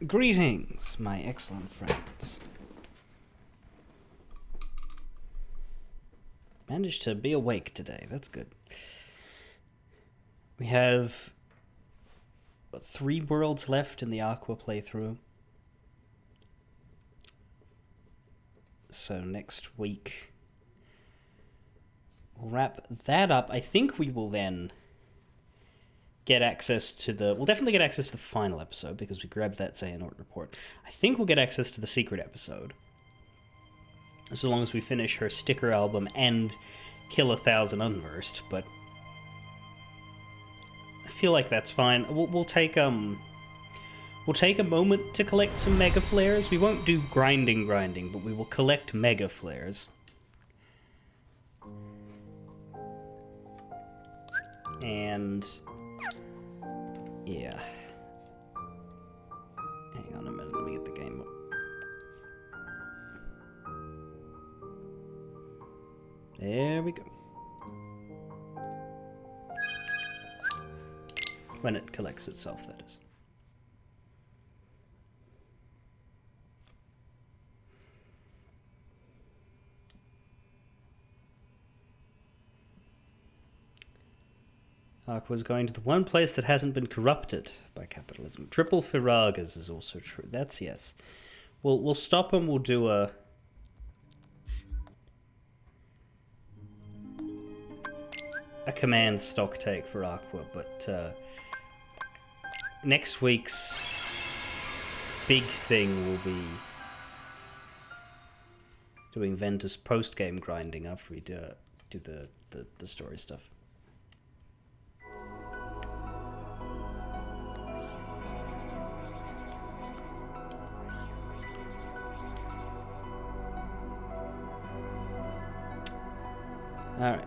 Greetings, my excellent friends. Managed to be awake today, that's good. We have 3 worlds left in the Aqua playthrough. So next week we'll wrap that up. I think we will then get access to we'll definitely get access to the final episode because we grabbed that Xehanort report. I think we'll get access to the secret episode. So long as we finish her sticker album and kill 1,000 Unversed, but I feel like that's fine. We'll take a moment to collect some Mega Flares. We won't do grinding, but we will collect Mega Flares. And yeah. Hang on a minute, let me get the game up. There we go. When it collects itself, that is. Aqua's going to the one place that hasn't been corrupted by capitalism. Triple Firagas is also true. That's yes. We'll stop and we'll do a command stock take for Aqua, but next week's big thing will be doing Ventus post-game grinding after we do the story stuff. Alright.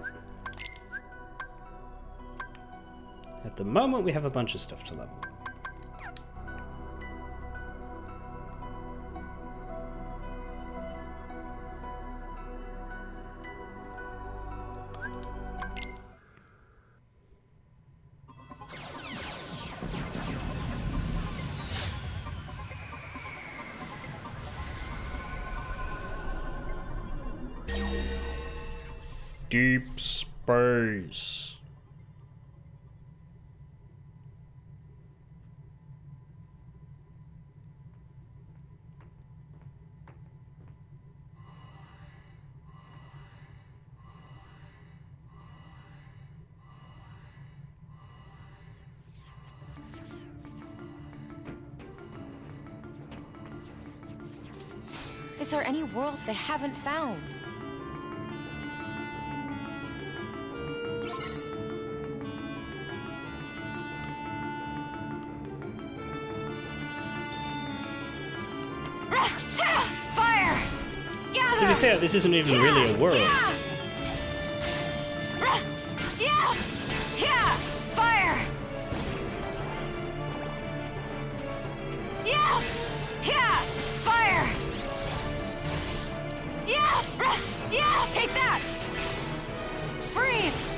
At the moment, we have a bunch of stuff to level. Deep space. Is there any world they haven't found? Fire! To be fair, this isn't even really a world. Fire! Fire! Take that! Freeze!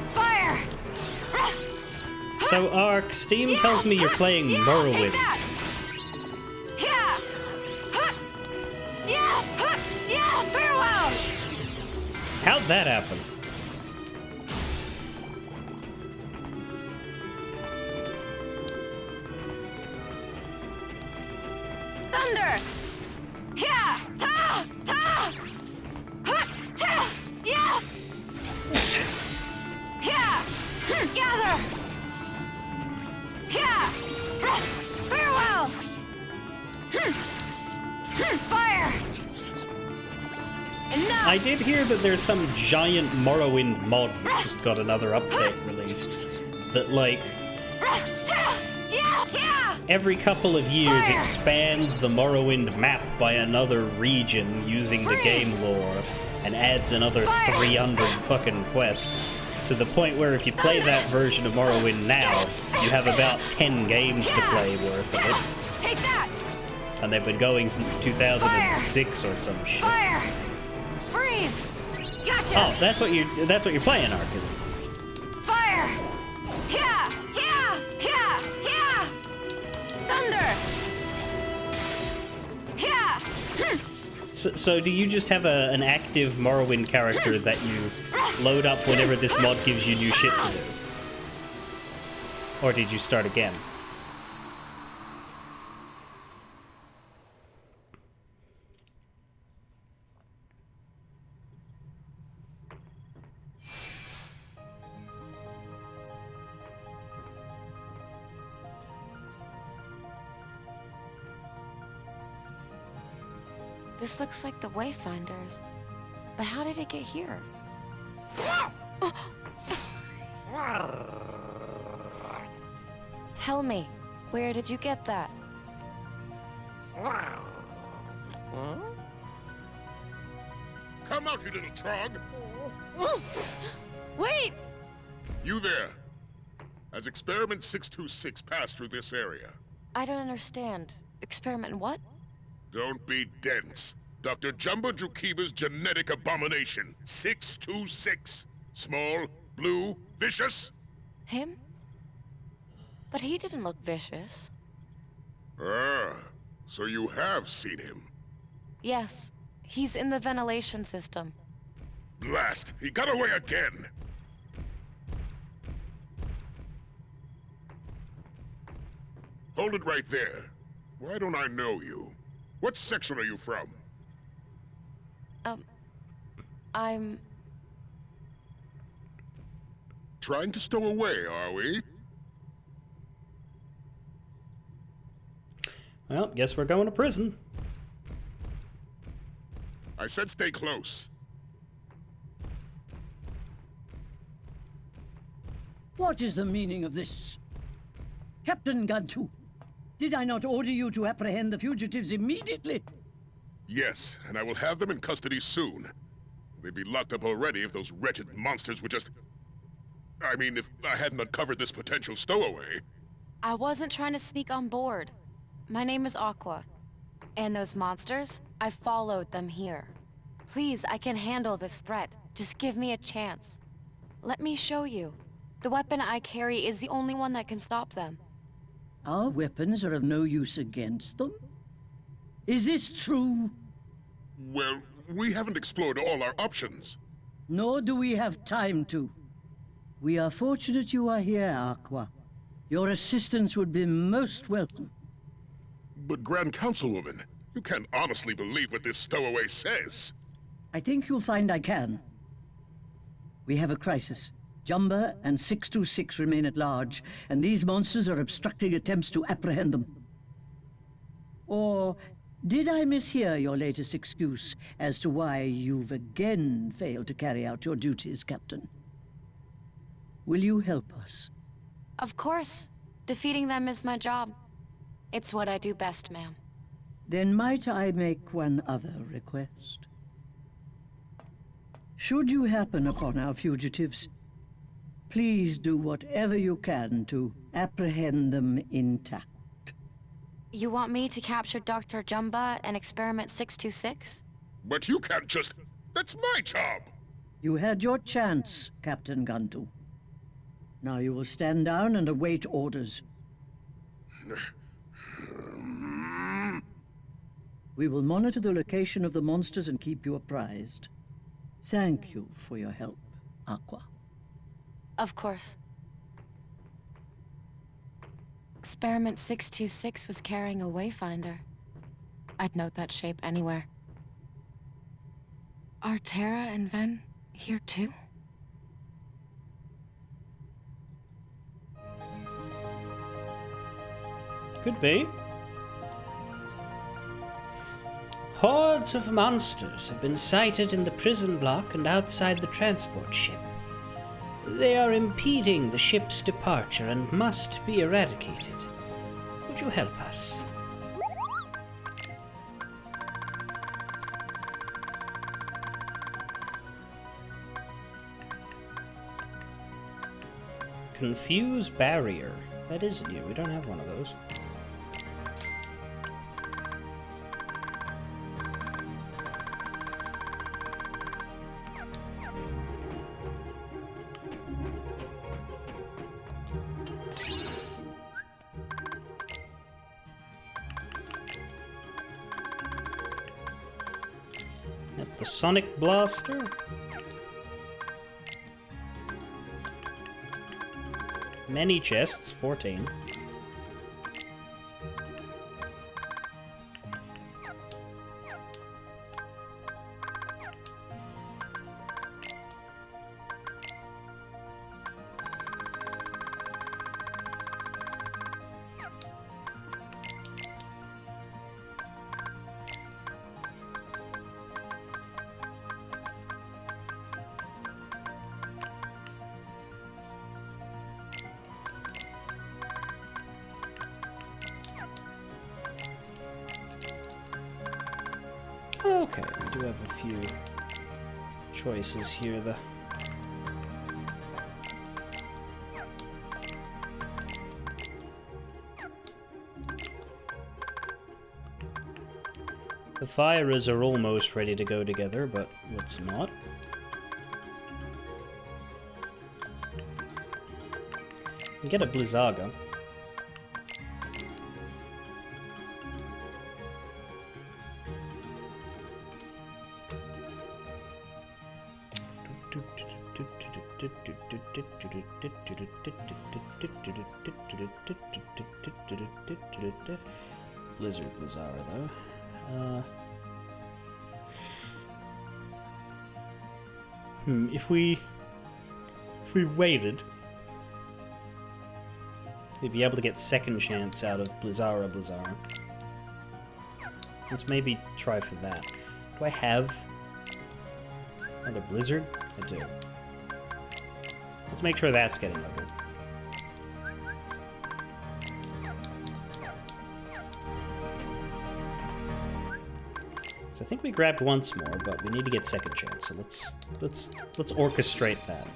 Fire! So, Ark, Steam tells me you're playing Morrowind. Farewell! How'd that happen? Thunder! Gather! Farewell! Fire! Enough! I did hear that there's some giant Morrowind mod that just got another update released. That, like, every couple of years expands the Morrowind map by another region using the game lore and adds another 300 fucking quests. To the point where if you play that version of Morrowind now, you have about 10 games to play worth of it. Take that! And they've been going since 2006 or some shit. Fire! Freeze! Gotcha! Oh, that's what you're playing, Ark, is it? So do you just have an active Morrowind character that you load up whenever this mod gives you new shit to do? Or did you start again? This looks like the Wayfinders. But how did it get here? Tell me, where did you get that? Come out, you little trog! Wait! You there! As Experiment 626 passed through this area. I don't understand. Experiment what? Don't be dense. Dr. Jumbo Jukiba's genetic abomination, 626. Small, blue, vicious? Him? But he didn't look vicious. Ah, so you have seen him. Yes, he's in the ventilation system. Blast! He got away again! Hold it right there. Why don't I know you? What section are you from? I'm... Trying to stow away, are we? Well, guess we're going to prison. I said stay close. What is the meaning of this? Captain Gantu, did I not order you to apprehend the fugitives immediately? Yes, and I will have them in custody soon. They'd be locked up already if those wretched monsters would just... I mean, if I hadn't uncovered this potential stowaway. I wasn't trying to sneak on board. My name is Aqua. And those monsters, I followed them here. Please, I can handle this threat. Just give me a chance. Let me show you. The weapon I carry is the only one that can stop them. Our weapons are of no use against them? Is this true? Well, we haven't explored all our options. Nor do we have time to. We are fortunate you are here, Aqua. Your assistance would be most welcome. But Grand Councilwoman, you can't honestly believe what this stowaway says. I think you'll find I can. We have a crisis. Jumba and 626 remain at large, and these monsters are obstructing attempts to apprehend them. Or did I mishear your latest excuse as to why you've again failed to carry out your duties, Captain? Will you help us? Of course. Defeating them is my job. It's what I do best, ma'am. Then might I make one other request? Should you happen upon our fugitives, please do whatever you can to apprehend them intact. You want me to capture Dr. Jumba and Experiment 626? But you can't just... That's my job! You had your chance, Captain Gantu. Now you will stand down and await orders. We will monitor the location of the monsters and keep you apprised. Thank you for your help, Aqua. Of course. Experiment 626 was carrying a Wayfinder. I'd note that shape anywhere. Are Terra and Ven here too? Could be. Hordes of monsters have been sighted in the prison block and outside the transport ship. They are impeding the ship's departure and must be eradicated. Would you help us? Confuse barrier. That is new. We don't have one of those. The Sonic Blaster? Many chests, 14. Okay, we do have a few choices here. The fires are almost ready to go together, but let's not. We get a Blizzaga. Blizzard Blizzara, though. If we waited, we'd be able to get second chance out of Blizzara Blizzara. Let's maybe try for that. Do I have another Blizzard? I do. Let's make sure that's getting leveled. So I think we grabbed once more, but we need to get second chance. So let's orchestrate that.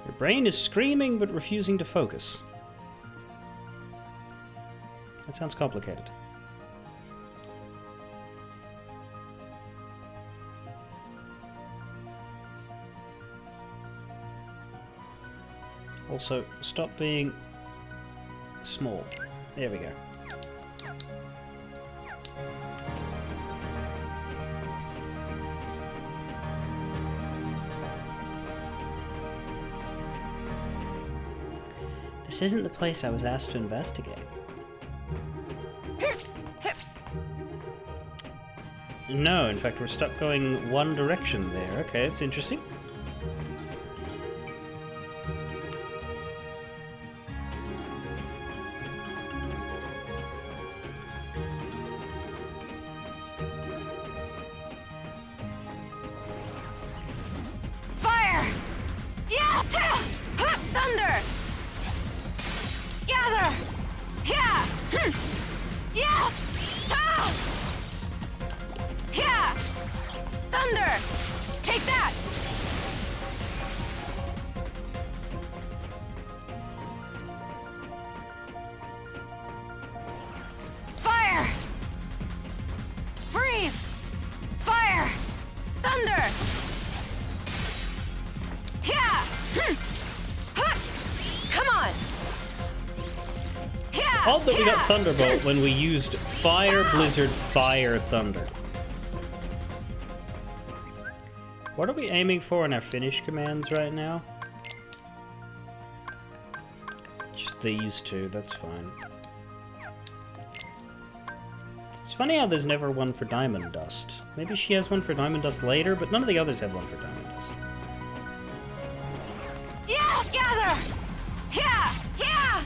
Your brain is screaming but refusing to focus. That sounds complicated. Also, stop being small. There we go. This isn't the place I was asked to investigate. No, in fact, we're stuck going one direction there. Okay, it's interesting. Fire! Yeah! Thunder! Gather! Yeah! Yeah! Yeah! Thunder! Take that! Fire! Freeze! Fire! Thunder! Yeah! Come on! Yeah! Odd that we got yeah. Thunderbolt when we used Fire, Blizzard, Fire, Thunder. What are we aiming for in our finish commands right now? Just these two, that's fine. It's funny how there's never one for Diamond Dust. Maybe she has one for Diamond Dust later, but none of the others have one for Diamond Dust. Yeah! Gather! Yeah! Yeah!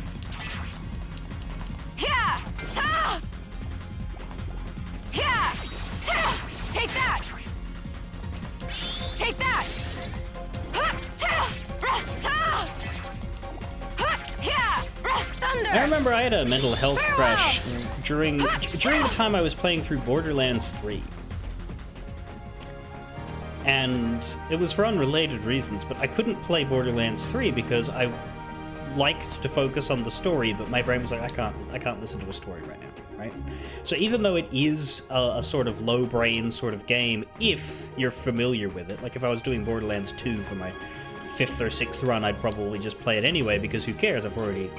Yeah! Ta! Yeah! Ta! Take that! Take that! Huh! Ta! Rah! Ta! Huh! Yeah! Rah! Thunder! I remember I had a mental health crash during the time I was playing through Borderlands 3. And it was for unrelated reasons, but I couldn't play Borderlands 3 because I liked to focus on the story, but my brain was like, I can't listen to a story right now, right? So even though it is a sort of low brain sort of game, if you're familiar with it, like if I was doing Borderlands 2 for my 5th or 6th run, I'd probably just play it anyway, because who cares? I've already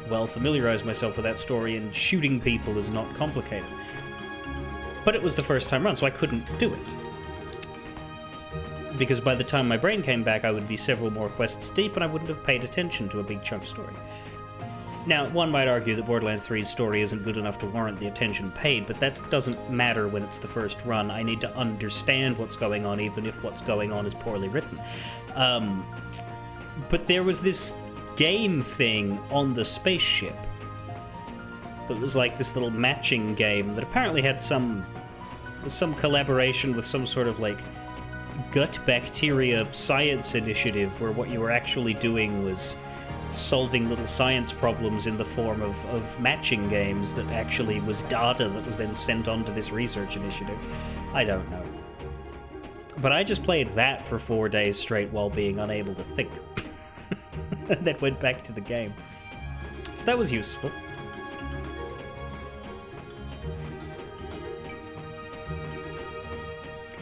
well familiarized myself with that story, and shooting people is not complicated. But it was the first time run, so I couldn't do it. Because by the time my brain came back, I would be several more quests deep, and I wouldn't have paid attention to a big chunk of story. Now, one might argue that Borderlands 3's story isn't good enough to warrant the attention paid, but that doesn't matter when it's the first run. I need to understand what's going on, even if what's going on is poorly written. But there was this game thing on the spaceship that was like this little matching game that apparently had some collaboration with some sort of like gut bacteria science initiative, where what you were actually doing was solving little science problems in the form of matching games that actually was data that was then sent on to this research initiative. I don't know. But I just played that for 4 days straight while being unable to think. And then went back to the game. So that was useful.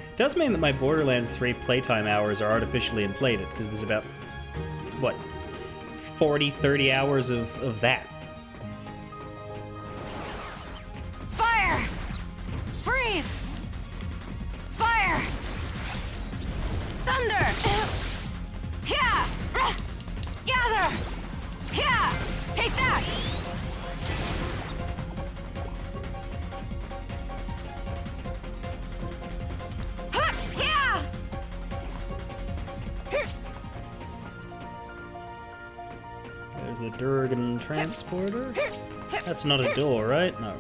It does mean that my Borderlands 3 playtime hours are artificially inflated, because there's about, what, 40, 30 hours of that. Fire! Freeze! Fire! Thunder! Yeah! Gather! Yeah! Take that! Yeah! There's the Durgan transporter. That's not a door, right? No.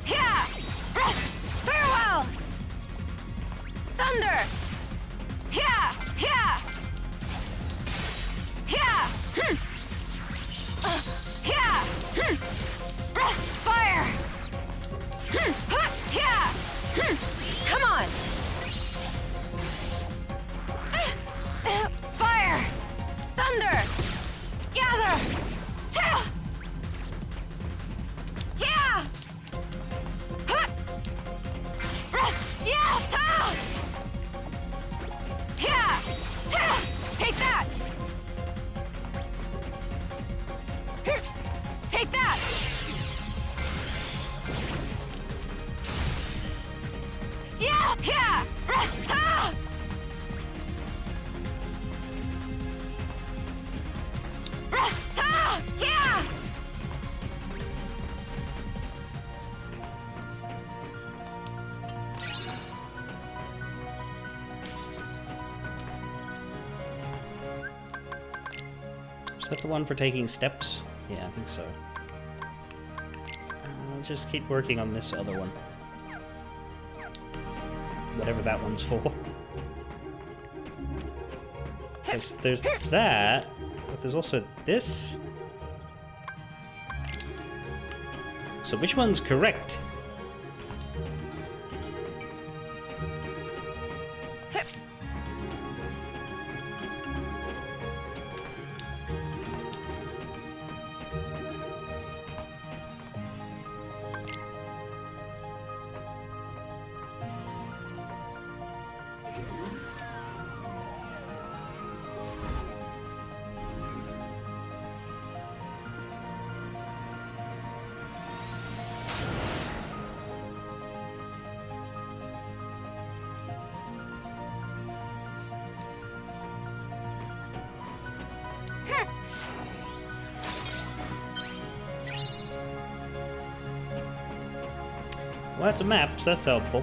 Yeah! Farewell! Thunder! Yeah! Yeah! Yeah! Yeah! Fire! Yeah! Come on! Fire! Thunder! Gather! Yeah! Yeah! Yeah! Take that! Take that! Yeah! Yeah! Ta! Ta! Yeah! Is that the one for taking steps? Yeah, I think so. Let's just keep working on this other one. Whatever that one's for. There's that, but there's also this. So which one's correct? Well, that's a map, so that's helpful.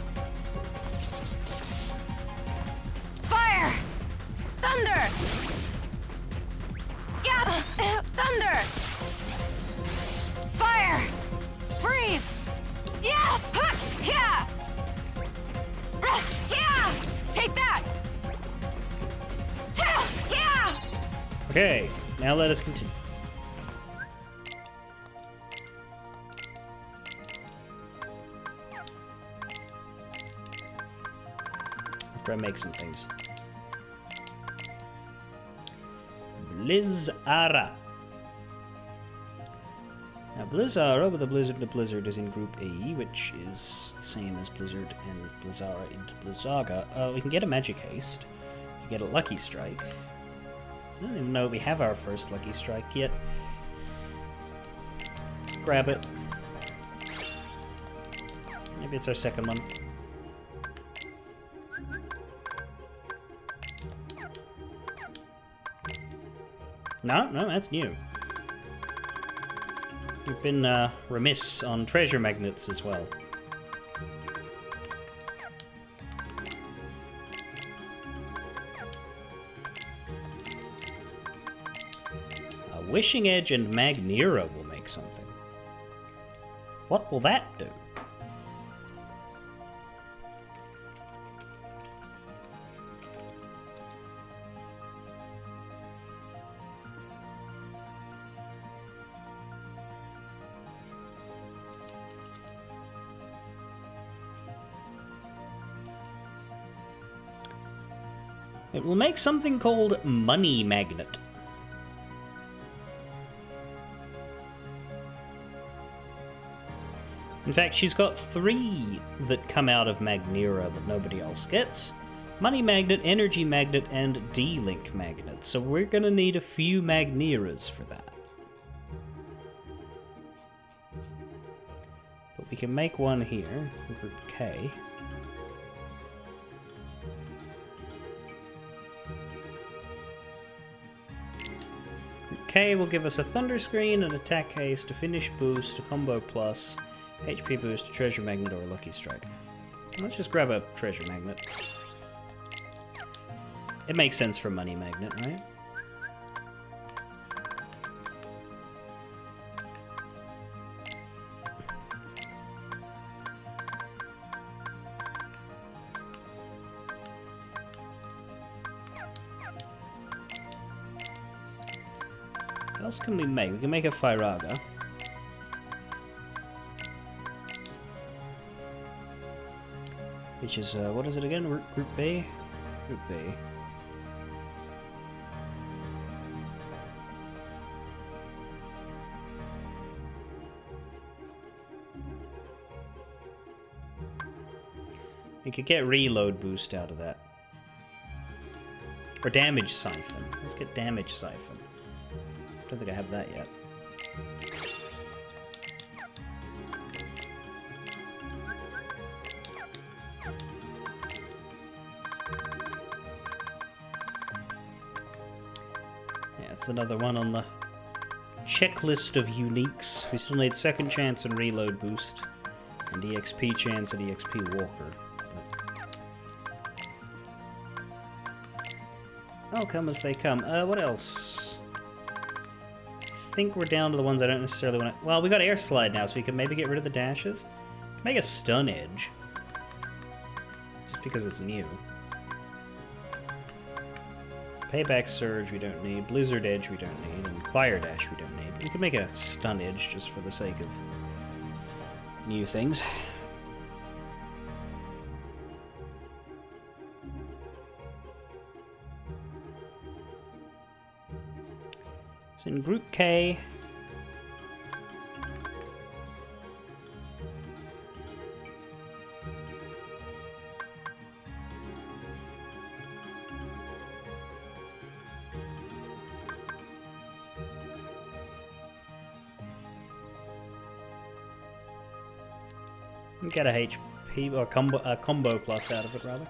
Thunder! Yeah! Thunder! Fire! Freeze! Yeah! Yeah! Yeah! Take that! Yeah! Okay, now let us continue. After I make some things. Blizzara. Now, Blizzara with a Blizzard and a Blizzard is in Group E, which is the same as Blizzard and Blizzara into Blizzaga. We can get a Magic Haste. We can get a Lucky Strike. I don't even know we have our first Lucky Strike yet. Let's grab it. Maybe it's our second one. No, that's new. We've been remiss on treasure magnets as well. Wishing Edge and Magnera will make something. What will that do? It will make something called Money Magnet. In fact, she's got 3 that come out of Magnera that nobody else gets. Money Magnet, Energy Magnet, and D-Link Magnet. So we're going to need a few Magneras for that. But we can make one here, Group K. Group K will give us a Thunder Screen, an Attack Haste, a Finish Boost, a Combo Plus, HP Boost, a Treasure Magnet, or a Lucky Strike. Let's just grab a Treasure Magnet. It makes sense for Money Magnet, right? What else can we make? We can make a Firaga. Which is, what is it again? Group B? Group B. We could get reload boost out of that. Or damage siphon. Let's get damage siphon. Don't think I have that yet. It's another one on the checklist of uniques. We still need second chance and reload boost, and EXP chance and EXP walker. But they'll come as they come. What else? I think we're down to the ones I don't necessarily want to... Well, we got air slide now, so we can maybe get rid of the dashes. Make a stun edge. Just because it's new. Payback Surge we don't need, Blizzard Edge we don't need, and Fire Dash we don't need. We can make a Stun Edge just for the sake of new things. So in Group K... get a HP or combo plus out of it, rather.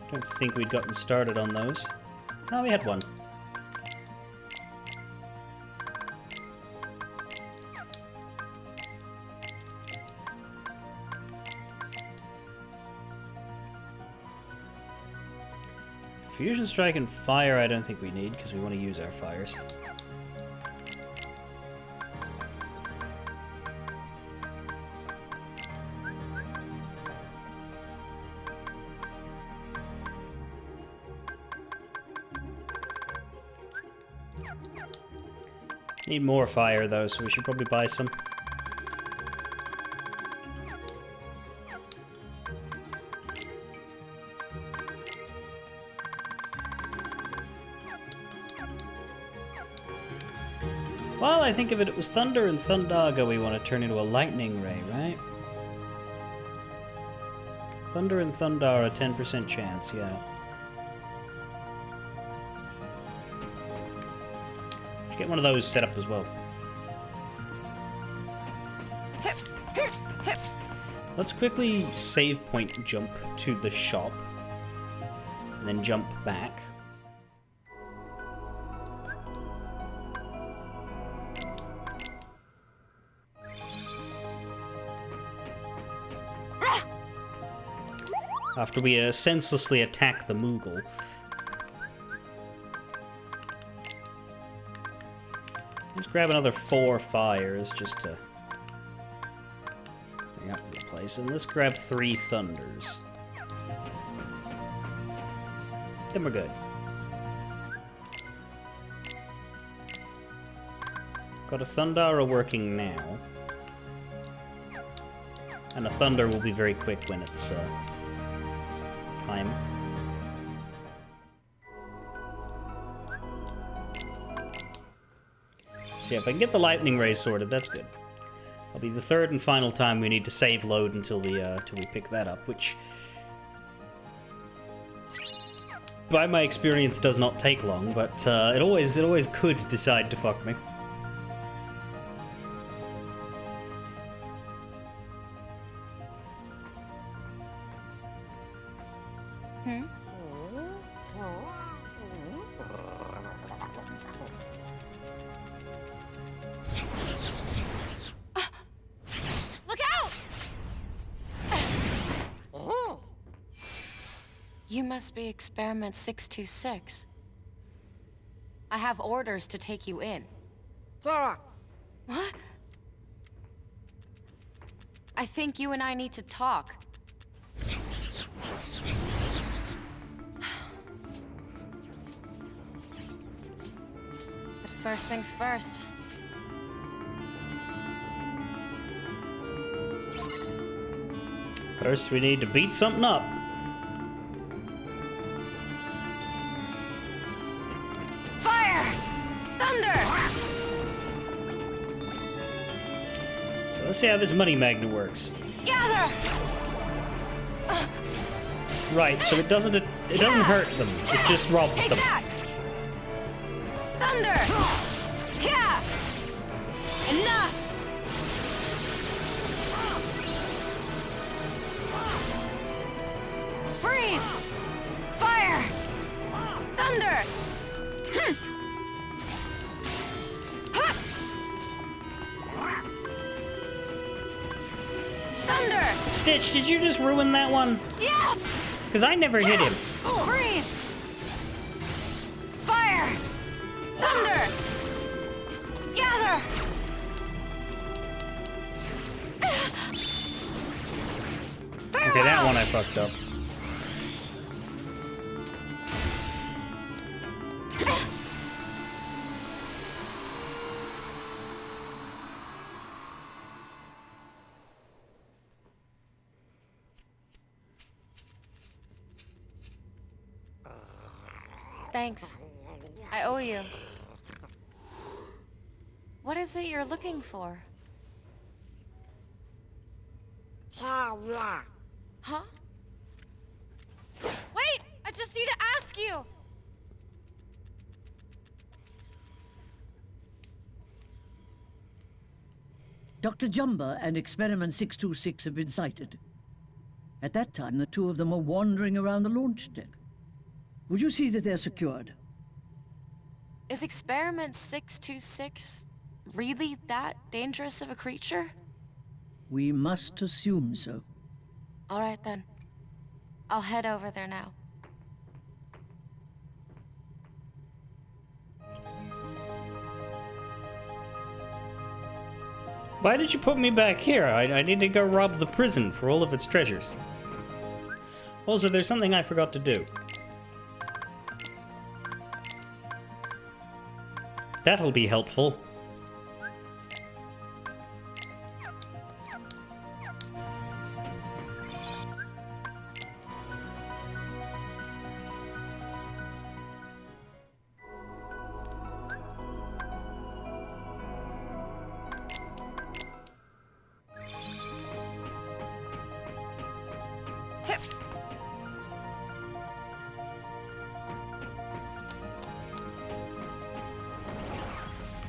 Don't think we'd gotten started on those. Oh, we had one. Fusion Strike and Fire I don't think we need, because we want to use our fires. Need more fire though, so we should probably buy some. Well, I think if it was Thunder and Thundaga we want to turn into a Lightning Ray, right? Thunder and Thundar, a 10% chance, yeah. Get one of those set up as well. Let's quickly save point jump to the shop, and then jump back. After we senselessly attack the Moogle. Let's grab another 4 fires just to bring up the place. And let's grab 3 thunders. Then we're good. Got a Thundara working now. And a Thunder will be very quick when it's time. Yeah, if I can get the Lightning Ray sorted, that's good. That'll be the 3rd and final time we need to save load until we pick that up, which, by my experience, does not take long. But it always could decide to fuck me. You must be Experiment 626. I have orders to take you in. Sarah! What? I think you and I need to talk. But first things first. First, we need to beat something up. Let's see how this money magnet works. Gather! Right, so it doesn't hurt them. It just robs Take them. That. Thunder! Yeah! Enough! Freeze! Fire! Thunder! Stitch, did you just ruin that one? Yeah! Because I never hit him. Freeze! Fire! Thunder! Gather! Okay, that one I fucked up. Thanks. I owe you. What is it you're looking for? Huh? Wait! I just need to ask you! Dr. Jumba and Experiment 626 have been sighted. At that time, the two of them were wandering around the launch deck. Would you see that they're secured? Is Experiment 626 really that dangerous of a creature? We must assume so. All right then. I'll head over there now. Why did you put me back here? I need to go rob the prison for all of its treasures. Also, there's something I forgot to do. That'll be helpful.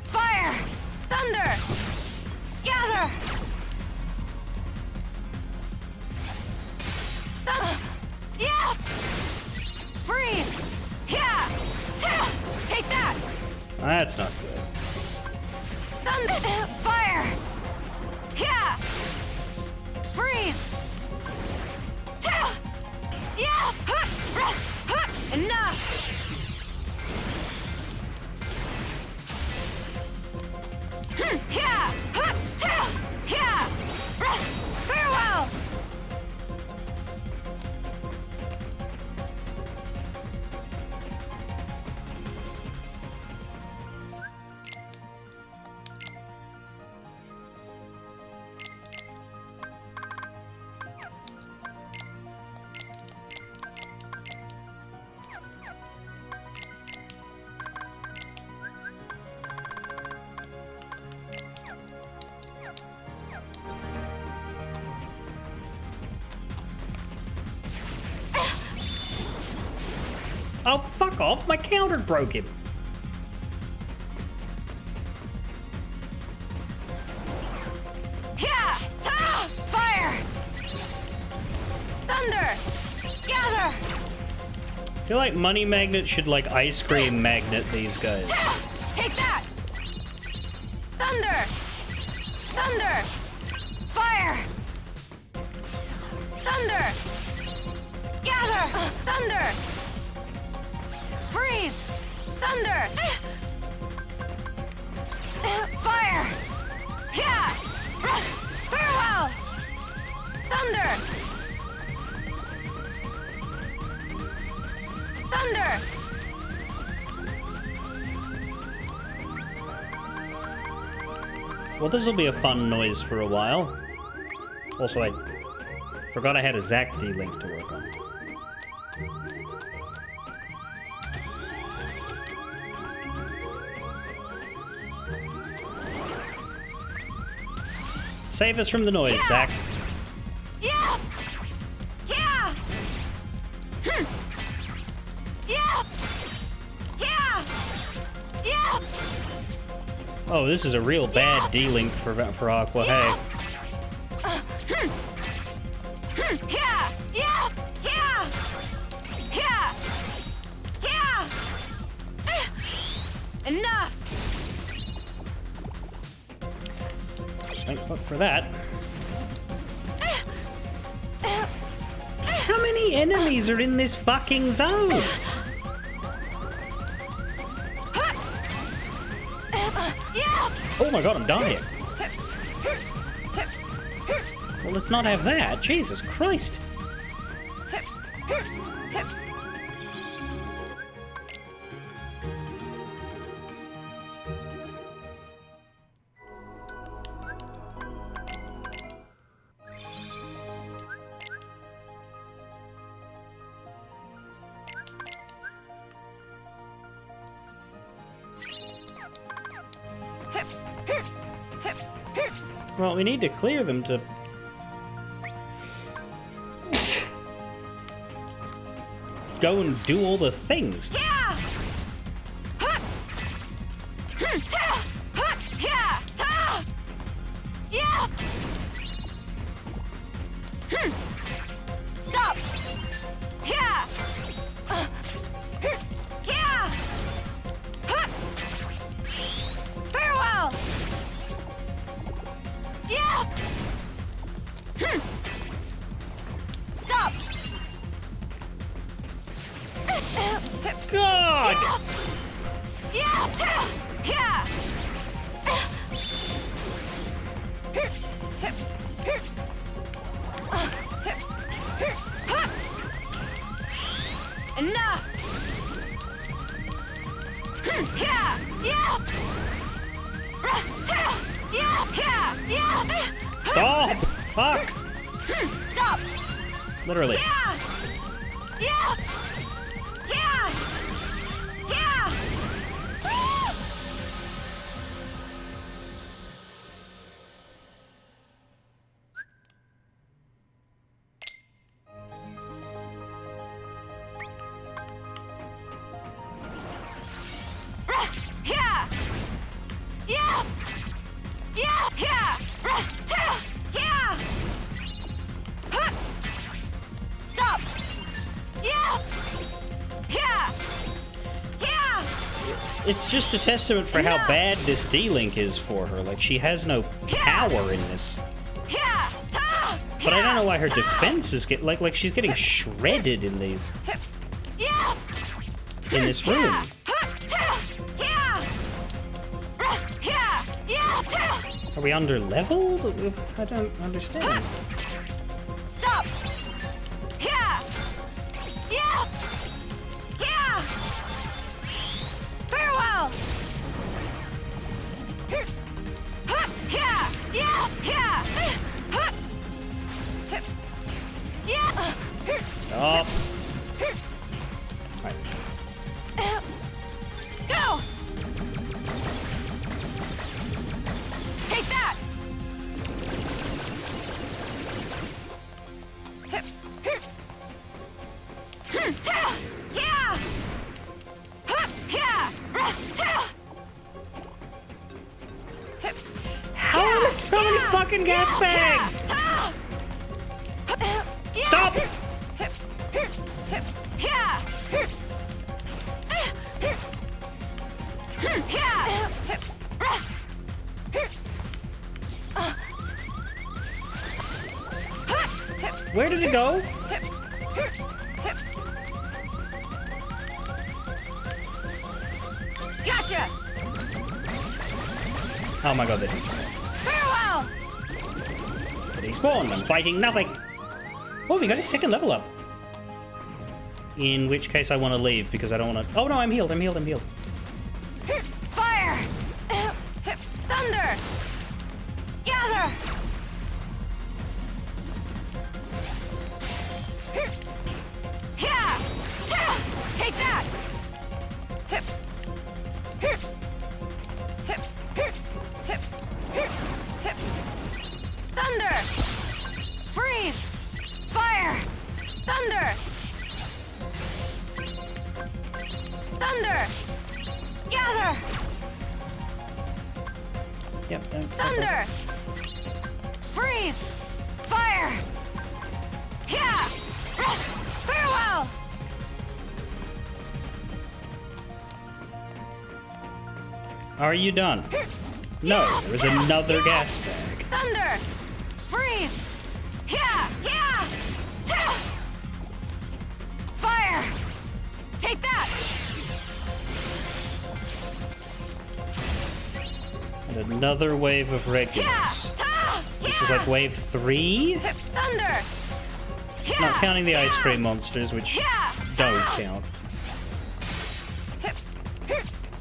Fire! Thunder! Gather! Yeah! Freeze! Yeah! Take that! That's not good. Thunder! Fire! Yeah! Freeze! Yeah! Enough! Yeah! Yeah! Farewell! Oh, fuck off! My counter broke him! Yeah! Fire! Thunder! Gather! I feel like Money Magnet should, like, ice cream magnet these guys. Take that! Thunder! Thunder! Fire! Thunder! Gather! Thunder! Freeze! Thunder! Fire! Yeah! Farewell! Thunder! Thunder! Well, this will be a fun noise for a while. Also, I forgot I had a Zack D-Link to work on. Save us from the noise, Yeah. Zack. Yeah! Yeah! Yeah! Yeah! Yeah! Oh, this is a real bad D-Link for Aqua. Hey. Yeah! Yeah! Yeah! Yeah! Yeah! Enough! Thank fuck for that. How many enemies are in this fucking zone? Yeah! Oh my god, I'm dying. Well, let's not have that. Jesus Christ. Well, we need to clear them to... go and do all the things. Yeah! Yeah! Yeah! Stop! Yeah! Yeah! Farewell! Yeah! Stop! God! Yeah! Yeah! Stop! Literally. Yeah! Yeah! Yeah! Yeah! Yeah! Yeah! Yeah! Yeah! Yeah! Stop! Yeah! Yeah! Yeah! It's just a testament for how bad this D-Link is for her. Like, she has no power in this. Yeah! But I don't know why her defense is like she's getting shredded in these Yeah! in this room. Yeah! Yeah! Yeah! Are we under leveled? I don't understand. Stop! Yeah! Yeah! Yeah! Farewell! Yeah! Yeah! Yeah! Yeah! Stop. Alright. Go! Take that! Yeah! Yeah! How are there so many fucking gas bags? Stop! Yeah! Where did it go? Gotcha! Oh my god, they despawned. Farewell! They despawned. I'm fighting nothing. Oh, we got a second level up. In which case I want to leave because I don't want to... Oh no, I'm healed, I'm healed, I'm healed. Fire! Thunder! Gather! Yeah! Take that! Thunder! Freeze! Fire! Thunder! Thunder! Gather! Yep. Thunder! Freeze! Fire! Yeah! Farewell! Are you done? No, there was another gas bag. Thunder! Freeze! Yeah! Yeah! Fire! Take that! And another wave of regulars. Yeah! This is like wave 3? Thunder! Yeah! Not counting the ice cream monsters, which Yeah! don't count.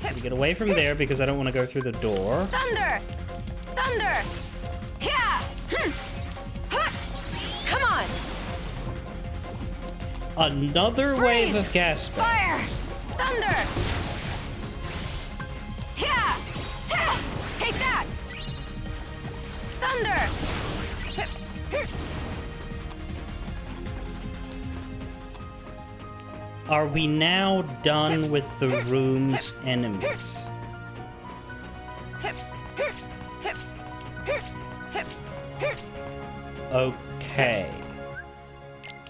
Let me get away from there because I don't want to go through the door. Thunder! Thunder! Yeah! Come on! Another wave of gas Fire! bags. Thunder! Yeah! Take that! Thunder! Are we now done with the room's enemies? Okay.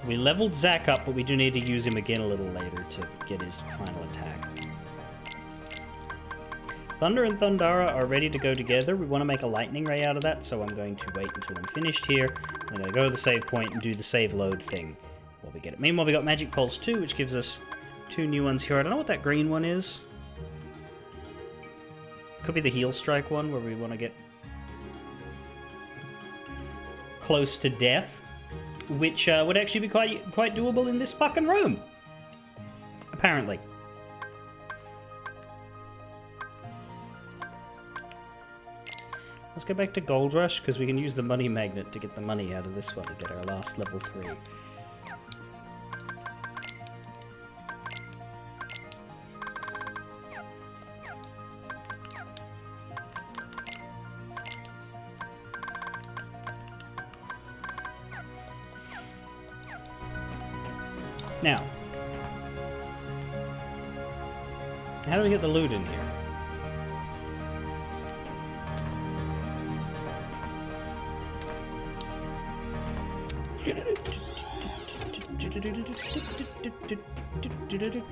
We leveled Zack up, but we do need to use him again a little later to get his final attack. Thunder and Thundara are ready to go together. We want to make a lightning ray out of that, so I'm going to wait until I'm finished here. I'm going to go to the save point and do the save load thing while we get it. Meanwhile, we got Magic Pulse 2, which gives us 2 new ones here. I don't know what that green one is. Could be the Heal Strike one, where we want to get close to death, which would actually be quite doable in this fucking room. Apparently. Let's go back to Gold Rush, because we can use the money magnet to get the money out of this one to get our last level 3. Now, how do we get the loot in here?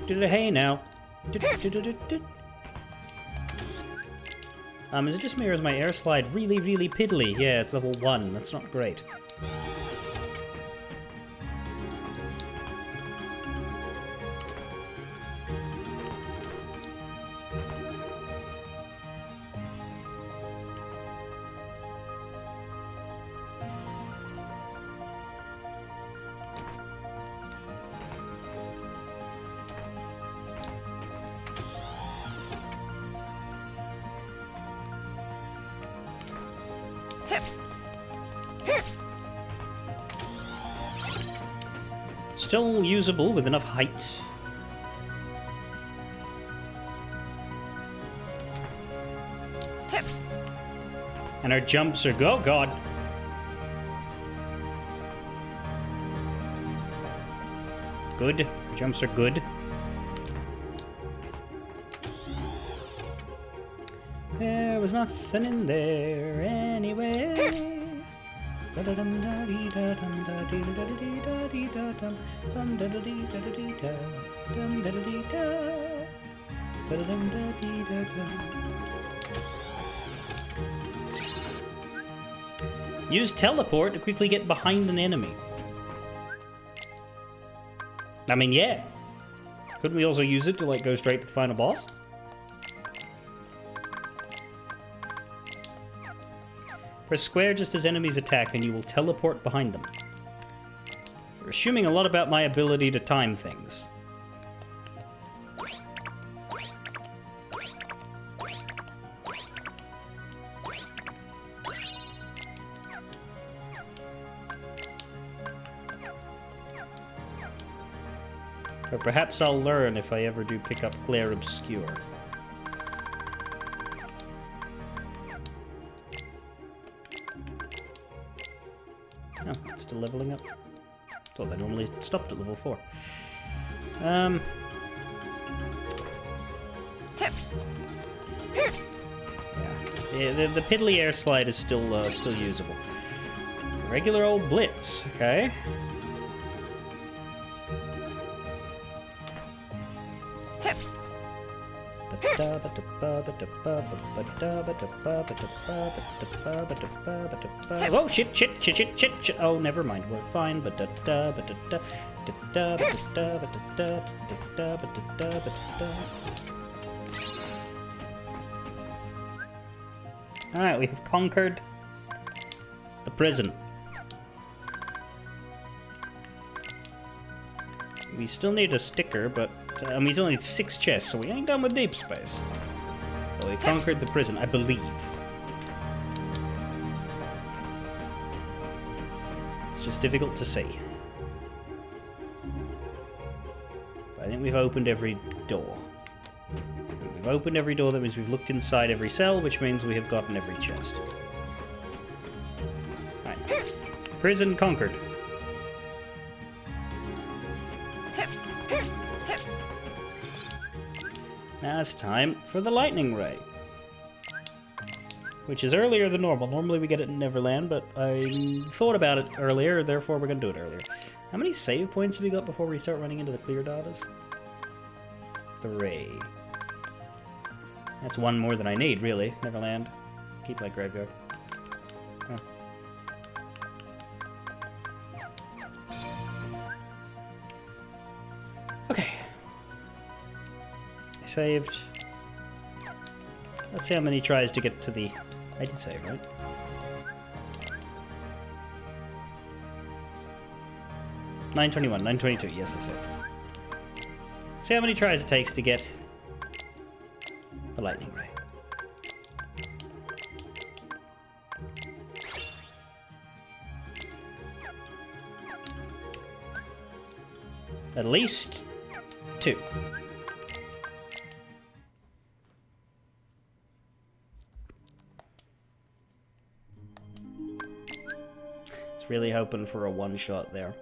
Hey now. Is it just me or is my air slide really, really piddly? Yeah, it's level 1. That's not great. Still usable with enough height. And our jumps are go. Oh god. Good. Our jumps are good. There was nothing in there anyway. Use teleport to quickly get behind an enemy. I mean, yeah. Couldn't we also use it to, like, go straight to the final boss? Press square just as enemies attack and you will teleport behind them. You're assuming a lot about my ability to time things. Or perhaps I'll learn if I ever do pick up Clair Obscure. Oh, it's still leveling up. Thought they normally stopped at level 4. Yeah, the piddly air slide is still usable. Regular old blitz, okay. Oh shit. Oh, never mind. We're fine. Alright, we have conquered the prison. We still need a sticker, but we only need 6 chests, so we ain't done with deep space. Well, we conquered the prison, I believe. It's just difficult to see. But I think we've opened every door. When we've opened every door, that means we've looked inside every cell, which means we have gotten every chest. Right. Prison conquered. Now it's time for the lightning ray. Which is earlier than normal. Normally we get it in Neverland, but I thought about it earlier, therefore we're going to do it earlier. How many save points have we got before we start running into the clear datas? 3. That's 1 more than I need, really. Neverland. Keep that graveyard. Oh. Okay. I saved. Let's see how many tries to get to the... I did save, right? $921, $922, yes I saved. See how many tries it takes to get the lightning ray. At least 2. It's really hoping for a one-shot there.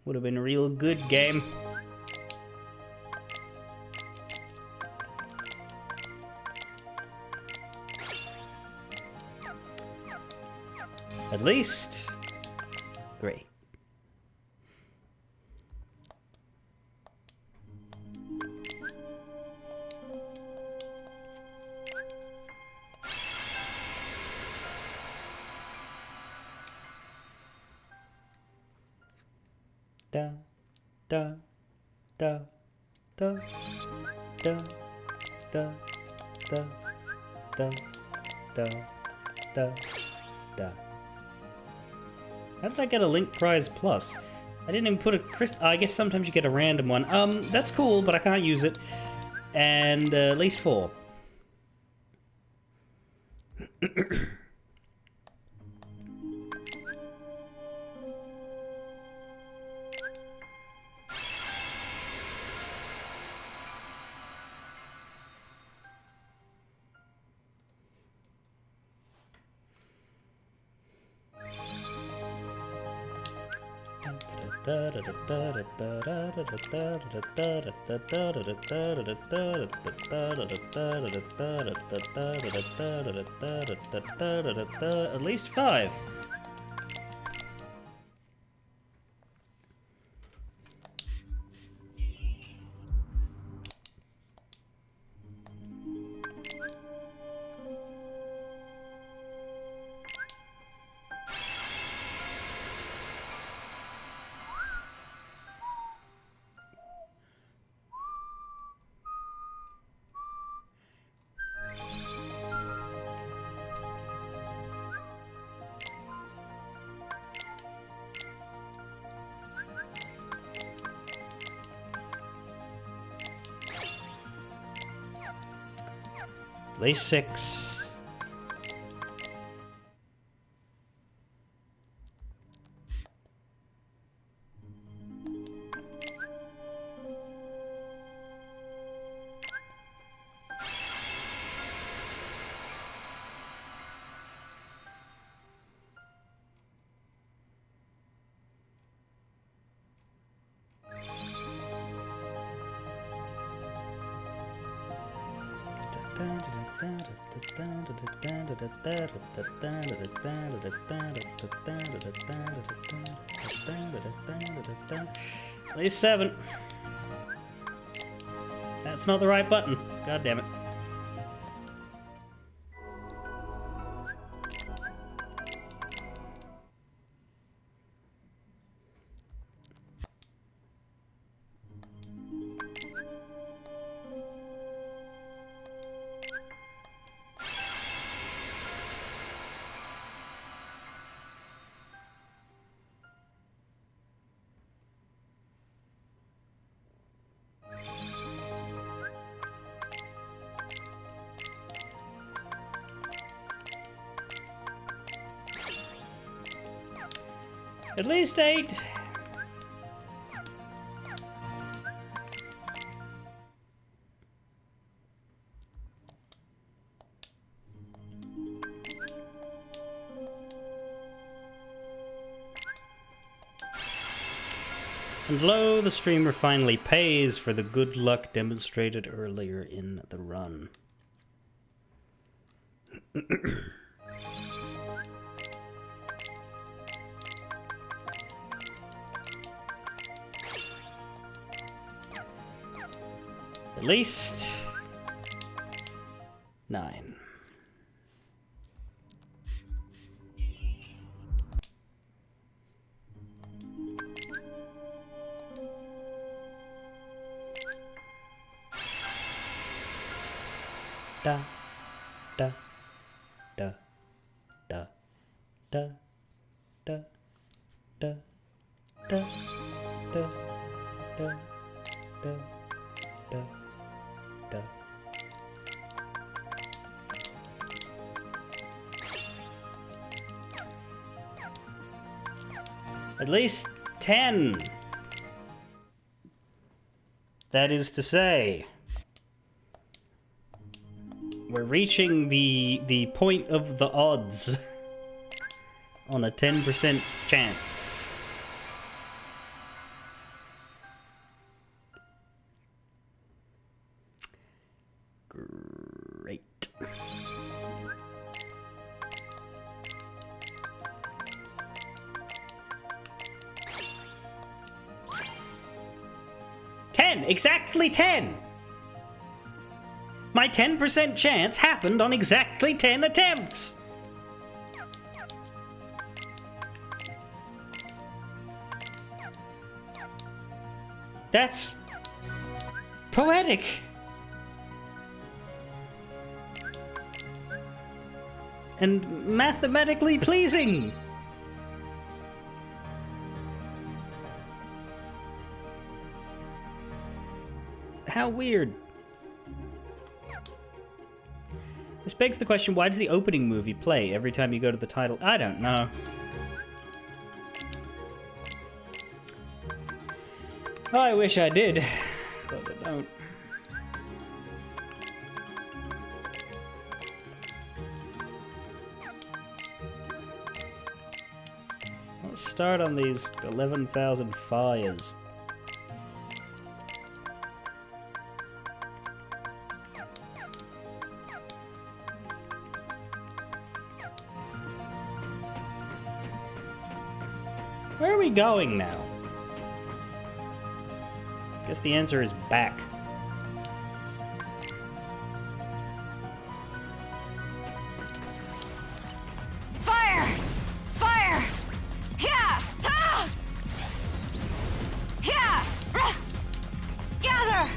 Would have been a real good game. At least 3. Da da da da da da da da da da da. How did I get a Link Prize Plus? I didn't even put a I guess sometimes you get a random one. That's cool, but I can't use it. And at least 4. At least 5. At least 6. At least 7. That's not the right button. God damn it. At least 8. And lo, the streamer finally pays for the good luck demonstrated earlier in the run. At least 9. Da da da da da da da da da da da da da At least 10. That is to say, we're reaching the point of the odds on a 10% chance. Great. Exactly 10! My 10% chance happened on exactly 10 attempts! That's poetic. And mathematically pleasing. How weird. This begs the question, why does the opening movie play every time you go to the title? I don't know. Oh, I wish I did, but I don't. Let's start on these 11,000 fires. Where are we going now? Guess the answer is back. Fire! Fire! Yeah! Ta! Yeah! Gather!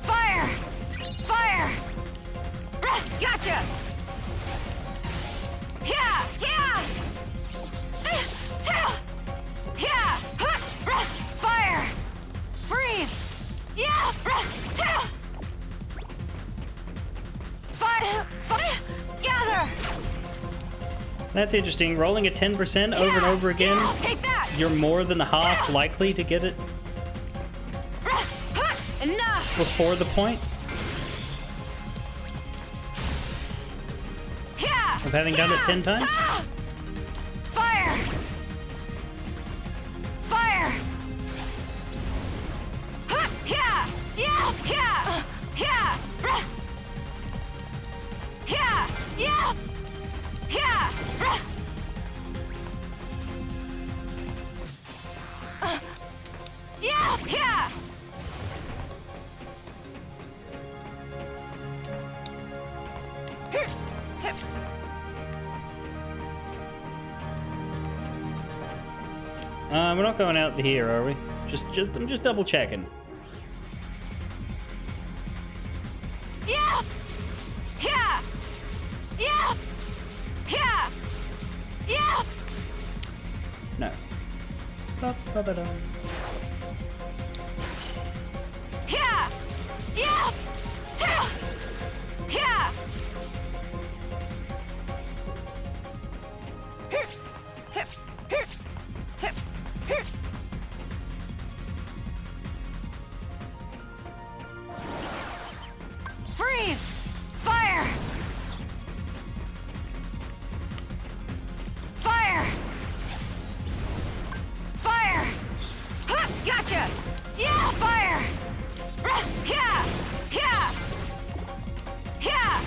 Fire! Fire! Gotcha! Yeah! Yeah! Yeah! Fire! Freeze! Yeah! Fire! Gather! That's interesting. Rolling at 10% over and over again, Take that! you're more than half likely to get it Enough! before the point Yeah! of having done it 10 times. Fire! Fire! Yeah! Yeah! Yeah! Yeah! Yeah! Yeah! Yeah! Yeah! Yeah! We're not going out here, are we? I'm just double checking. Yeah! Yeah! Yeah! Yeah! Yeah! No. Ba-ba-ba-dum. Yeah! Yeah! Yeah! Freeze! Fire! Fire! Fire! Gotcha! Yeah! Fire! Yeah! Yeah! Yeah!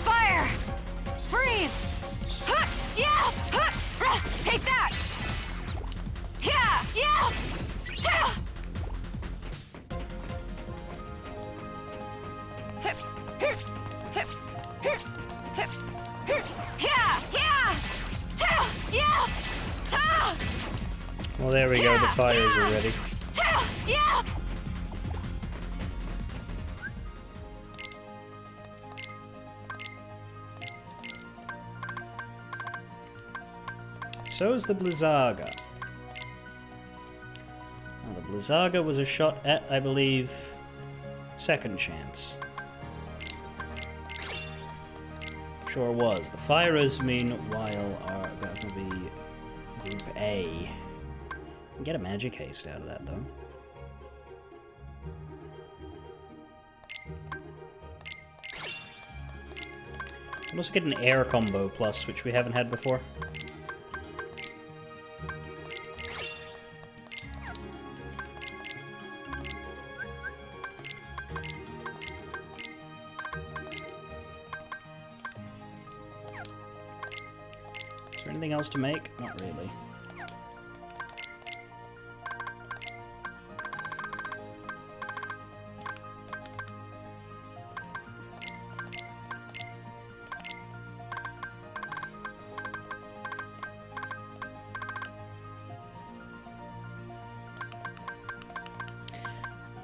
Fire! Freeze! Yeah! Take that! Yeah! Yeah! Yeah! Yeah! Yeah! Well, there we go. The fires are ready. Yeah! So is the Blizzaga. Now, the Blizzaga was a shot at, I believe, second chance. Sure was. The Firers, meanwhile, are going to be Group A. Get a magic haste out of that, though. I'll also get an air combo plus, which we haven't had before. Is there anything else to make? Not really.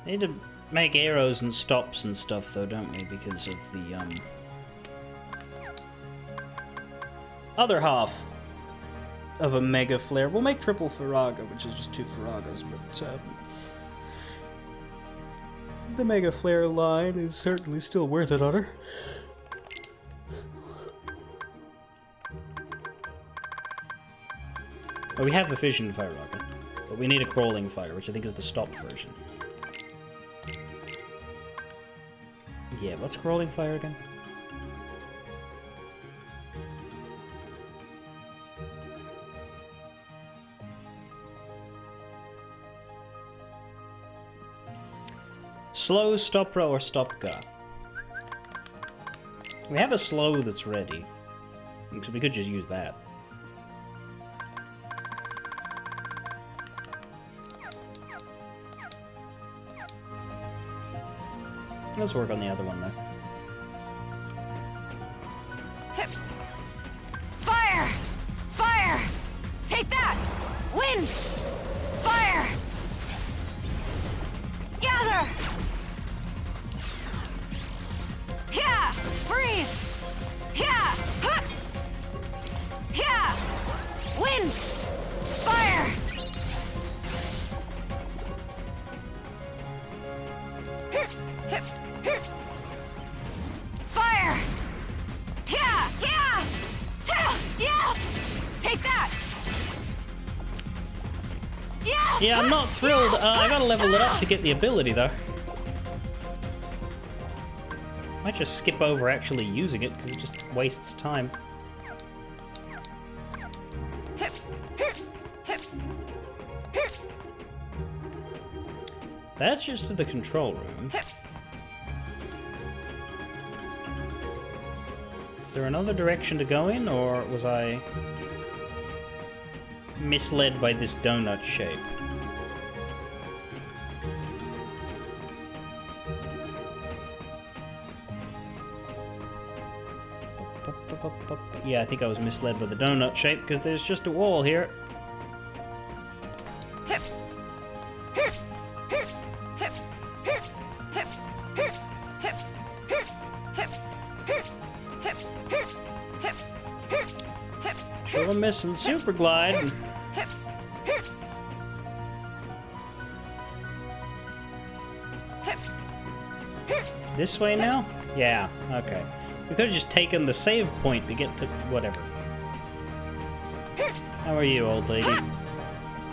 We need to make arrows and stops and stuff, though, don't we? Because of the, other half of a Mega Flare. We'll make triple Firaga, which is just 2 Firagas, but, the Mega Flare line is certainly still worth it on her. Oh, we have a Fission Firaga, but we need a Crawling Fire, which I think is the stop version. Yeah, what's Crawling Fire again? Slow, Stopra, or Stopga? We have a slow that's ready, so we could just use that. Let's work on the other one, though. Fire! Fire! Take that! Wind! Fire! Gather! Yeah! Freeze! Yeah! Huh! Yeah! Wind! Fire! Fire! Yeah! Yeah! Yeah! Take that! Yeah! Yeah, I'm not thrilled. I gotta level it up to get the ability, though. Might just skip over actually using it, because it just wastes time. That's just to the control room. Is there another direction to go in, or was I misled by this donut shape? Yeah, I think I was misled by the donut shape, because there's just a wall here. Sure missing Super Glide. This way now? Yeah, okay. We could have just taken the save point to get to whatever. How are you, old lady?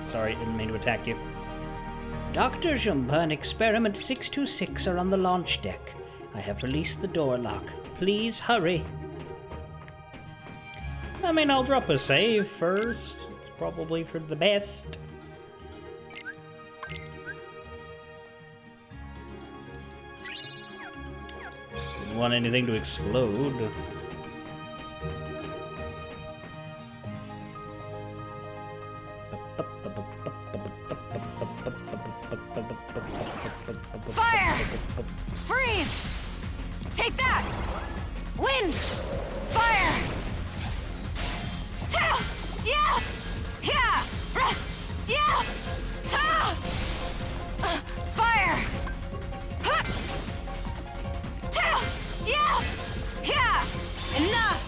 Sorry, didn't mean to attack you. Dr. Jumba and Experiment 626 are on the launch deck. I have released the door lock. Please hurry. I mean, I'll drop a save first. It's probably for the best. Didn't want anything to explode. Fire! Freeze! Take that! Wind! Fire! Ta! Yeah! Yeah! Yeah! Ta! Fire! Huh! Ta! Yeah! Yeah! Enough!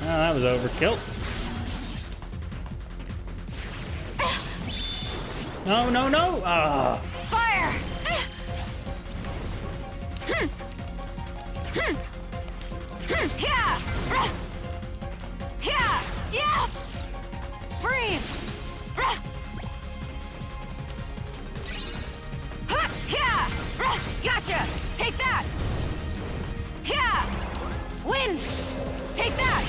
Oh, that was overkill. No, no, no! Ah! Fire! Yeah! Yeah! Yeah! Freeze! Yeah! Gotcha! Take that! Yeah! Wind! Take that!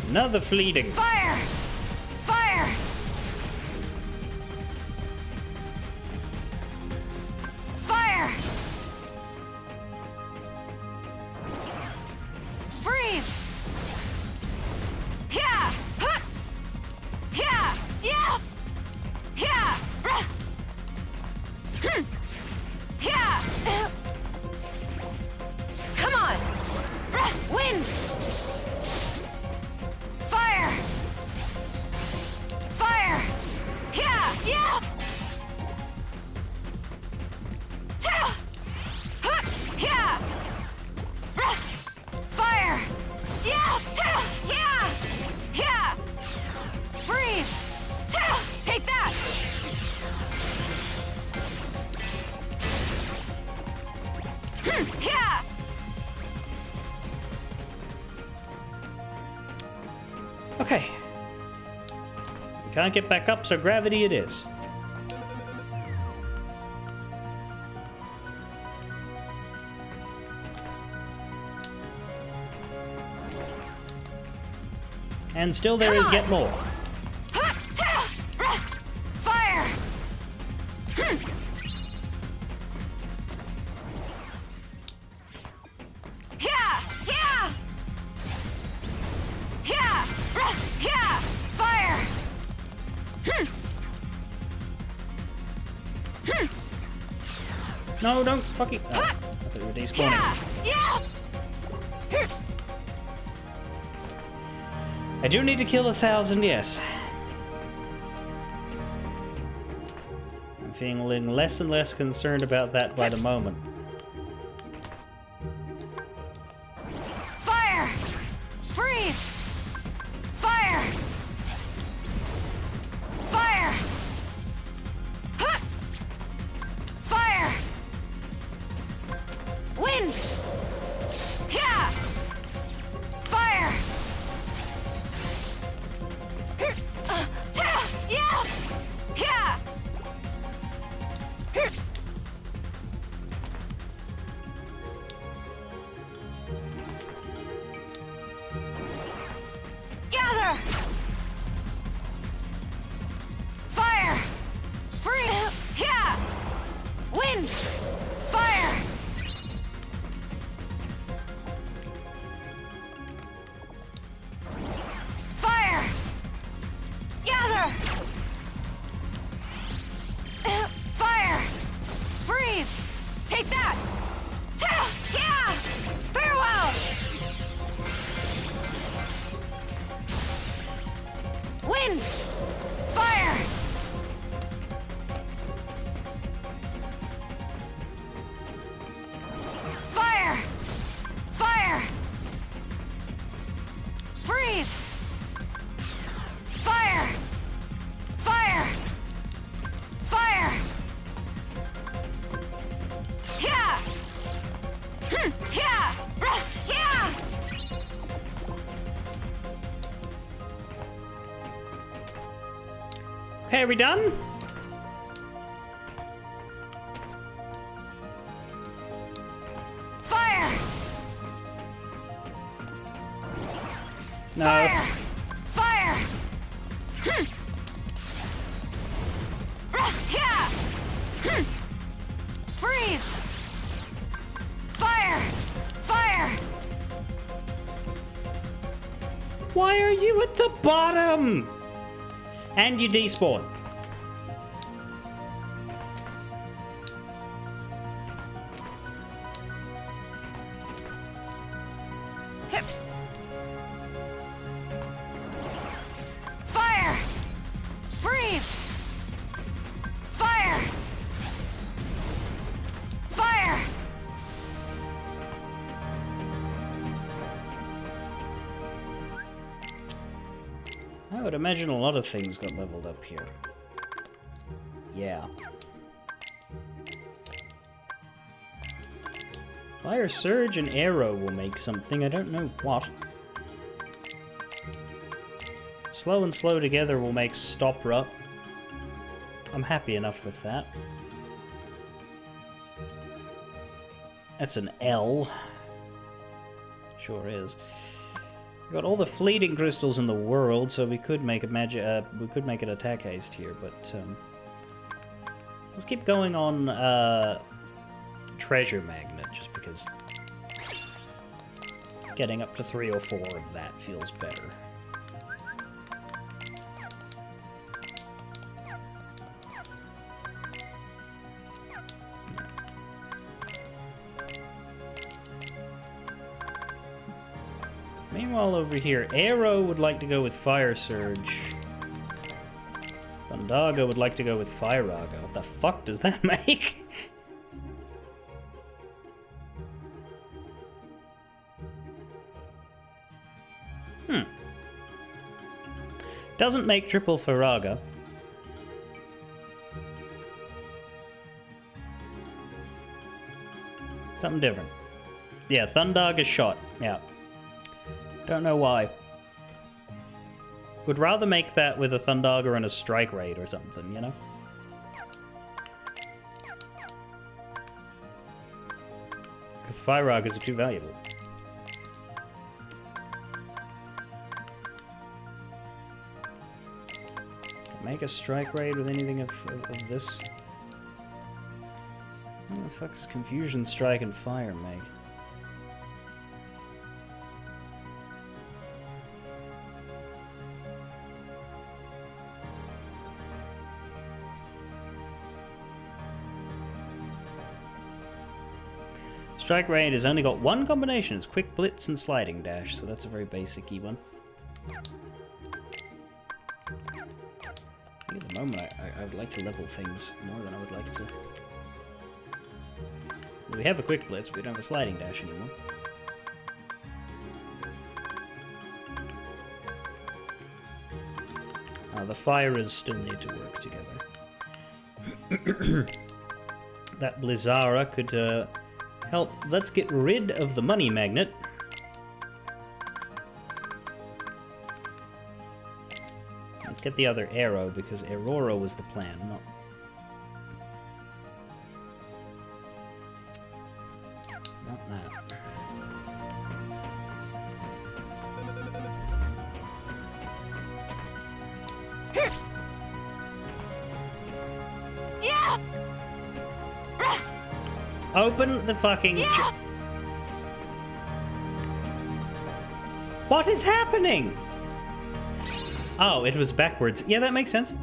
Another fleeting. Fire! Fire! Fire! Freeze! Yeah! Huh! Yeah! Yeah! Yeah! Yeah! Come on! Wind! Fire! Fire! Yeah! Yeah! Ta! Huh! Yeah! Fire! Yeah! Ta! Yeah! Yeah! Freeze! Ta! Take that! Yeah! Okay. We can't get back up, so gravity it is. And still there is yet more. Fire! Yeah! Yeah! Yeah! Yeah! Fire! No, don't fucking... Oh, I thought you were despawning. Yeah! Yeah! I do need to kill 1,000, yes. I'm feeling less and less concerned about that by the moment. Fire! Freeze! Fire! Fire! Huh! Fire! Wind! Yeah! Fire! Yeah! Yeah! Gather! Fire! Free! Yeah! Wind! Fire! Fire! Gather! Fire! Freeze! Take that! Yeah! Farewell! Wind! Fire! Fire! Fire! Freeze! Fire! Fire! Fire! Yeah! Yeah! Yeah! Okay, are we done? Fire! No. Fire! Fire! Yeah! Freeze! Fire! Fire! Why are you at the bottom? And you despawn. Hip. Fire! Freeze! Fire! Fire! I would imagine a lot of things got leveled up here. Yeah. Fire Surge and Arrow will make something. I don't know what. Slow and Slow together will make Stopra. I'm happy enough with that. That's an L. Sure is. We've got all the fleeting crystals in the world, so we could make a we could make an attack haste here, but let's keep going on treasure magnet, just because getting up to 3 or 4 of that feels better. Meanwhile, over here, Arrow would like to go with Fire Surge. Thundaga would like to go with Firaga. What the fuck does that make? Doesn't make triple Firaga. Something different. Yeah, Thundaga shot. Yeah. Don't know why. Would rather make that with a Thundaga and a Strike Raid or something, you know? Because Firagas are too valuable. Make a Strike Raid with anything of this? What the fuck does Confusion Strike and Fire make? Strike Raid has only got one combination. It's Quick Blitz and Sliding Dash, so that's a very basic-y one. I think at the moment I would like to level things more than I would like to. Well, we have a Quick Blitz, but we don't have a Sliding Dash anymore. The Firers still need to work together. That Blizzara could help. Let's get rid of the money magnet. Let's get the other arrow, because Aurora was the plan, not that. Open the fucking... What is happening? Oh, it was backwards. Yeah, that makes sense.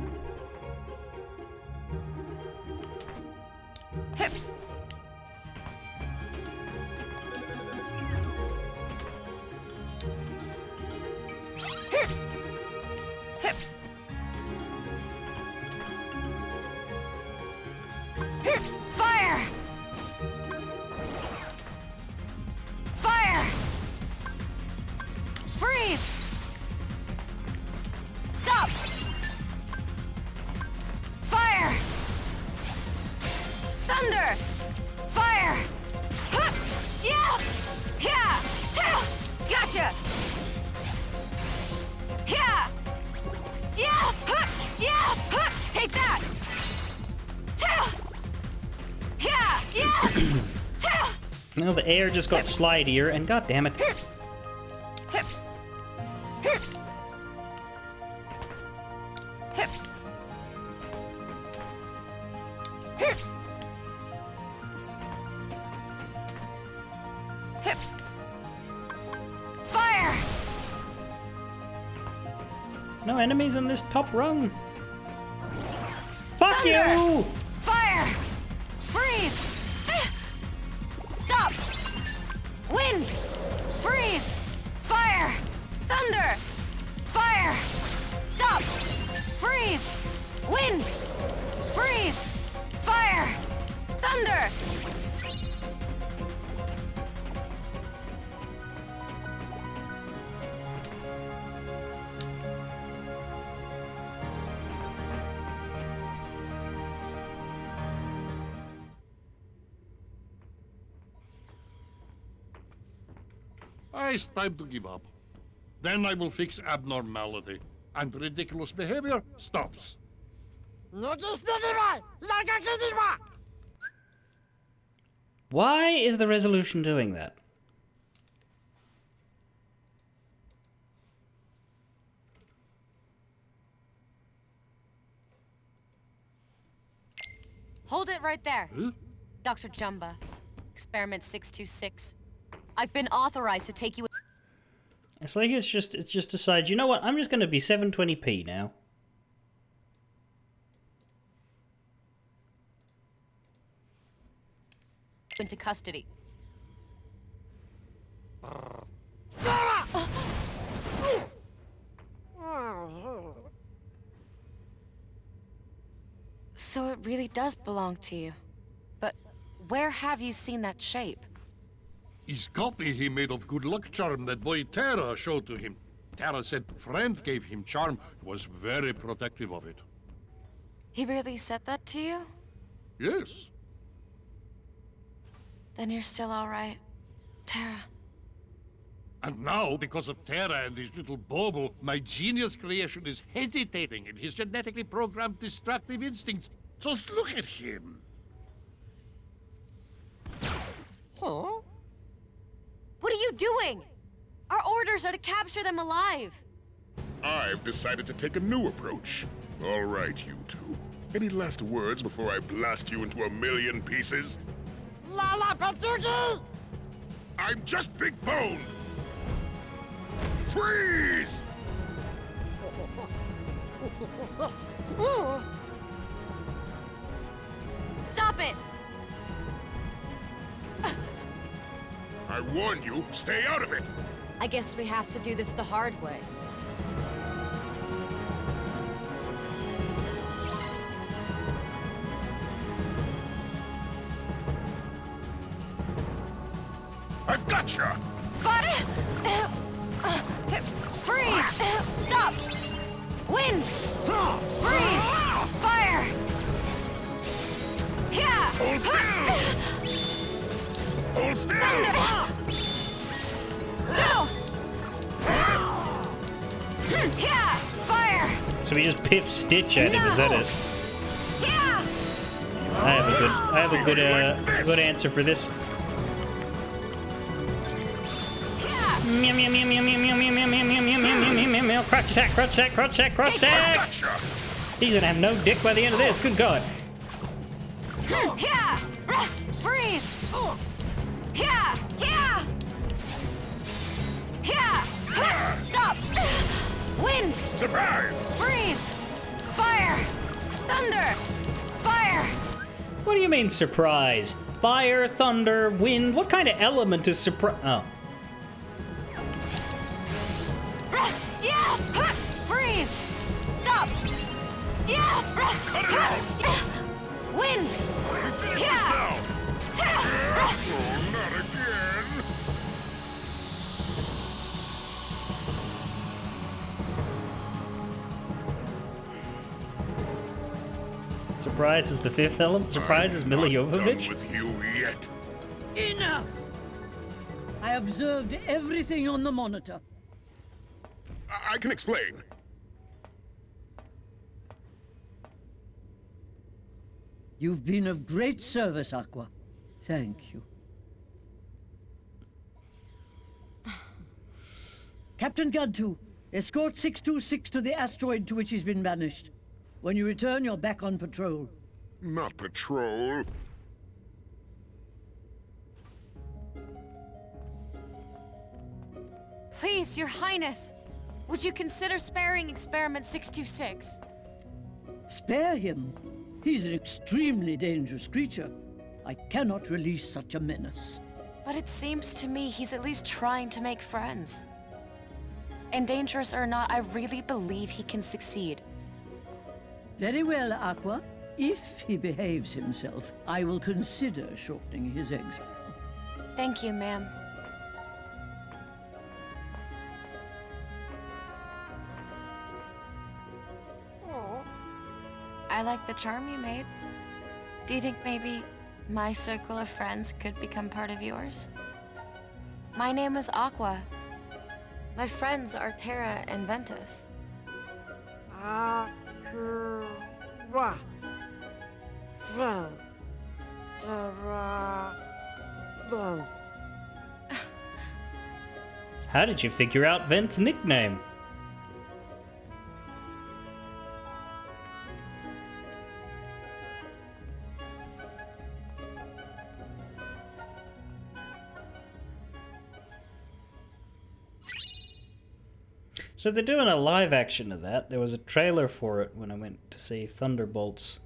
No, the air just got slidier, and god damn it. Fire! No enemies on this top rung. Fuck Thunder! you! Fire! Freeze! Stop! Wind! Freeze! Fire! Thunder! Fire! Stop! Freeze! Wind! Freeze! Fire! Thunder! It's time to give up. Then I will fix abnormality, and ridiculous behavior stops. Why is the resolution doing that? Hold it right there. Huh? Dr. Jumba. Experiment 626. I've been authorized to take you It's like it's just decides, you know what, I'm just gonna be 720p now. into custody. So it really does belong to you. But where have you seen that shape? His copy he made of good luck charm that boy Terra showed to him. Terra said friend gave him charm, was very protective of it. He really said that to you? Yes. Then you're still all right, Terra. And now, because of Terra and his little bauble, my genius creation is hesitating in his genetically programmed destructive instincts. Just look at him. Huh? What are you doing? Our orders are to capture them alive. I've decided to take a new approach. All right, you two. Any last words before I blast you into a million pieces? Lala Patuki! I'm just Big Bone! Freeze! Stop it! I warned you, stay out of it! I guess we have to do this the hard way. I've gotcha! Freeze! Stop! Wind! Freeze! Fire! Yeah! Hold still! Hold still! No! Yeah! Fire! So we just piff Stitch at him, is that it? Yeah! I have a good answer for this. Meow meow meow meow meow meow meow meow meow meow meow meow meow meow meow. Crouch attack, crouch attack, crouch attack, crouch attack! Gotcha! He's gonna have no dick by the end of this, good god. Yeah! Freeze! Yeah! Yeah! Yeah! Stop! Wind! Surprise! Freeze! Fire! Thunder! Fire! What do you mean surprise? Fire, thunder, wind, what kind of element is surprise? Oh. Yeah! Freeze! Stop! Yeah! Cut it out! Wind! We finish Yeah. this now! Ta- Oh, not again! Surprise is the fifth element? Surprise is Mila I'm not done Jovovich? with you yet. Enough! I observed everything on the monitor. I can explain. You've been of great service, Aqua. Thank you. Captain Gantu, escort 626 to the asteroid to which he's been banished. When you return, you're back on patrol. Not patrol. Please, Your Highness, would you consider sparing Experiment 626? Spare him. He's an extremely dangerous creature. I cannot release such a menace. But it seems to me he's at least trying to make friends. And dangerous or not, I really believe he can succeed. Very well, Aqua. If he behaves himself, I will consider shortening his exile. Thank you, ma'am. I like the charm you made. Do you think maybe my circle of friends could become part of yours? My name is Aqua, My friends are Terra and Ventus. Aqua. Ven. Terra. Ven. How did you figure out Vent's nickname? So they're doing a live action of that. There was a trailer for it when I went to see Thunderbolts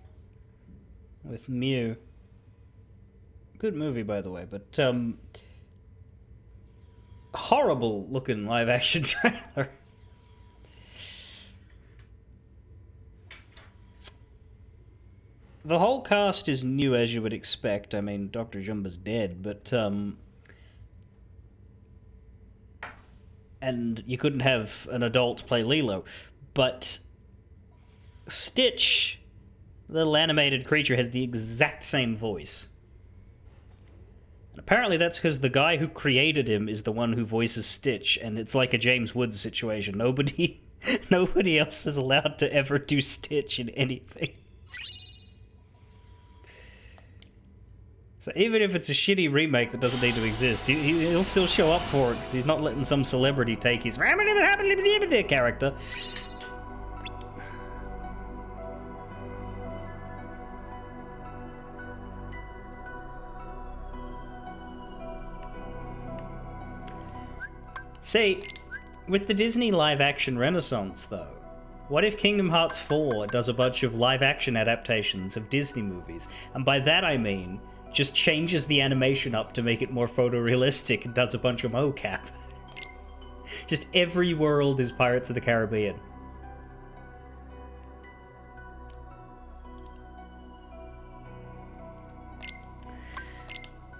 with Mew. Good movie, by the way, but horrible looking live action trailer. The whole cast is new, as you would expect. I mean, Dr. Jumba's dead, but and you couldn't have an adult play Lilo. But Stitch, the little animated creature, has the exact same voice. And apparently that's because the guy who created him is the one who voices Stitch, and it's like a James Woods situation. Nobody else is allowed to ever do Stitch in anything. So even if it's a shitty remake that doesn't need to exist, he'll still show up for it because he's not letting some celebrity take his character. See, with the Disney live-action renaissance, though, what if Kingdom Hearts 4 does a bunch of live-action adaptations of Disney movies? And by that I mean just changes the animation up to make it more photorealistic and does a bunch of mocap. Just every world is Pirates of the Caribbean.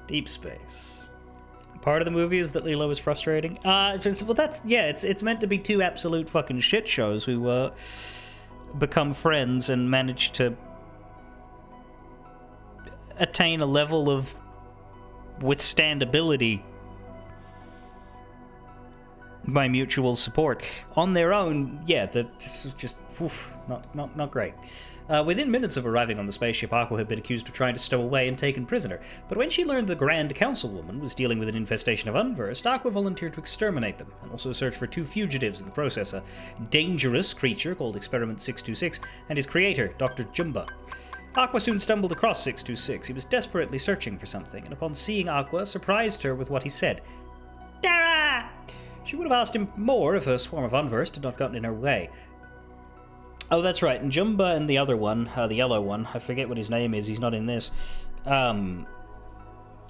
Deep Space. Part of the movie is that Lilo is frustrating. Well, that's, yeah, it's meant to be two absolute fucking shit shows who become friends and manage to attain a level of withstandability by mutual support. On their own, yeah, that's just not great. Within minutes of arriving on the spaceship, Aqua had been accused of trying to stow away and taken prisoner, but when she learned the Grand Councilwoman was dealing with an infestation of Unversed, Aqua volunteered to exterminate them, and also search for two fugitives in the process, a dangerous creature called Experiment 626, and his creator, Dr. Jumba. Aqua soon stumbled across 626. He was desperately searching for something, and upon seeing Aqua, surprised her with what he said. Terra! She would have asked him more if a swarm of Unversed had not gotten in her way. Oh, that's right, and Jumba and the other one, the yellow one, I forget what his name is, he's not in this.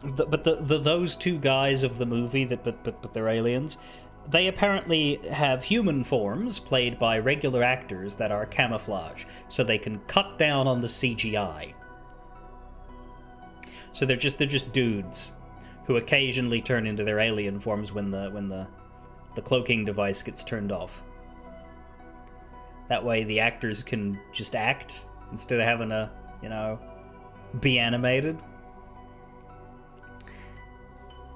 Those two guys of the movie, but they're aliens, they apparently have human forms played by regular actors that are camouflage, so they can cut down on the CGI. So they're just dudes who occasionally turn into their alien forms when the cloaking device gets turned off. That way the actors can just act instead of having to, be animated.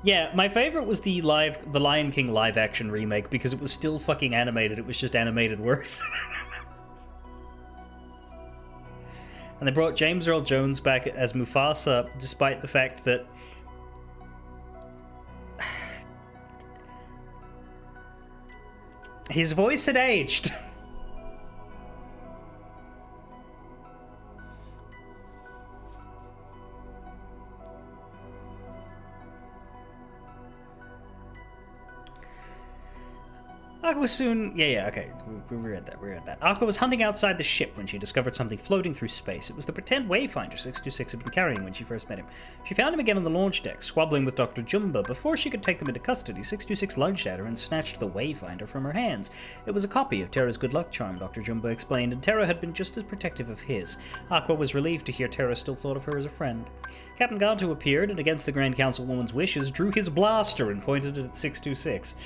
Yeah, my favorite was the Lion King live-action remake because it was still fucking animated. It was just animated worse. And they brought James Earl Jones back as Mufasa, despite the fact that his voice had aged. Aqua soon... Yeah, okay. We read that. Aqua was hunting outside the ship when she discovered something floating through space. It was the pretend Wayfinder 626 had been carrying when she first met him. She found him again on the launch deck, squabbling with Dr. Jumba. Before she could take them into custody, 626 lunged at her and snatched the Wayfinder from her hands. It was a copy of Terra's good luck charm, Dr. Jumba explained, and Terra had been just as protective of his. Aqua was relieved to hear Terra still thought of her as a friend. Captain Gantu appeared, and against the Grand Councilwoman's wishes, drew his blaster and pointed it at 626.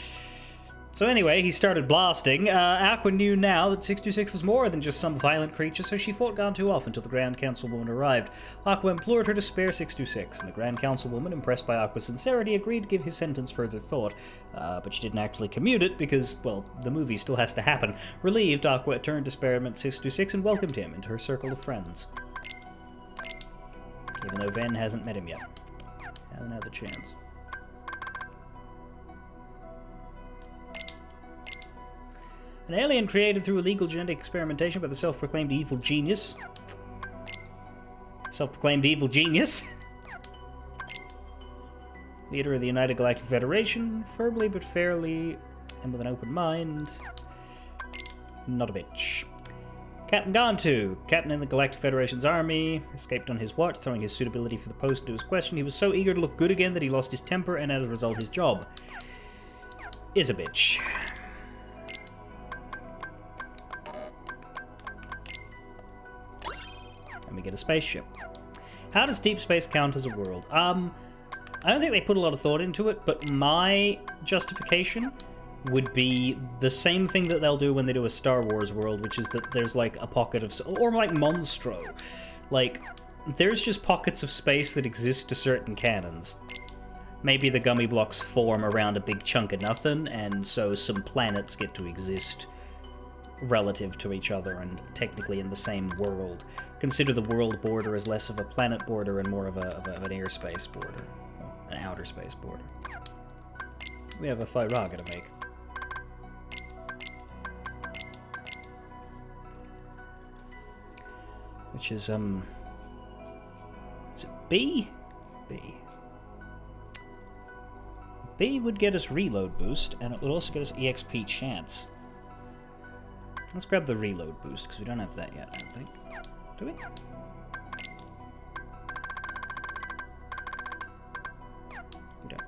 So anyway, he started blasting. Aqua knew now that 626 was more than just some violent creature, so she fought Gantu off until the Grand Councilwoman arrived. Aqua implored her to spare 626, and the Grand Councilwoman, impressed by Aqua's sincerity, agreed to give his sentence further thought. But she didn't actually commute it, because, well, the movie still has to happen. Relieved, Aqua turned to Spearmint 626 and welcomed him into her circle of friends. Even though Ven hasn't met him yet. Hasn't had the chance. An alien created through illegal genetic experimentation by the self-proclaimed evil genius. Self-proclaimed evil genius. Leader of the United Galactic Federation, firmly but fairly, and with an open mind. Not a bitch. Captain Gantu, captain in the Galactic Federation's army, escaped on his watch, throwing his suitability for the post into his question. He was so eager to look good again that he lost his temper, and as a result, his job. Is a bitch. And we get a spaceship. How does deep space count as a world? I don't think they put a lot of thought into it, but my justification would be the same thing that they'll do when they do a Star Wars world, which is that there's like a pocket of... or like Monstro. Like, there's just pockets of space that exist to certain canons. Maybe the gummy blocks form around a big chunk of nothing, and so some planets get to exist relative to each other and technically in the same world. Consider the world border as less of a planet border and more of an airspace border. Well, an outer space border. We have a Firaga to make. Which is, is it B? B. B would get us reload boost, and it would also get us EXP chance. Let's grab the reload boost, because we don't have that yet, I don't think. Do we? We don't.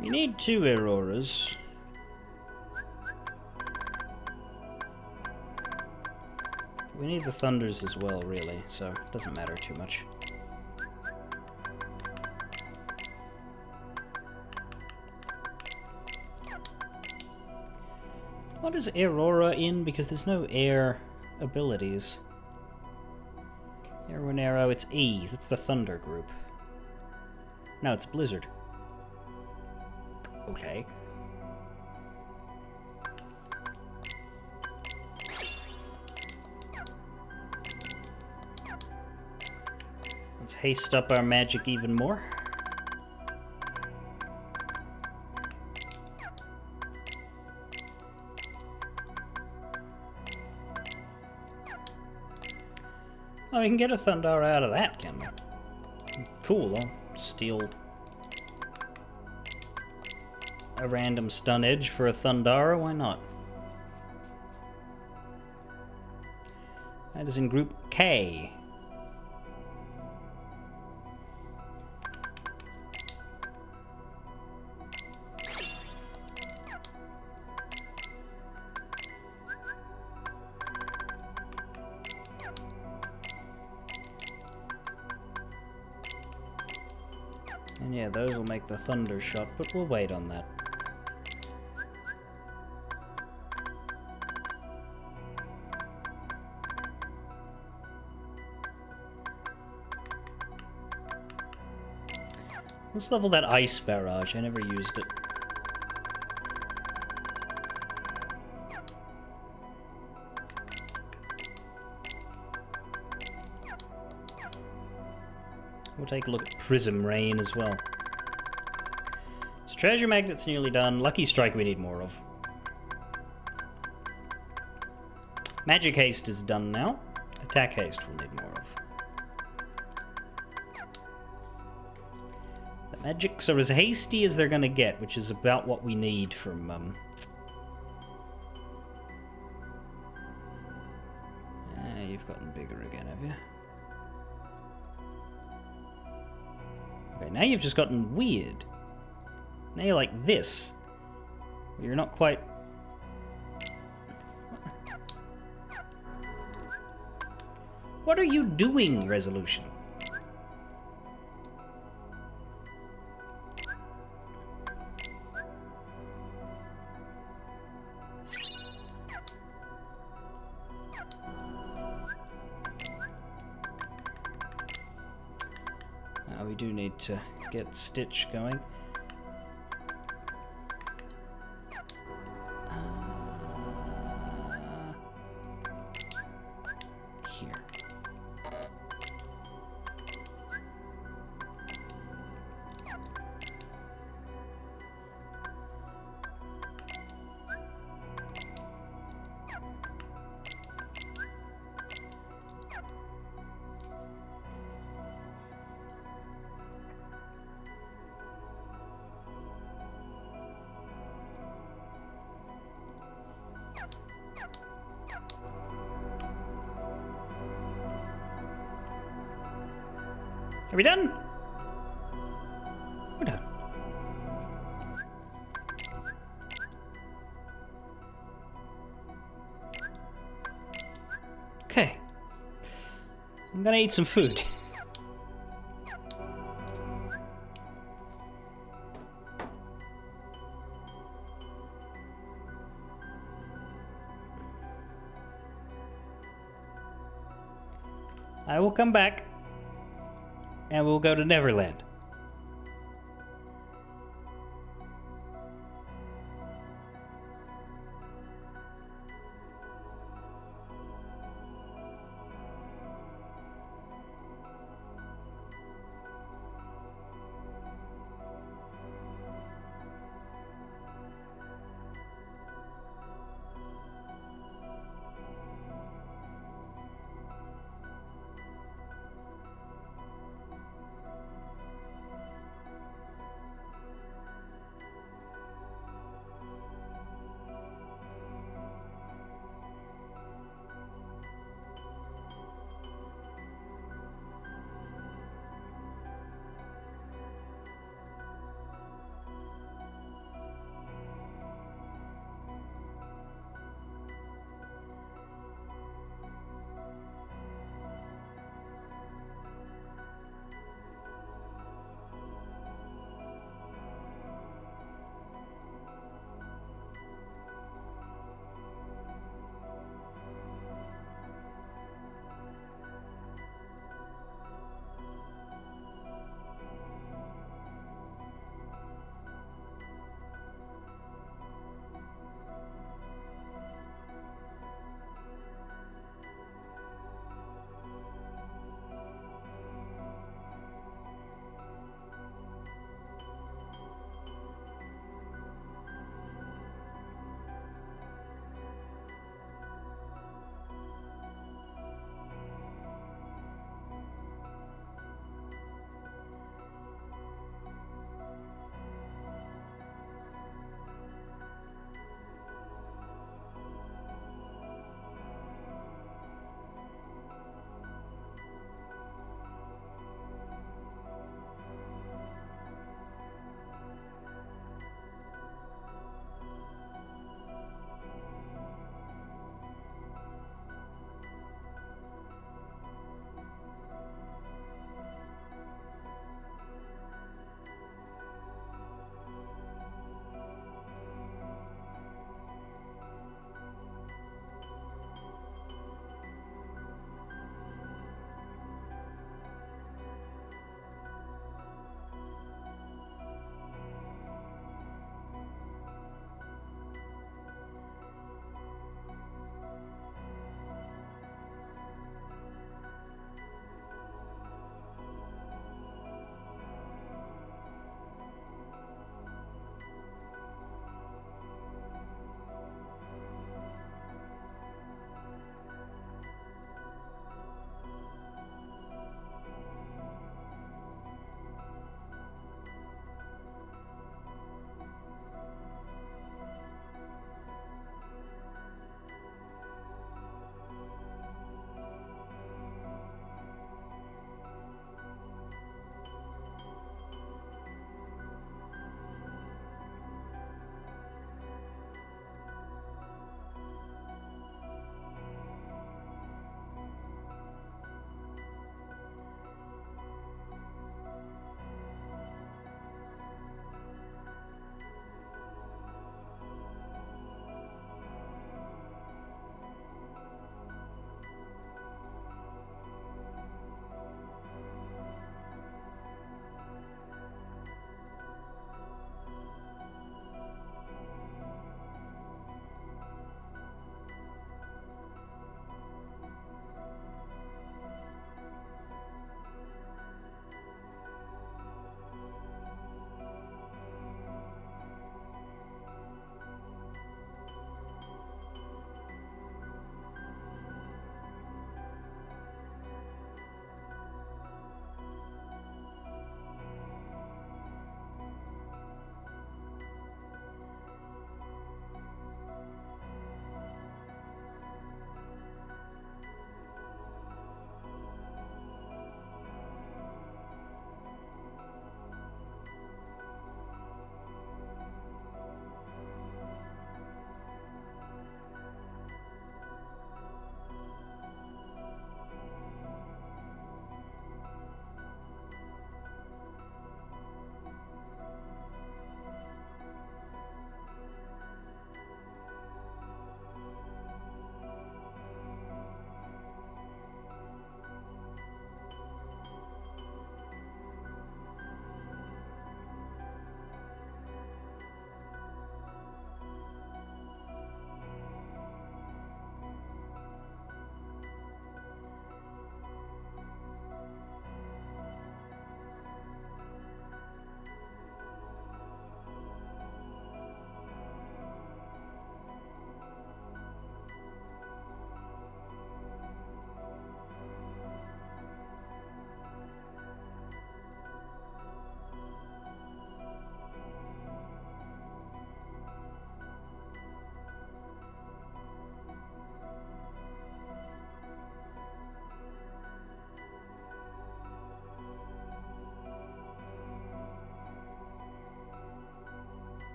We need 2 Auroras. We need the Thunders as well, really, so it doesn't matter too much. What is Aurora in? Because there's no air abilities. Arrow and Arrow, it's E's. It's the Thunder group. No, it's Blizzard. Okay. Let's haste up our magic even more. Oh, we can get a Thundara out of that, can we? Cool, I'll steal a random stun edge for a Thundara, why not? That is in group K. And yeah, those will make the Thunder shot, but we'll wait on that. Let's level that Ice Barrage. I never used it. We'll take a look at Prism Rain as well. So Treasure Magnet's nearly done. Lucky Strike we need more of. Magic Haste is done now. Attack Haste we'll need more of. The magics are as hasty as they're gonna get, which is about what we need from bigger again, have you? Okay, now you've just gotten weird. Now you're like this. You're not quite... What are you doing, Resolution? We do need to get Stitch going. Here. Are we done? We're done. Okay. I'm gonna eat some food. I will come back. And we'll go to Neverland.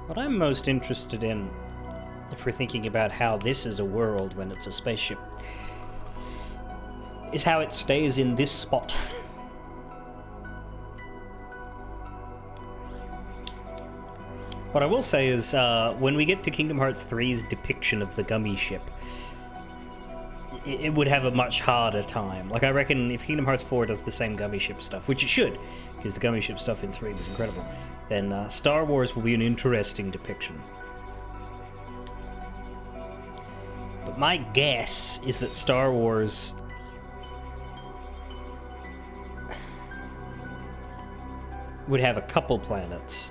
What I'm most interested in, if we're thinking about how this is a world when it's a spaceship, is how it stays in this spot. What I will say is, when we get to Kingdom Hearts 3's depiction of the Gummy ship, it would have a much harder time. Like, I reckon if Kingdom Hearts 4 does the same Gummy ship stuff, which it should, because the Gummy ship stuff in 3 was incredible, then Star Wars will be an interesting depiction. But my guess is that Star Wars would have a couple planets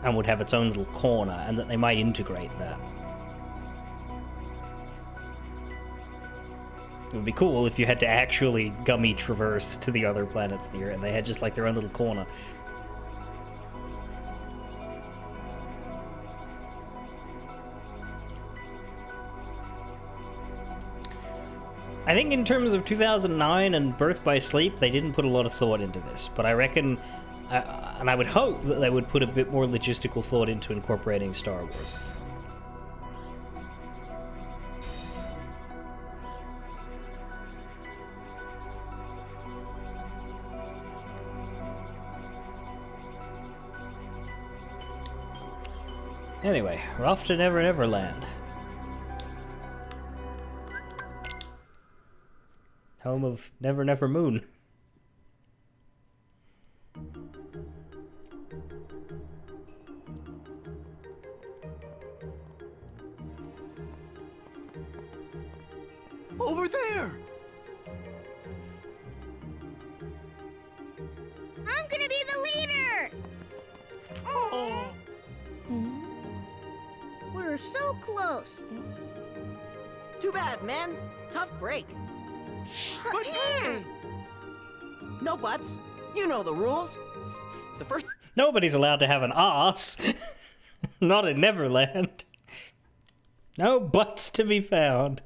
and would have its own little corner, and that they might integrate that. It would be cool if you had to actually Gummy traverse to the other planets near, and they had just like their own little corner. I think in terms of 2009 and Birth by Sleep, they didn't put a lot of thought into this, but I reckon, and I would hope that they would put a bit more logistical thought into incorporating Star Wars. Anyway, we're off to Never Never Land. Home of Never Never Moon. Over there! I'm gonna be the leader! Oh. We're so close. Too bad, man. Tough break. But hey! No buts. You know the rules. The first Nobody's allowed to have an arse. Not in Neverland. No butts to be found.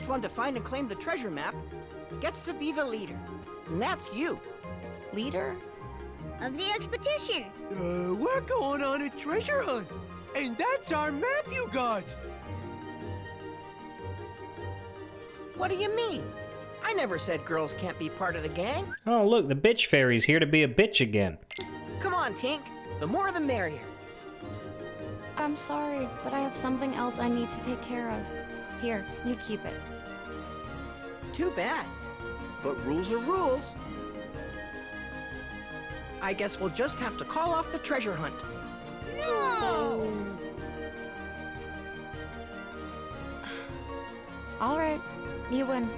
one to find and claim the treasure map gets to be the leader. And that's you. Leader? Of the expedition. We're going on a treasure hunt. And that's our map you got. What do you mean? I never said girls can't be part of the gang. Oh, look, the bitch fairy's here to be a bitch again. Come on, Tink. The more the merrier. I'm sorry, but I have something else I need to take care of. Here, you keep it. Too bad. But rules are rules. I guess we'll just have to call off the treasure hunt. No! All right, you win.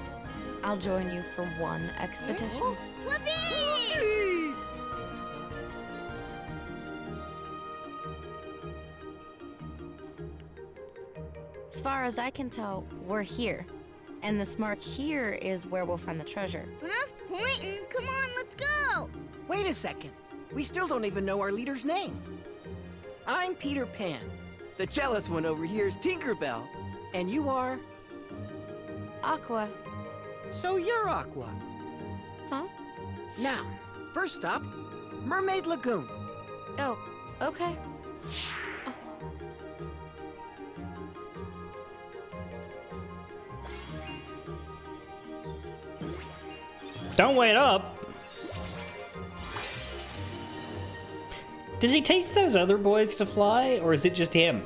I'll join you for one expedition. Whoopee! As far as I can tell, we're here. And this mark here is where we'll find the treasure. Enough pointing. Come on, let's go. Wait a second. We still don't even know our leader's name. I'm Peter Pan. The jealous one over here is Tinkerbell. And you are? Aqua. So you're Aqua. Huh? Now, first stop, Mermaid Lagoon. Oh, okay. Don't wait up. Does he teach those other boys to fly, or is it just him?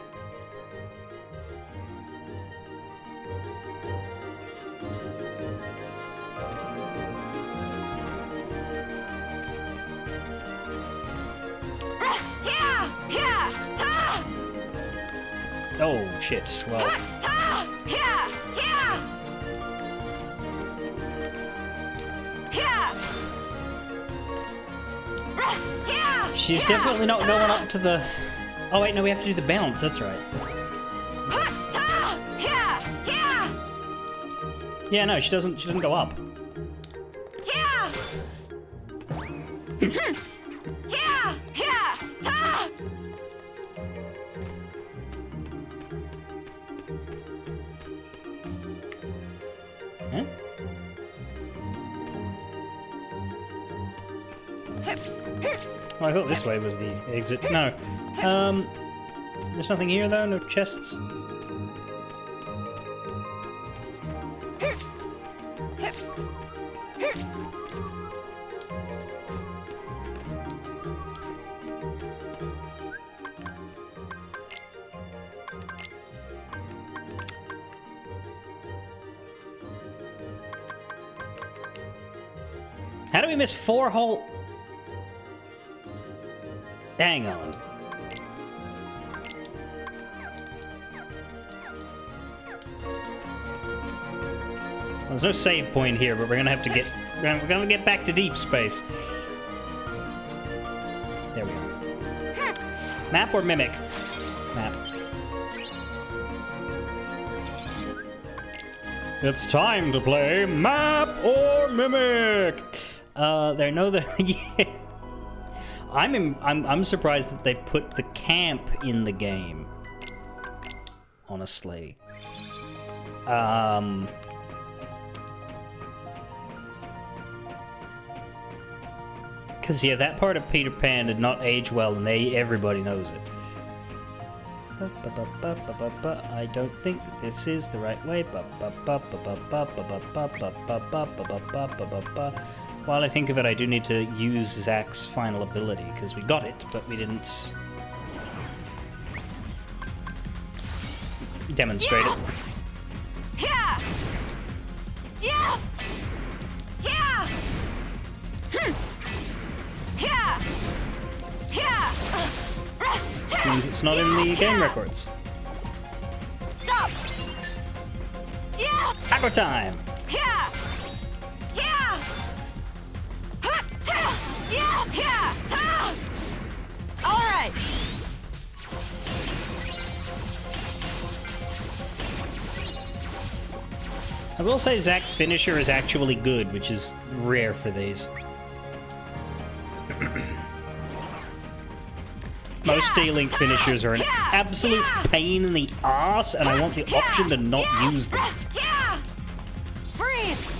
Oh, shit. Well... She's definitely not going up to the... Oh, wait, no, we have to do the bounce. That's right. Yeah, no, she doesn't go up. Huh? Oh, I thought this way was the exit. No. There's nothing here though, no chests. How do we miss 4 whole... Hang on. Well, there's no save point here, but we're gonna have to get... We're gonna get back to deep space. There we go. Map or mimic? Map. It's time to play Map or Mimic! There know the... yeah. I'm surprised that they put the camp in the game. Honestly. Because, yeah, that part of Peter Pan did not age well, and everybody knows it. I don't think that this is the right way. While I think of it, I do need to use Zack's final ability, because we got it, but we didn't demonstrate it. Yeah! Yeah! Yeah! Yeah! Yeah! Means it's not in the game records. Stop! Yeah! Aqua time! Yeah! Yeah! Yeah! Yeah! All right. I will say Zack's finisher is actually good, which is rare for these. Most D-Link finishers are an absolute pain in the ass, and I want the option to not use them. Yeah! Freeze!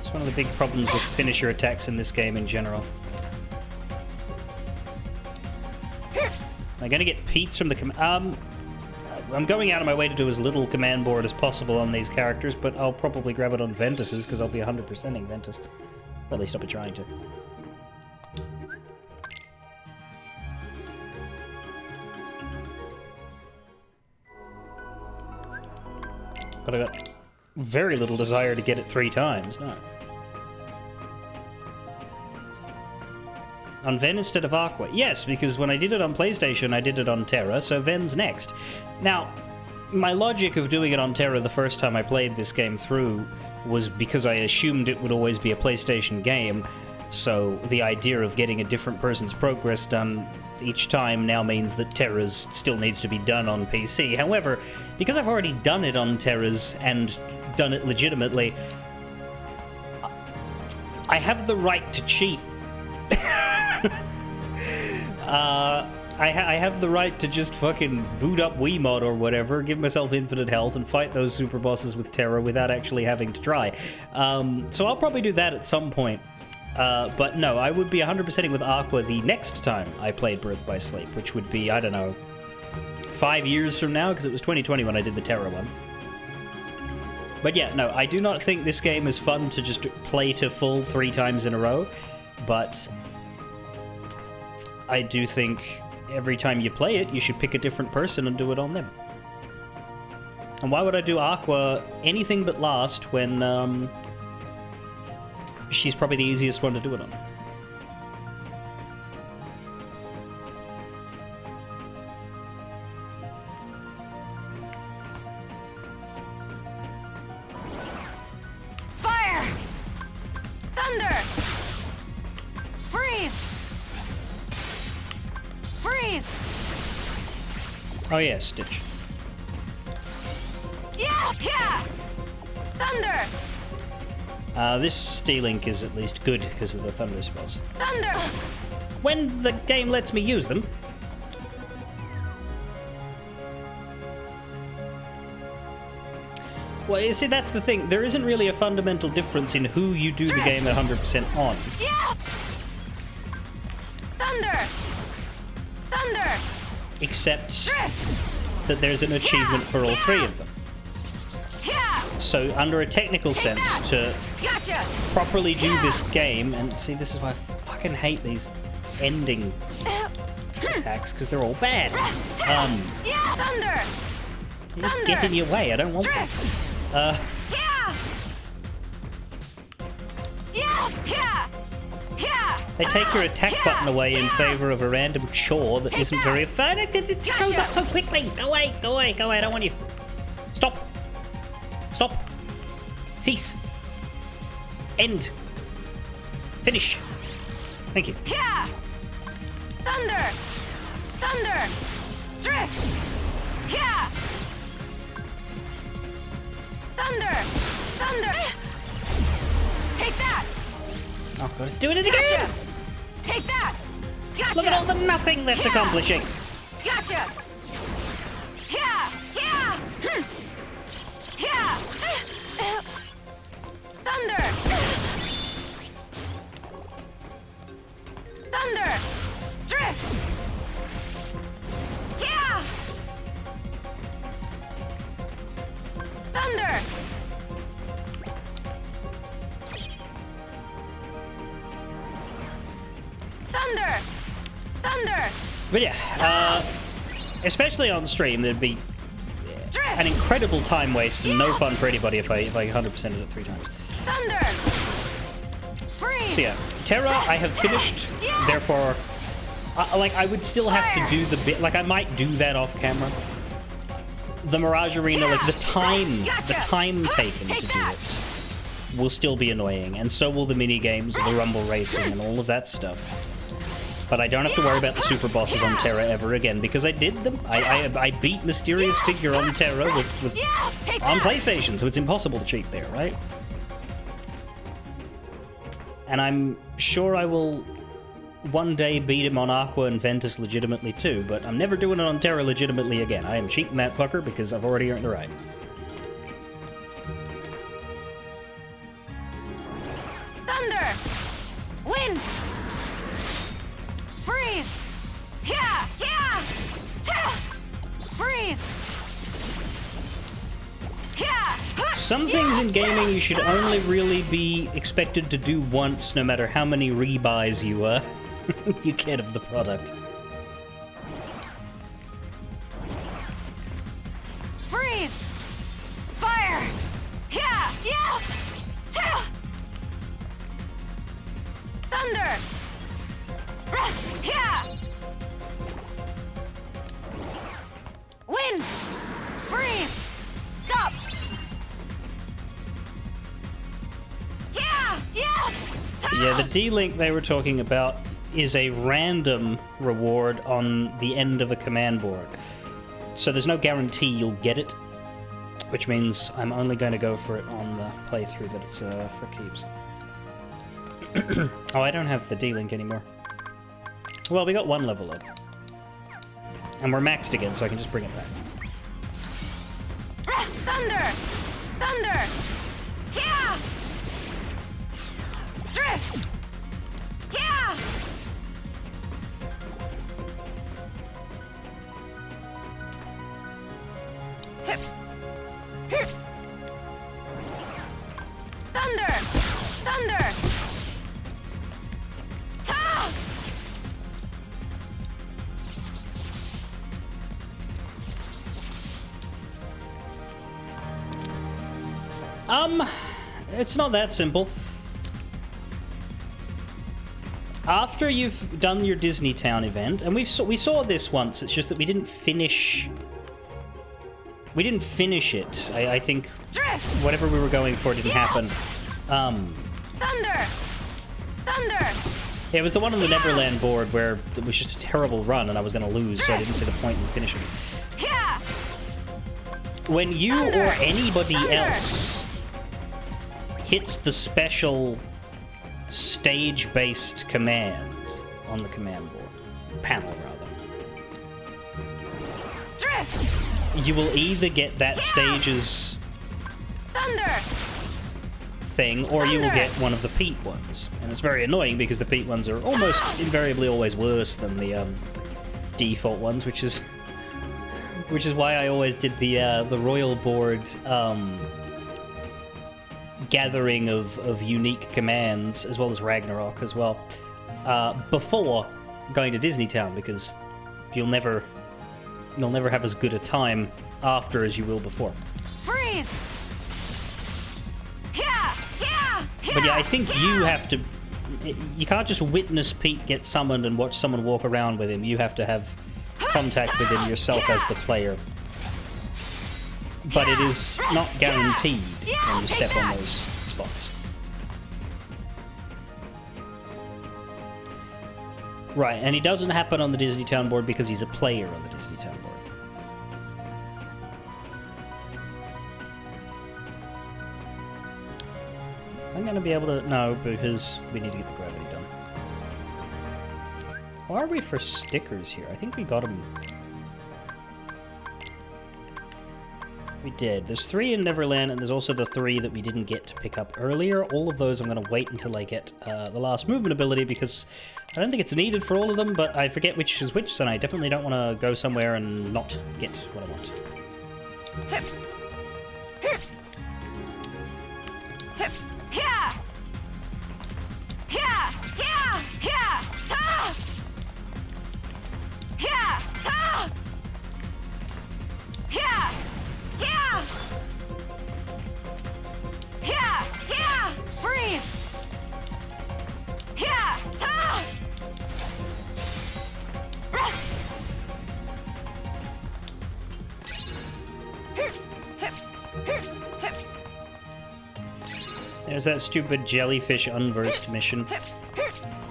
It's one of the big problems with finisher attacks in this game in general. I'm gonna get Pete's from the I'm going out of my way to do as little command board as possible on these characters, but I'll probably grab it on Ventus's because I'll be 100%ing Ventus. Or at least I'll be trying to. But I got very little desire to get it 3 times, no. On Ven instead of Aqua? Yes, because when I did it on PlayStation, I did it on Terra, so Ven's next. Now, my logic of doing it on Terra the first time I played this game through was because I assumed it would always be a PlayStation game, so the idea of getting a different person's progress done each time now means that Terra's still needs to be done on PC. However, because I've already done it on Terra's and done it legitimately, I have the right to cheat. I have the right to just fucking boot up Wiimote or whatever, give myself infinite health, and fight those super bosses with Terra without actually having to try. So I'll probably do that at some point. But no, I would be 100%ing with Aqua the next time I played Birth by Sleep, which would be, I don't know, 5 years from now, because it was 2020 when I did the Terra one. But yeah, no, I do not think this game is fun to just play to full 3 times in a row, but I do think every time you play it, you should pick a different person and do it on them. And why would I do Aqua anything but last when she's probably the easiest one to do it on? Fire! Thunder! Freeze! Freeze! Oh yeah, Stitch. Yeah! Yeah! Thunder! This D-Link is at least good because of the Thunder spells. Thunder! When the game lets me use them. Well, you see, that's the thing. There isn't really a fundamental difference in who you do the game 100% on. Yeah! Thunder! Thunder! Except Drift! that there's an achievement for all three of them. Yeah! So, under a technical sense, to Gotcha! properly do this game, and see, this is why I fucking hate these ending attacks, because they're all bad. Yeah! Thunder! Just get in your way, I don't want them. Yeah! Yeah! Yeah! Yeah! They take your attack button away in favor of a random chore that isn't very fun. It shows up so quickly. Go away, go away, go away. I don't want you. Stop. Stop. Cease. End. Finish. Thank you. Yeah! Thunder! Thunder! Drift! Yeah! Thunder! Thunder! Take that! Oh, God, it's doing it again. Gotcha! Take that! Gotcha! Look at all the nothing that's accomplishing. Gotcha! Yeah! Yeah! Yeah! Thunder! Thunder! Drift! Yeah! Thunder! Thunder! Thunder! But yeah, especially on stream, there'd be an incredible time waste and no fun for anybody if I 100%ed it 3 times. Thunder! Freeze! So yeah, Terra I have finished, therefore, I would still have to do the bit, I might do that off camera. The Mirage Arena, the time taken to do it will still be annoying, and so will the mini games, the rumble racing, and all of that stuff. But I don't have to worry about the super bosses on Terra ever again, because I did them. I beat Mysterious Figure on Terra on PlayStation, so it's impossible to cheat there, right? And I'm sure I will one day beat him on Aqua and Ventus legitimately too, but I'm never doing it on Terra legitimately again. I am cheating that fucker because I've already earned the right. Thunder! Wind! Freeze! Yeah! Yeah! Freeze! Yeah! Some things in gaming you should only really be expected to do once, no matter how many rebuys you you get of the product. Freeze! Fire! Yeah! Yeah! Thunder! Yeah! Wind! Freeze! Stop! Yeah! Yeah! Yeah, the D-Link they were talking about is a random reward on the end of a command board. So there's no guarantee you'll get it, which means I'm only going to go for it on the playthrough that it's for keeps. Oh, I don't have the D-Link anymore. Well, we got 1 level up. And we're maxed again, so I can just bring it back. Thunder! Thunder! Yeah! Drift! Yeah! Hip! Hip! Thunder! Thunder! Ta! It's not that simple. After you've done your Disney Town event, and we saw this once, it's just that we didn't finish... We didn't finish it. I think whatever we were going for didn't happen. Thunder! Thunder! Yeah, it was the one on the Neverland board where it was just a terrible run and I was going to lose, so I didn't see the point in finishing it. Yeah! When you or anybody else hits the special stage-based command on the command board, panel rather, Drift! you will either get that stage's Thunder! thing, or you will get one of the peat ones. And it's very annoying because the peat ones are almost invariably always worse than the default ones, which is why I always did the royal board gathering of unique commands, as well as Ragnarok as well, before going to Disney Town, because you'll never have as good a time after as you will before. Freeze! But yeah, I think you have to... You can't just witness Pete get summoned and watch someone walk around with him. You have to have contact with him yourself as the player. But it is not guaranteed when you step on those spots. Right, and he doesn't happen on the Disney Town board because he's a player on the Disney Town board. I'm going to be able to... No, because we need to get the gravity done. Why are we for stickers here? I think we got them... We did. There's 3 in Neverland, and there's also the 3 that we didn't get to pick up earlier. All of those I'm going to wait until I get the last movement ability, because I don't think it's needed for all of them, but I forget which is which, and I definitely don't want to go somewhere and not get what I want. There's that stupid jellyfish unversed mission.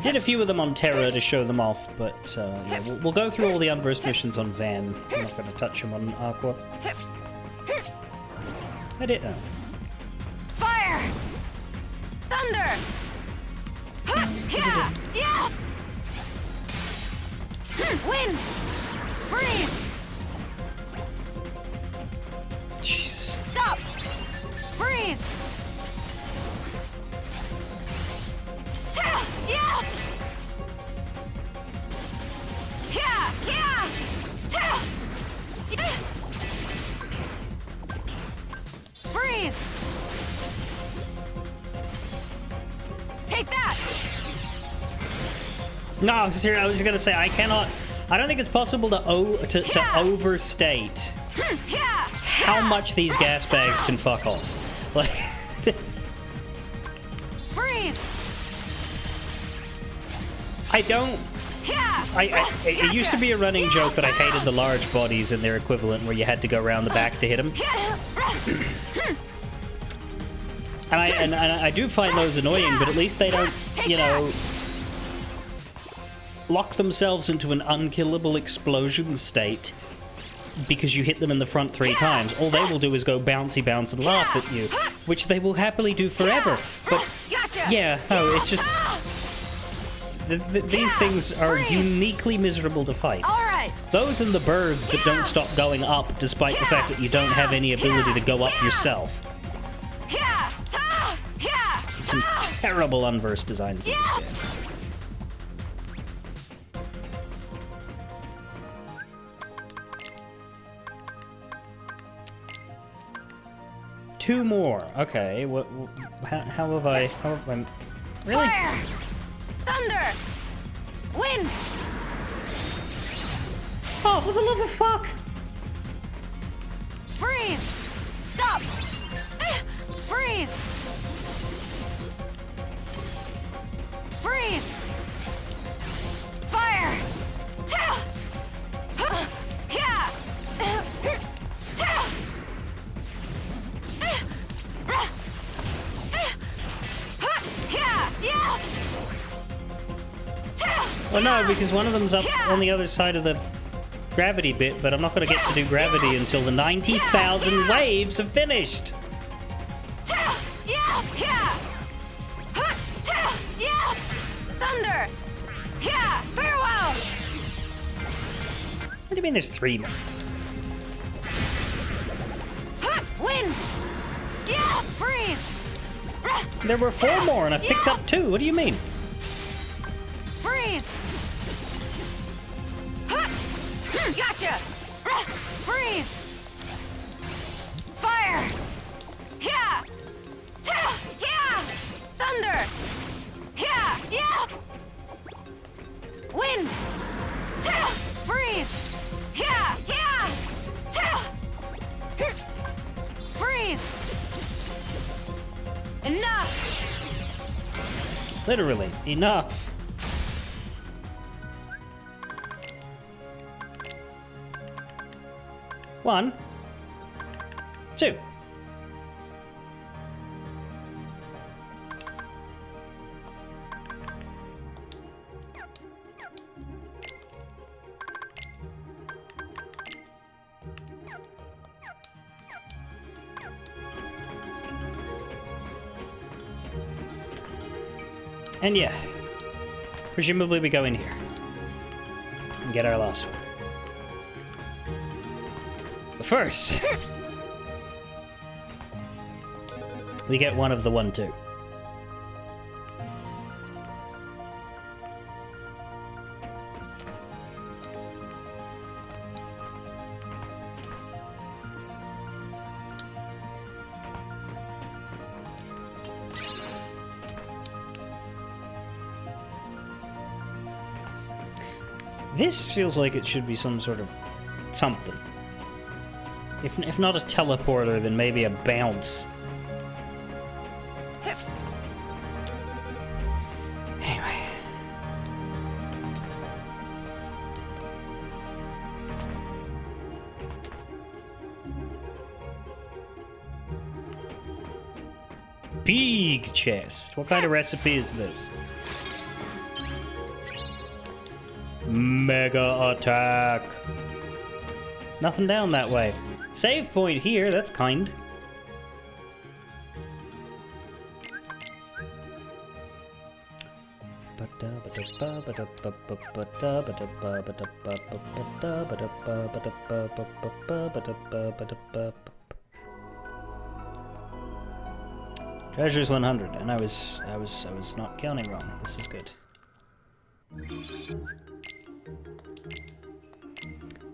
Did a few of them on Terra to show them off, but yeah, we'll go through all the unversed missions on Van. I'm not going to touch them on Aqua. I did know. Fire! Thunder! Yeah! Wind! Freeze! Jeez. Stop! Freeze! Yeah! Freeze! Take that! No, seriously, I was gonna say I don't think it's possible to overstate how much these gas bags can fuck off. Like, freeze! It used to be a running joke that I hated the large bodies and their equivalent, where you had to go around the back to hit them. And I do find those annoying, but at least they don't, you know, lock themselves into an unkillable explosion state because you hit them in the front 3 times. All they will do is go bouncy bounce and laugh at you, which they will happily do forever. But yeah, no, it's just these things are uniquely miserable to fight. Those and the birds that don't stop going up despite the fact that you don't have any ability to go up yourself. Some terrible unversed designs in this game. 2 more. Okay. How have I? Really? Fire! Thunder! Wind! Oh, for the love of fuck! Freeze! Stop! Freeze! Freeze! Fire! Well, no, because one of them's up on the other side of the gravity bit, but I'm not going to get to do gravity until the 90,000 waves have finished. Thunder! Farewell! What do you mean there's 3 more? Wind! Yeah! There were 4 more and I've picked up 2. What do you mean? Freeze! Gotcha! Freeze! Fire! Yeah! Yeah! Thunder! Yeah! Wind! Freeze! Yeah! Freeze! Enough! Literally, enough. One, 2. And yeah, presumably we go in here and get our last one. But first, we get one of the 1-2. This feels like it should be some sort of something. If not a teleporter, then maybe a bounce. Anyway. Big chest. What kind of recipe is this? Mega attack. Nothing down that way. Save point here, that's kind. Treasure's 100, and I was not counting wrong. This is good.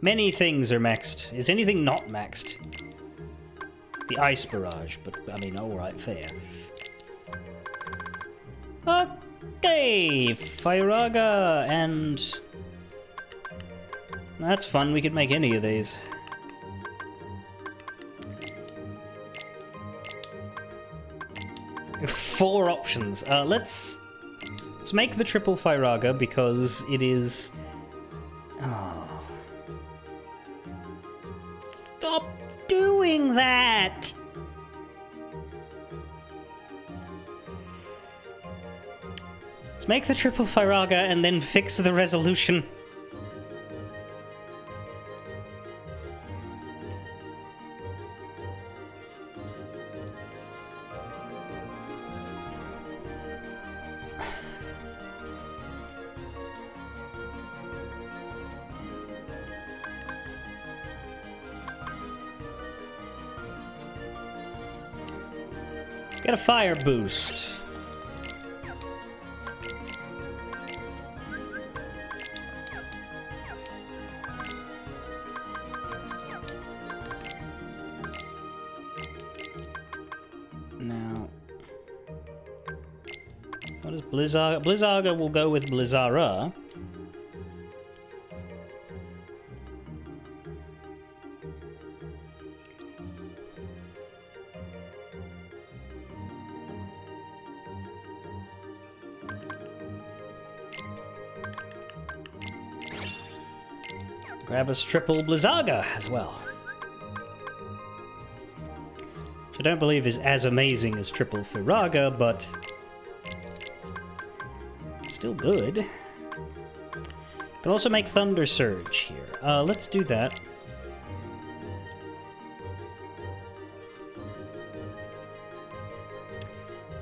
Many things are maxed. Is anything not maxed? The ice barrage, but I mean, alright, fair. Okay, Firaga, and that's fun. We could make any of these. Four options. Let's make the triple Firaga because it is. Oh. Stop doing that! Let's make the triple Firaga and then fix the resolution. Get a fire boost. Now, what is Blizzaga? Blizzaga will go with Blizzara. Grab us triple Blizzaga as well. Which I don't believe is as amazing as triple Firaga, but still good. Can also make Thunder Surge here. Let's do that.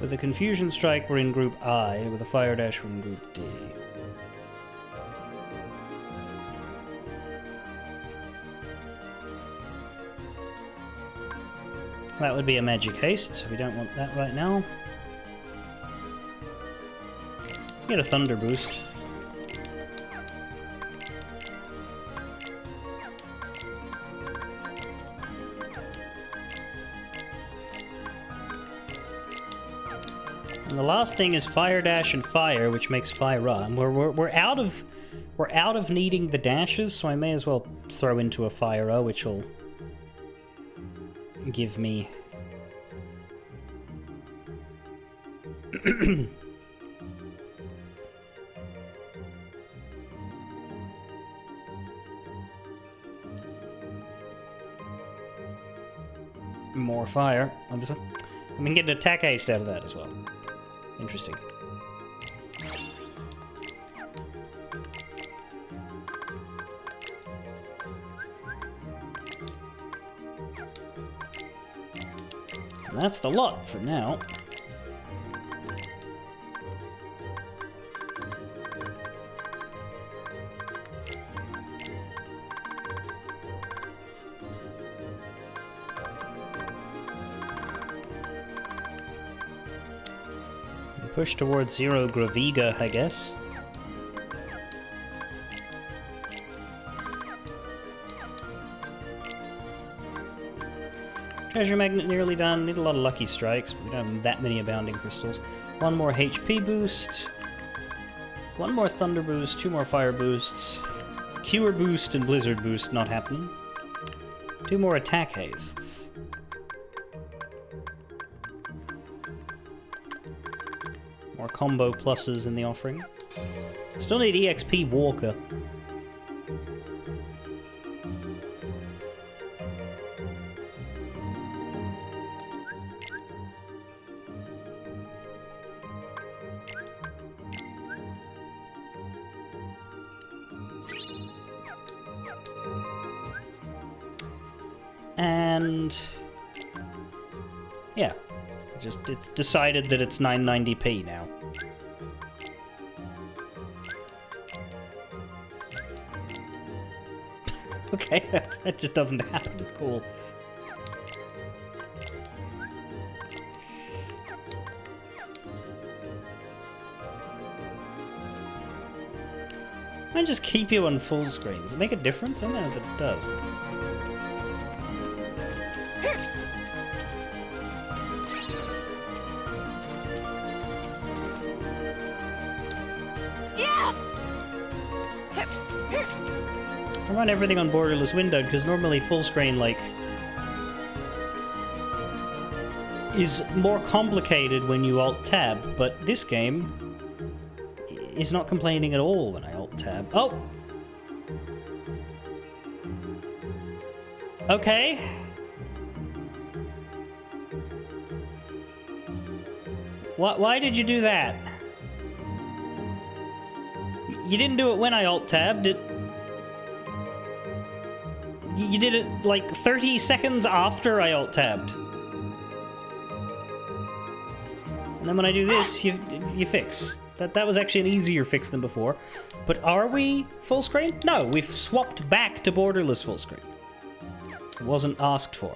With a Confusion Strike, we're in Group I. With a Fire Dash, we're in Group D. That would be a Magic Haste, so we don't want that right now. Get a thunder boost. And the last thing is fire dash and fire, which makes fire and we're out of needing the dashes, so I may as well throw into a fire, which will give me more fire, obviously. I mean, get an attack haste out of that as well. Interesting. And that's the lot for now. Push towards Zero Graviga, I guess. Treasure Magnet nearly done. Need a lot of lucky strikes, but we don't have that many abounding crystals. One more HP boost. One more Thunder boost. 2 more Fire boosts. Cure boost and Blizzard boost not happening. 2 more attack hastes. More combo pluses in the offering. Still need EXP Walker. And yeah, it's decided that it's 990p now. Okay, that just doesn't happen. Cool. I just keep you on full screen. Does it make a difference? I don't know that it does. I run everything on borderless windowed because normally full screen, like, is more complicated when you alt-tab, but this game is not complaining at all when I alt-tab. Oh! Okay. Why did you do that? You didn't do it when I alt-tabbed. You did it like 30 seconds after I alt-tabbed. And then when I do this, you fix. That was actually an easier fix than before. But are we full screen? No, we've swapped back to borderless full screen. It wasn't asked for.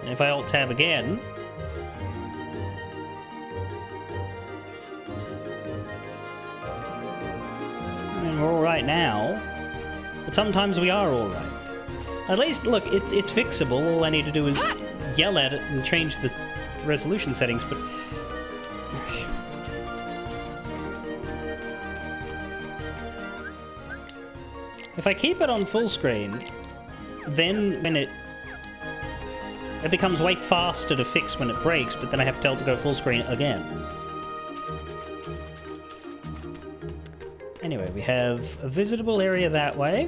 And if I alt-tab again... we're alright now, but sometimes we are alright. At least, look, it's fixable. All I need to do is yell at it and change the resolution settings, but... if I keep it on full screen, then when it becomes way faster to fix when it breaks, but then I have to tell it to go full screen again. Anyway, we have a visitable area that way.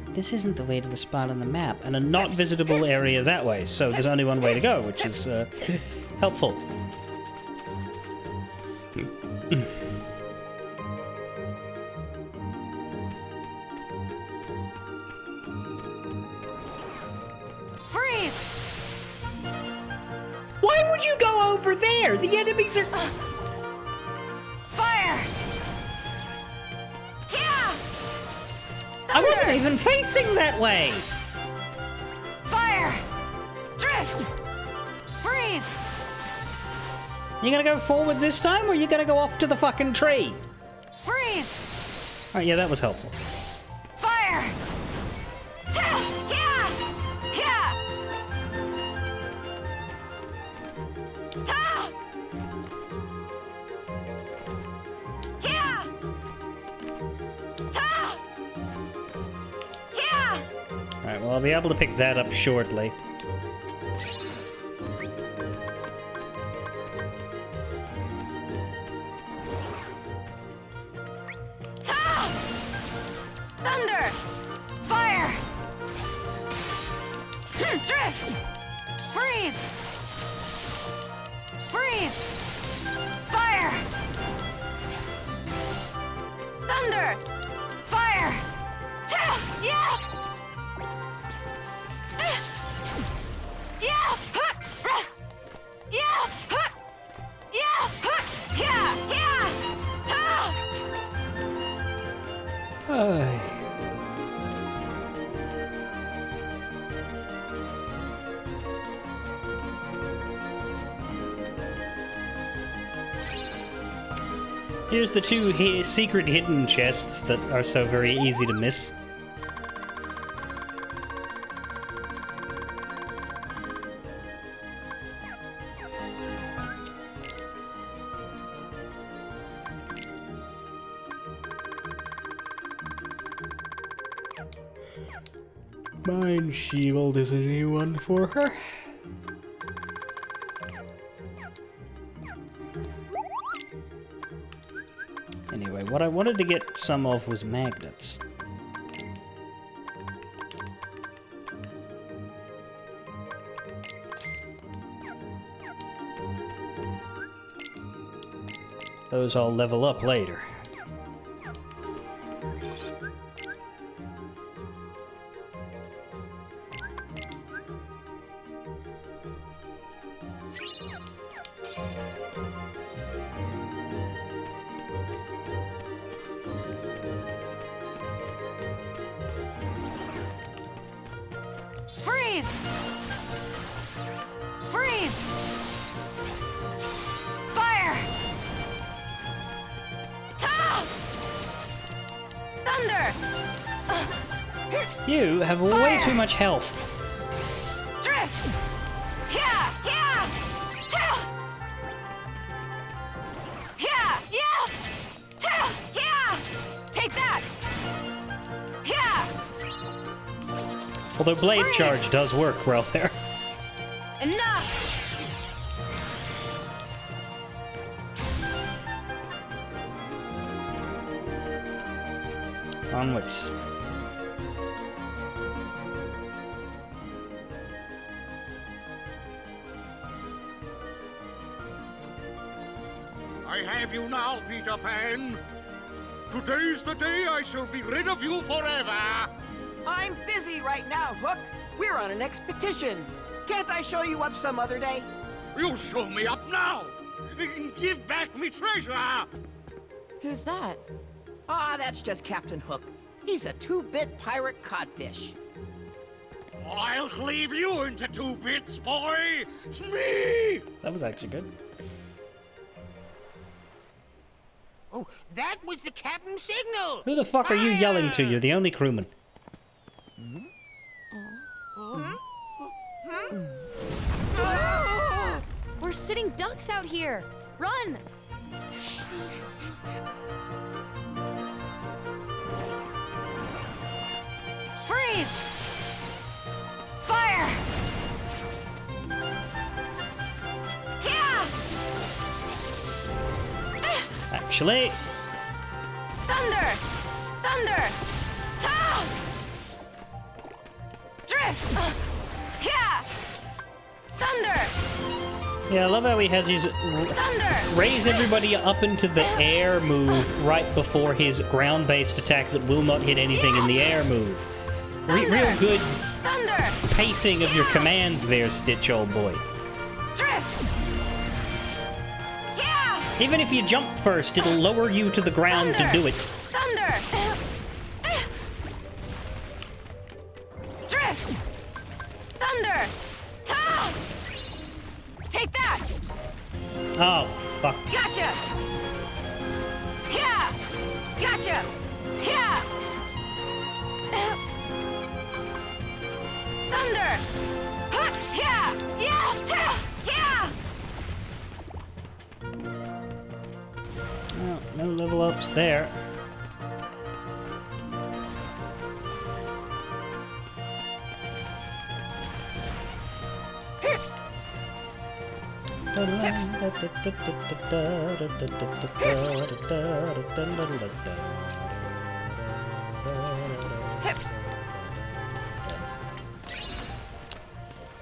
This isn't the way to the spot on the map, and a not visitable area that way, so there's only one way to go, which is helpful. Why would you go over there? The enemies are... Fire! Yeah! I wasn't even facing that way! Fire! Drift! Freeze! You gonna go forward this time, or you gonna go off to the fucking tree? Freeze! Oh, yeah, that was helpful. Fire! Yeah! Yeah! Ta! Yeah! Ta! Yeah! Alright, well, I'll be able to pick that up shortly. Ta! Thunder! Fire! Drift! Freeze! Freeze! Fire! Thunder! Fire! Ta! Yeah! Yeah! Yeah! Yeah! Yeah! Yeah! Ta! Here's the two secret hidden chests that are so very easy to miss. Mind Shield is a new one for her. Anyway, what I wanted to get some of was magnets. Those I'll level up later. Freeze! Freeze! Fire! Ta! Thunder! You have way Fire! too much health. Drift! Yeah! Yeah! Ta! Yeah! Yeah! Ta! Yeah! Take that! Yeah! Although Blade Freeze! Charge does work well there. Enough! Onwards. I have you now, Peter Pan. Today's the day I shall be rid of you forever. I'm busy right now, Hook. We're on an expedition. Can't I show you up some other day? You show me up now. Give back me treasure. Who's that? Ah, that's just Captain Hook. He's a two-bit pirate codfish. I'll cleave you into 2 bits, boy. It's me. That was actually good. Oh, that was the captain's signal. Who the fuck are you yelling to? You're the only crewman. We're sitting ducks out here. Run! Freeze! Fire! Yeah! Actually, Thunder! Thunder! Ta! Drift! Yeah! Thunder! yeah, I love how he has his Thunder! raise everybody up into the air move right before his ground-based attack that will not hit anything in the air move. Real good Thunder! pacing of your commands there, Stitch, old boy. Drift! Yeah! Even if you jump first, it'll lower you to the ground to do it. Thunder! Oh, fuck. Gotcha! Yeah! Gotcha! Yeah! Thunder! Huh, yeah! Yeah! Yeah! Oh, no level ups there.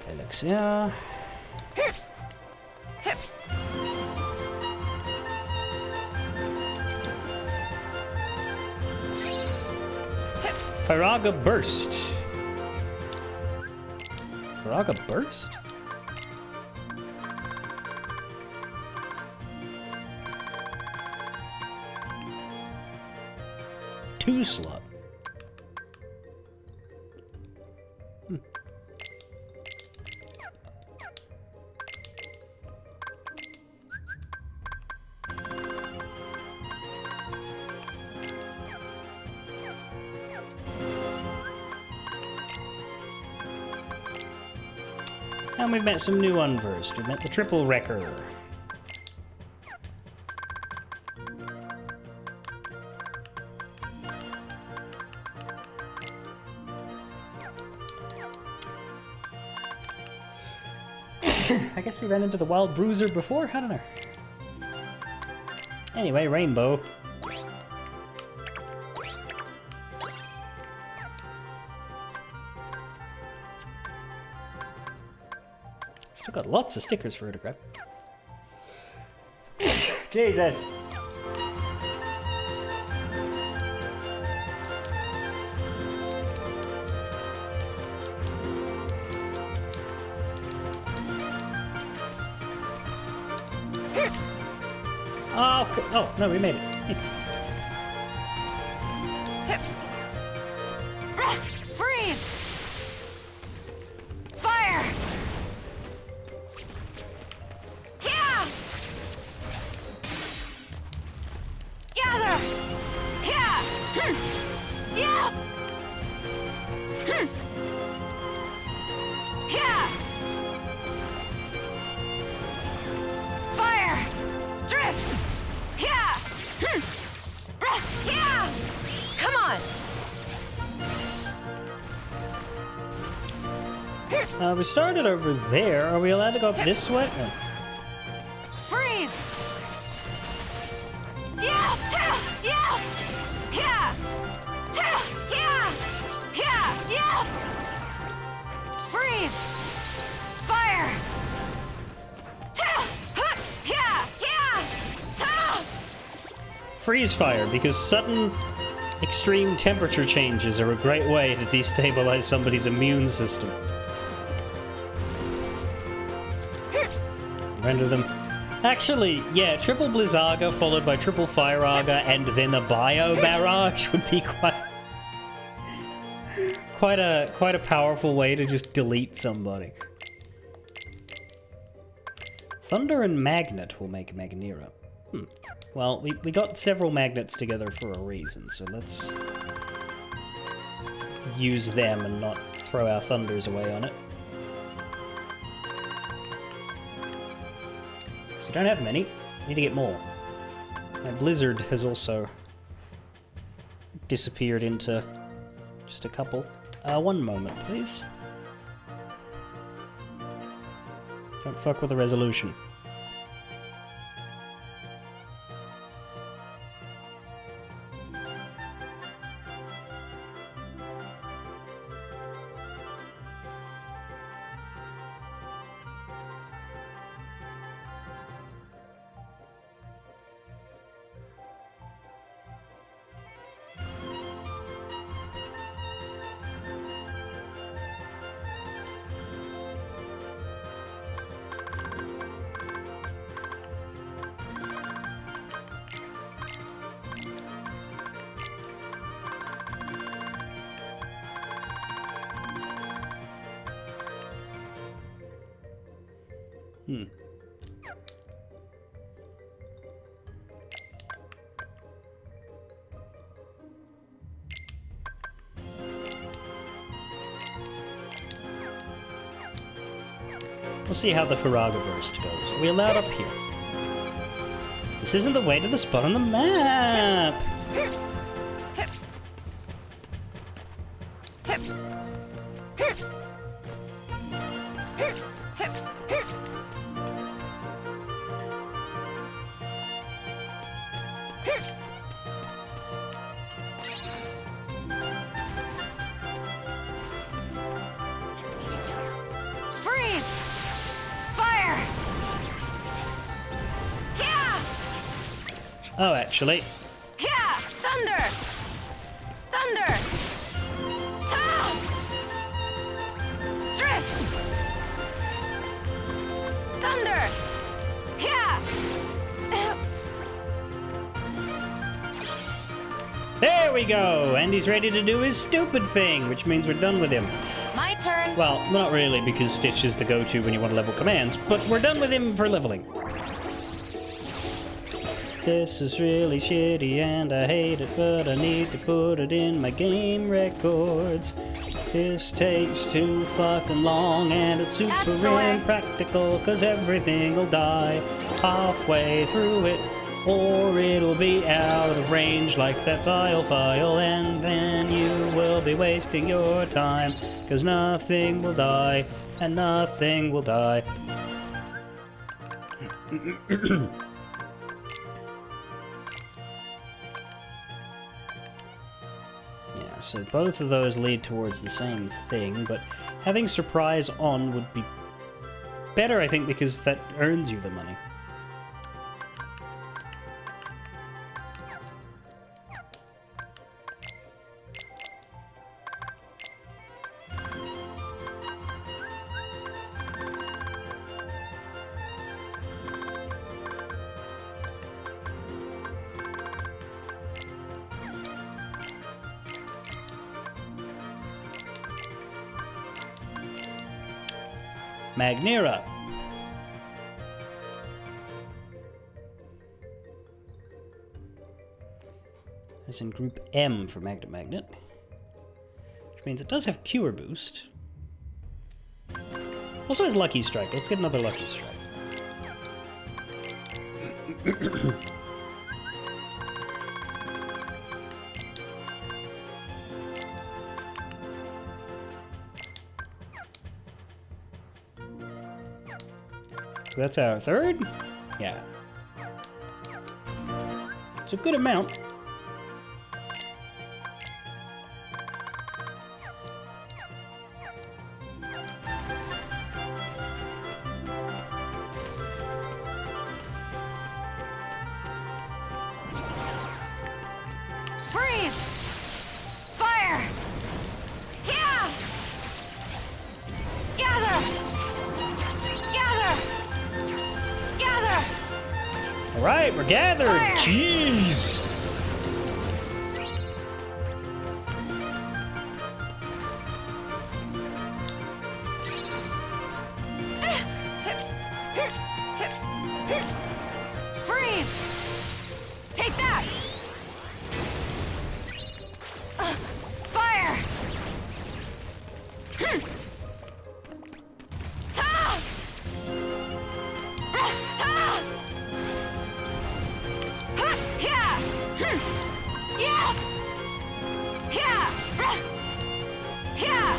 Elixir. Firaga Burst. Firaga Burst? Two slot. And we've met some new unversed. We've met the Triple Wrecker. I guess we ran into the Wild Bruiser before? I don't know. Anyway, Rainbow. Still got lots of stickers for her to grab. Jesus! Oh, oh, no, we made it. Freeze! Fire! Yeah! Gather! Yeah! Yeah! Yeah! Fire! Drift! Yeah! Yeah! Come on! We started over there. Are we allowed to go up this way? Oh. Freeze! Yeah! Yeah! Yeah! Yeah! Yeah! Yeah! Freeze! Fire! Yeah! Yeah! Freeze fire, because sudden extreme temperature changes are a great way to destabilize somebody's immune system. Render them. Actually, yeah, triple Blizzaga followed by triple Fireaga and then a Bio Barrage would be quite a powerful way to just delete somebody. Thunder and Magnet will make Magnera. Well, we got several magnets together for a reason, so let's use them and not throw our thunders away on it. So don't have many. Need to get more. My Blizzard has also disappeared into just a couple. One moment, please. Don't fuck with the resolution. We'll see how the Faraga burst goes. Are we allowed up here? This isn't the way to the spot on the map! Freeze! Fire! Yeah! Oh, actually. Yeah! Thunder! Thunder! Ta! Drift! Thunder! Yeah! There we go! And he's ready to do his stupid thing, which means we're done with him. My turn. Well, not really, because Stitch is the go-to when you want to level commands, but we're done with him for leveling. This is really shitty and I hate it, but I need to put it in my game records. This takes too fucking long and it's super impractical, cause everything will die halfway through it, or it'll be out of range like that file, and then you will be wasting your time, cause nothing will die, and nothing will die. Yeah, so both of those lead towards the same thing, but having surprise on would be better, I think, because that earns you the money. Magnera. As in Group M for Magnet Magnet. Which means it does have Cure Boost. Also has Lucky Strike. Let's get another Lucky Strike. That's our third? Yeah. It's a good amount. Freeze! Fire! Yeah! Gather! Gather! Gather! Alright, we're gathered! Fire! Jeez! Freeze! Take that! Fire! Ta! Ta! Yeah! Yeah! Yeah! Yeah!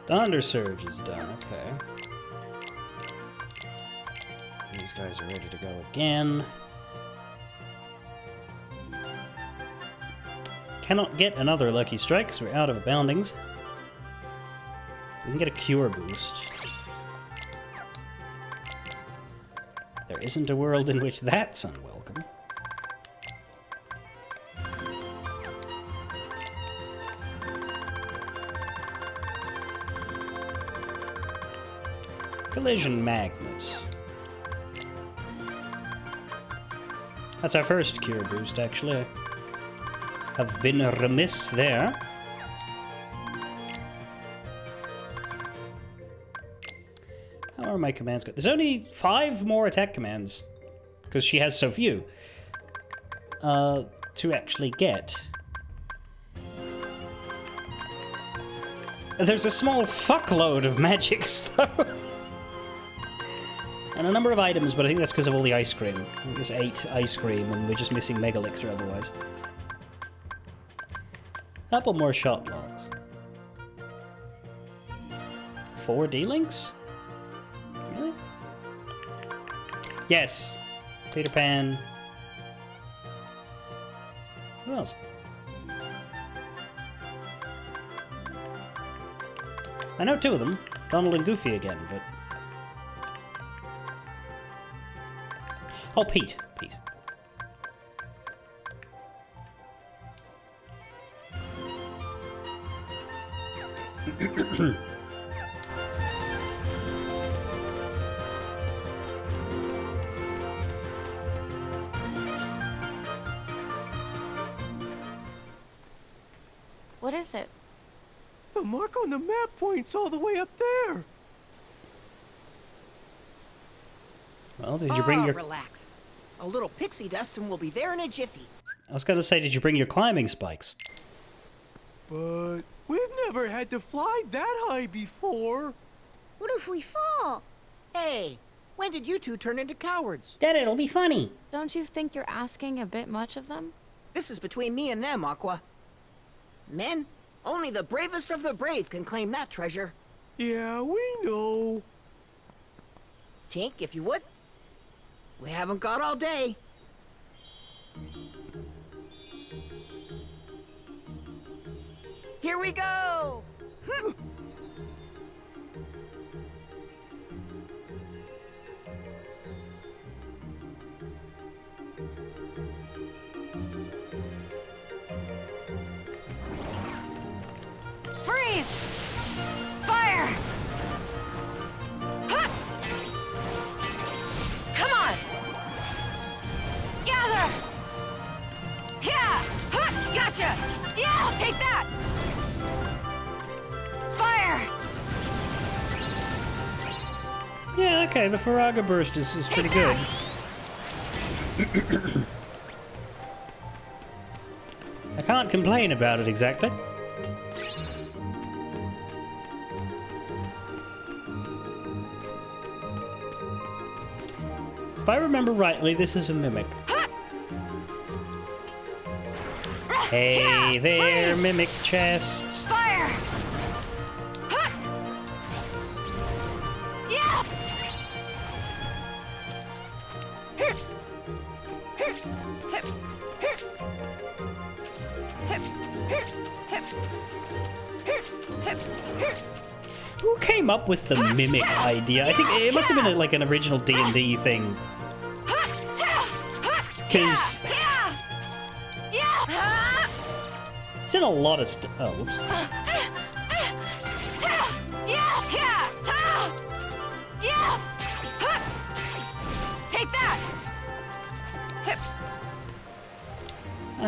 Thunder Surge is done, okay. These guys are ready to go again. Cannot get another Lucky Strike because we're out of boundings. We can get a Cure Boost. There isn't a world in which that's unwelcome. Collision Magnet. That's our first Cure Boost, actually. Have been remiss there. How are my commands going? There's only 5 more attack commands, because she has so few. to actually get. There's a small fuckload of magics, though. And a number of items, but I think that's because of all the ice cream. There's 8 ice cream, and we're just missing Mega Elixir otherwise. Couple more shot logs. 4 D-Links? Really? Yes. Peter Pan. Who else? I know 2 of them. Donald and Goofy again, but... Oh, Pete. Pete. What is it? The mark on the map points all the way up there. Well, did you bring your... Relax. A little pixie dust and we'll be there in a jiffy. I was gonna say, did you bring your climbing spikes? But we've never had to fly that high before. What if we fall? Hey, when did you two turn into cowards? Dad, it'll be funny. Don't you think you're asking a bit much of them? This is between me and them, Aqua. Men, only the bravest of the brave can claim that treasure. Yeah, we know. Tink, if you would. We haven't got all day. Here we go! Freeze! Fire! Huh! Come on! Gather! Yeah! Huh! Gotcha! Yeah, I'll take that! Fire! Yeah, okay, the Faraga burst is pretty good. I can't complain about it exactly. If I remember rightly, this is a mimic. Hey Yeah, there, freeze! mimic chest. Fire! Huh! Yeah! Hip! Hip! Hip! Hip! Hip! Hip! Hip! Hip! Hip! Hip! Who came up with the mimic idea? I think it must have been like an original D&D thing. Because Yeah! Yeah! it's in a lot of stuff. Oh, whoops. Yeah! Yeah! Yeah! Take that! Hip!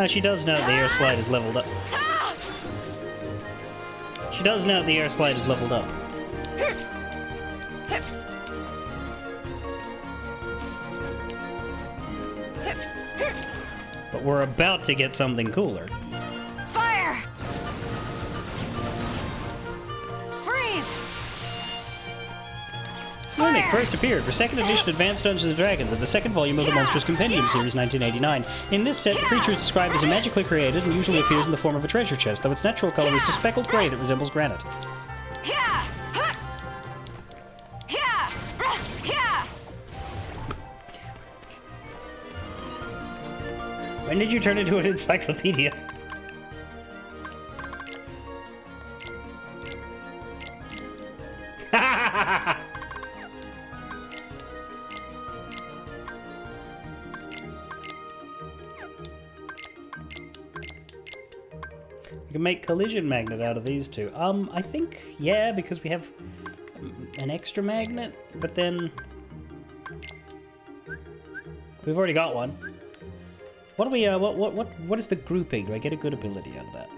She does know the air slide is leveled up. She does know the air slide is leveled up. Hip! Hip! Hip! Hip! But we're about to get something cooler. Fire! Freeze! Mimic Fire! first appeared for 2nd edition Advanced Dungeons & Dragons of the 2nd volume of the Monstrous Compendium series 1989. In this set, the creature is described as magically created and usually appears in the form of a treasure chest, though its natural color is a speckled gray that resembles granite. Yeah! Huh! Yeah! Yeah! When did you turn into an encyclopedia? You can make collision magnet out of these two. I think, yeah, because we have an extra magnet, but then we've already got one. What do we, what is the grouping? Do I get a good ability out of that?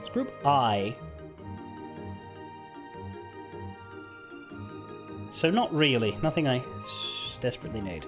It's group I. So not really. Nothing I desperately need.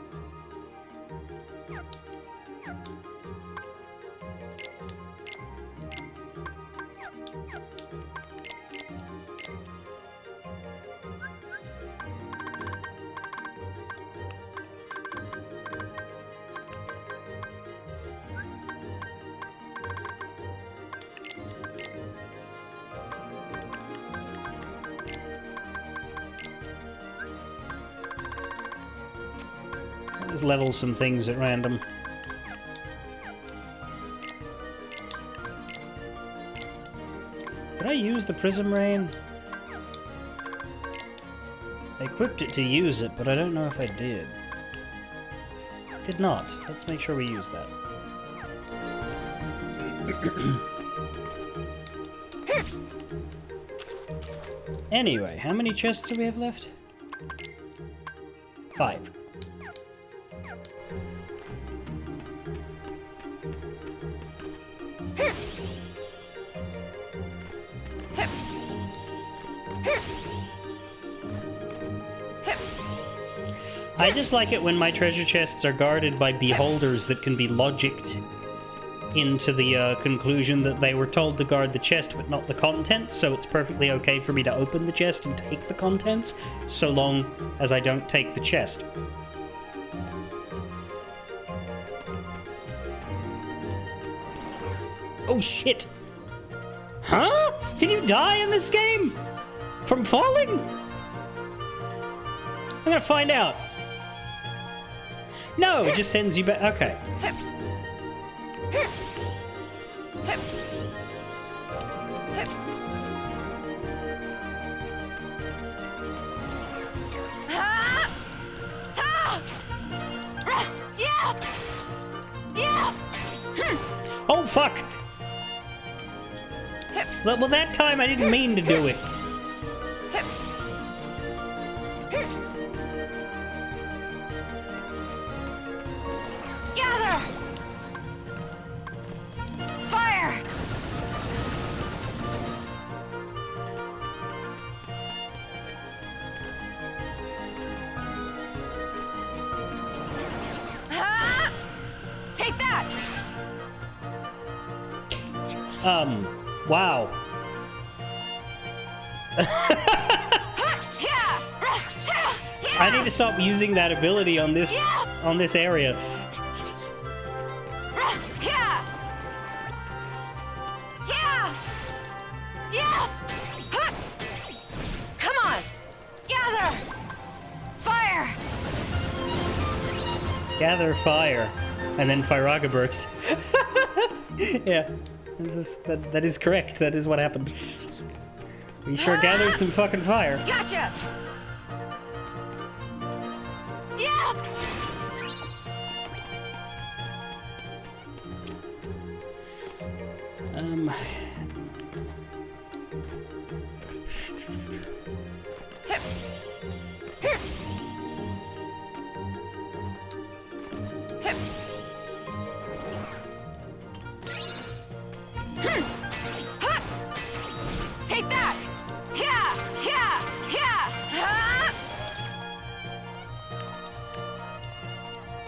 Let's level some things at random. Did I use the Prism Rain? I equipped it to use it, but I don't know if I did. Did not. Let's make sure we use that. Anyway, how many chests do we have left? 5. I just like it when my treasure chests are guarded by beholders that can be logicked into the conclusion that they were told to guard the chest but not the contents, so it's perfectly okay for me to open the chest and take the contents, so long as I don't take the chest. Oh shit! Huh? Can you die in this game? From falling? I'm gonna find out. No, it just sends you back. Okay. Oh, fuck! Well, that time I didn't mean to do it. Gather! Fire! Take that! Wow. I need to stop using that ability on this area. Come on! Gather! Fire! Gather fire. And then Firaga burst. Yeah. That is correct. That is what happened. We sure gathered some fucking fire. Gotcha! Yeah! Take that! Yeah! Yeah! Yeah!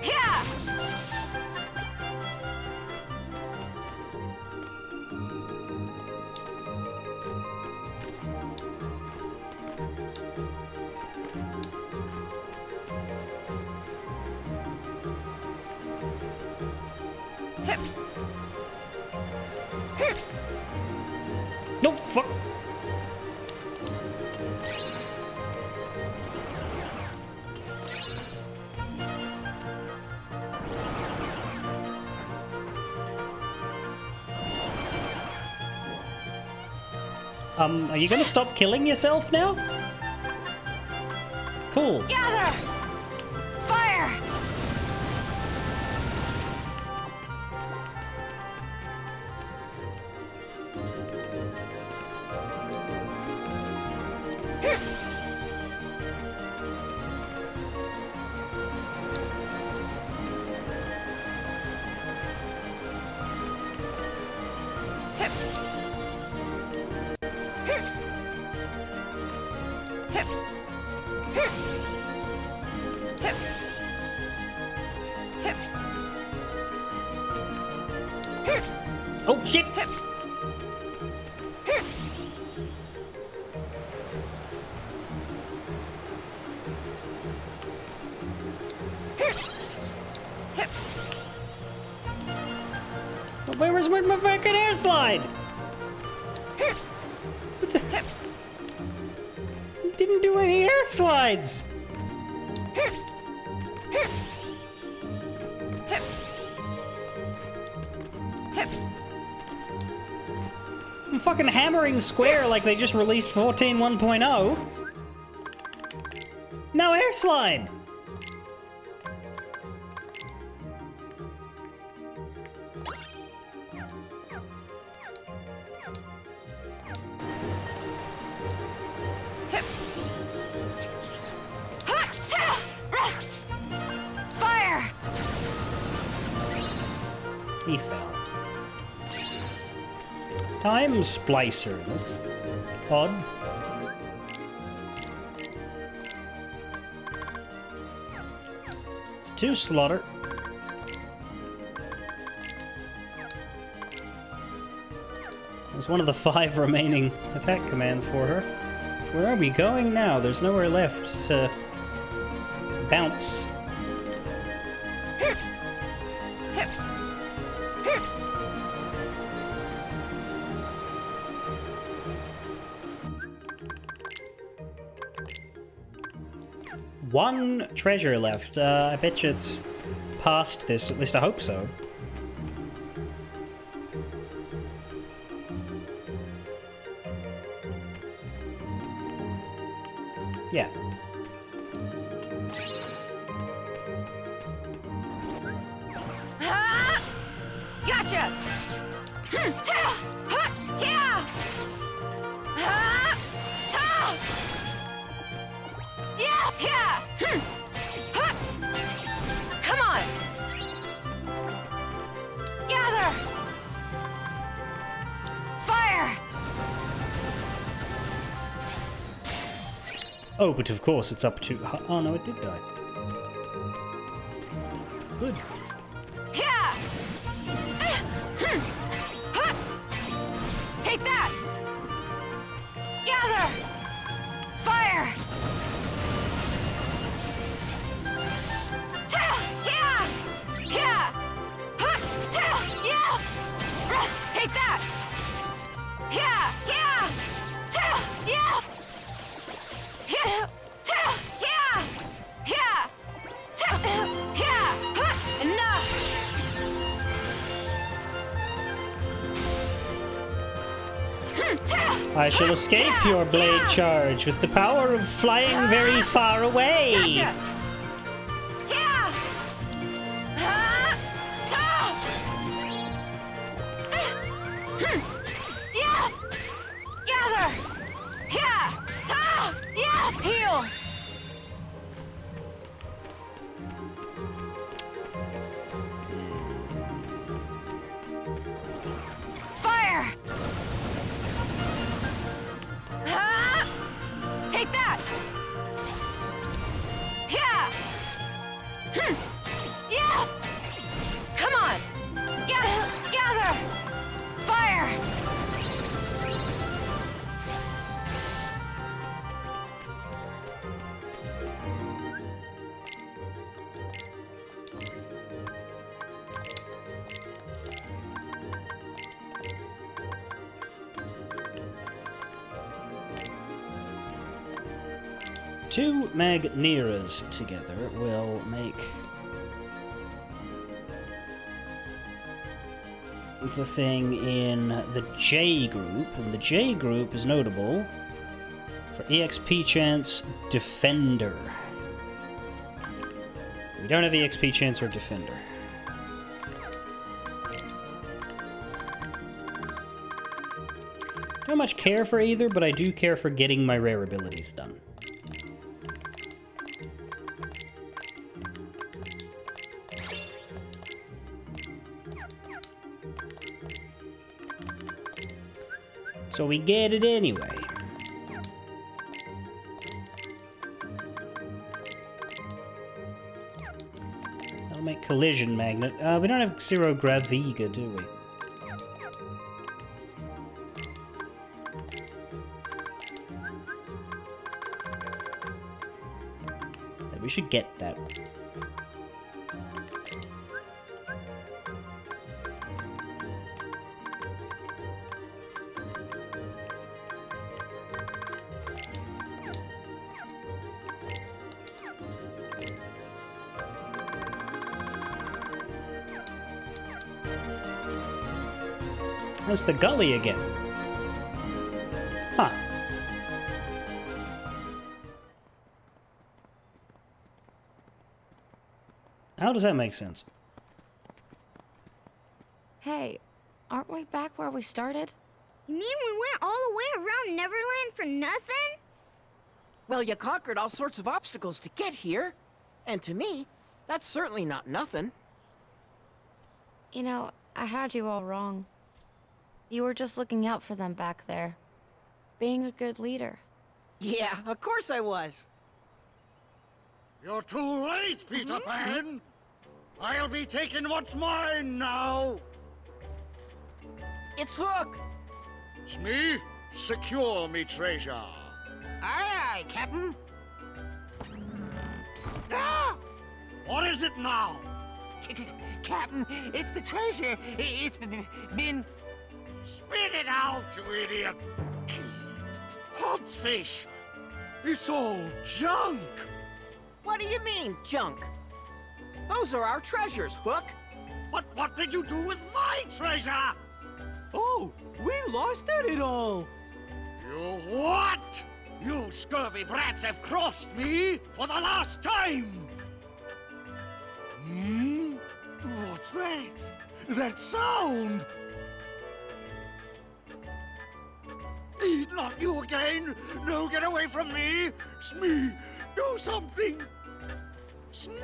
Yeah! No, fuck. Are you gonna stop killing yourself now? Cool. Gather! Fire! Oh shit! Where was my fucking air slide? What the? Didn't do any air slides. fucking hammering square like they just released 14.1.0. No air slide. Fire! He fell. Time Splicer. That's odd. It's 2 slaughter. There's one of the 5 remaining attack commands for her. Where are we going now? There's nowhere left to bounce. One treasure left. I bet you it's past this. At least I hope so. Yeah. Gotcha! Yeah! Yeah! Come on! Gather! Fire! Oh, but of course it's up to... Oh no, it did die. Good. Yeah! Take that! Gather! Fire! Yeah! Yeah! Yeah! Take that! Yeah! Yeah! Yeah! Yeah! Yeah! Yeah! Enough! I shall escape your blade charge with the power of flying very far away. Gotcha! Yeah! Yeah! Gather! Yeah! Yeah! Heal! Fire! Take that! Yeah! Yeah! Come on! Gather! Fire! Two Magneras together will make the thing in the J group, and the J group is notable for EXP chance Defender. We don't have EXP chance or Defender. Don't much care for either, but I do care for getting my rare abilities done. So we get it anyway. That'll make Collision Magnet. We don't have Zero Graviga, do we? Yeah, we should get that. That's the gully again. How does that make sense? Hey, aren't we back where we started? You mean we went all the way around Neverland for nothing? Well, you conquered all sorts of obstacles to get here. And to me, that's certainly not nothing. You know, I had you all wrong. You were just looking out for them back there. Being a good leader. Yeah, of course I was. You're too late, Peter Pan! I'll be taking what's mine now! It's Hook! It's me. Secure me treasure. Aye, aye, Captain. Ah! What is it now? Captain, it's the treasure. It's been... Spit it out, you idiot! Hot fish! It's all junk! What do you mean, junk? Those are our treasures, Hook. But what did you do with my treasure? Oh, we lost it all. You what? You scurvy brats have crossed me for the last time! Hmm? What's that? That sound! Not you again! No, get away from me! Smee, do something! Smee!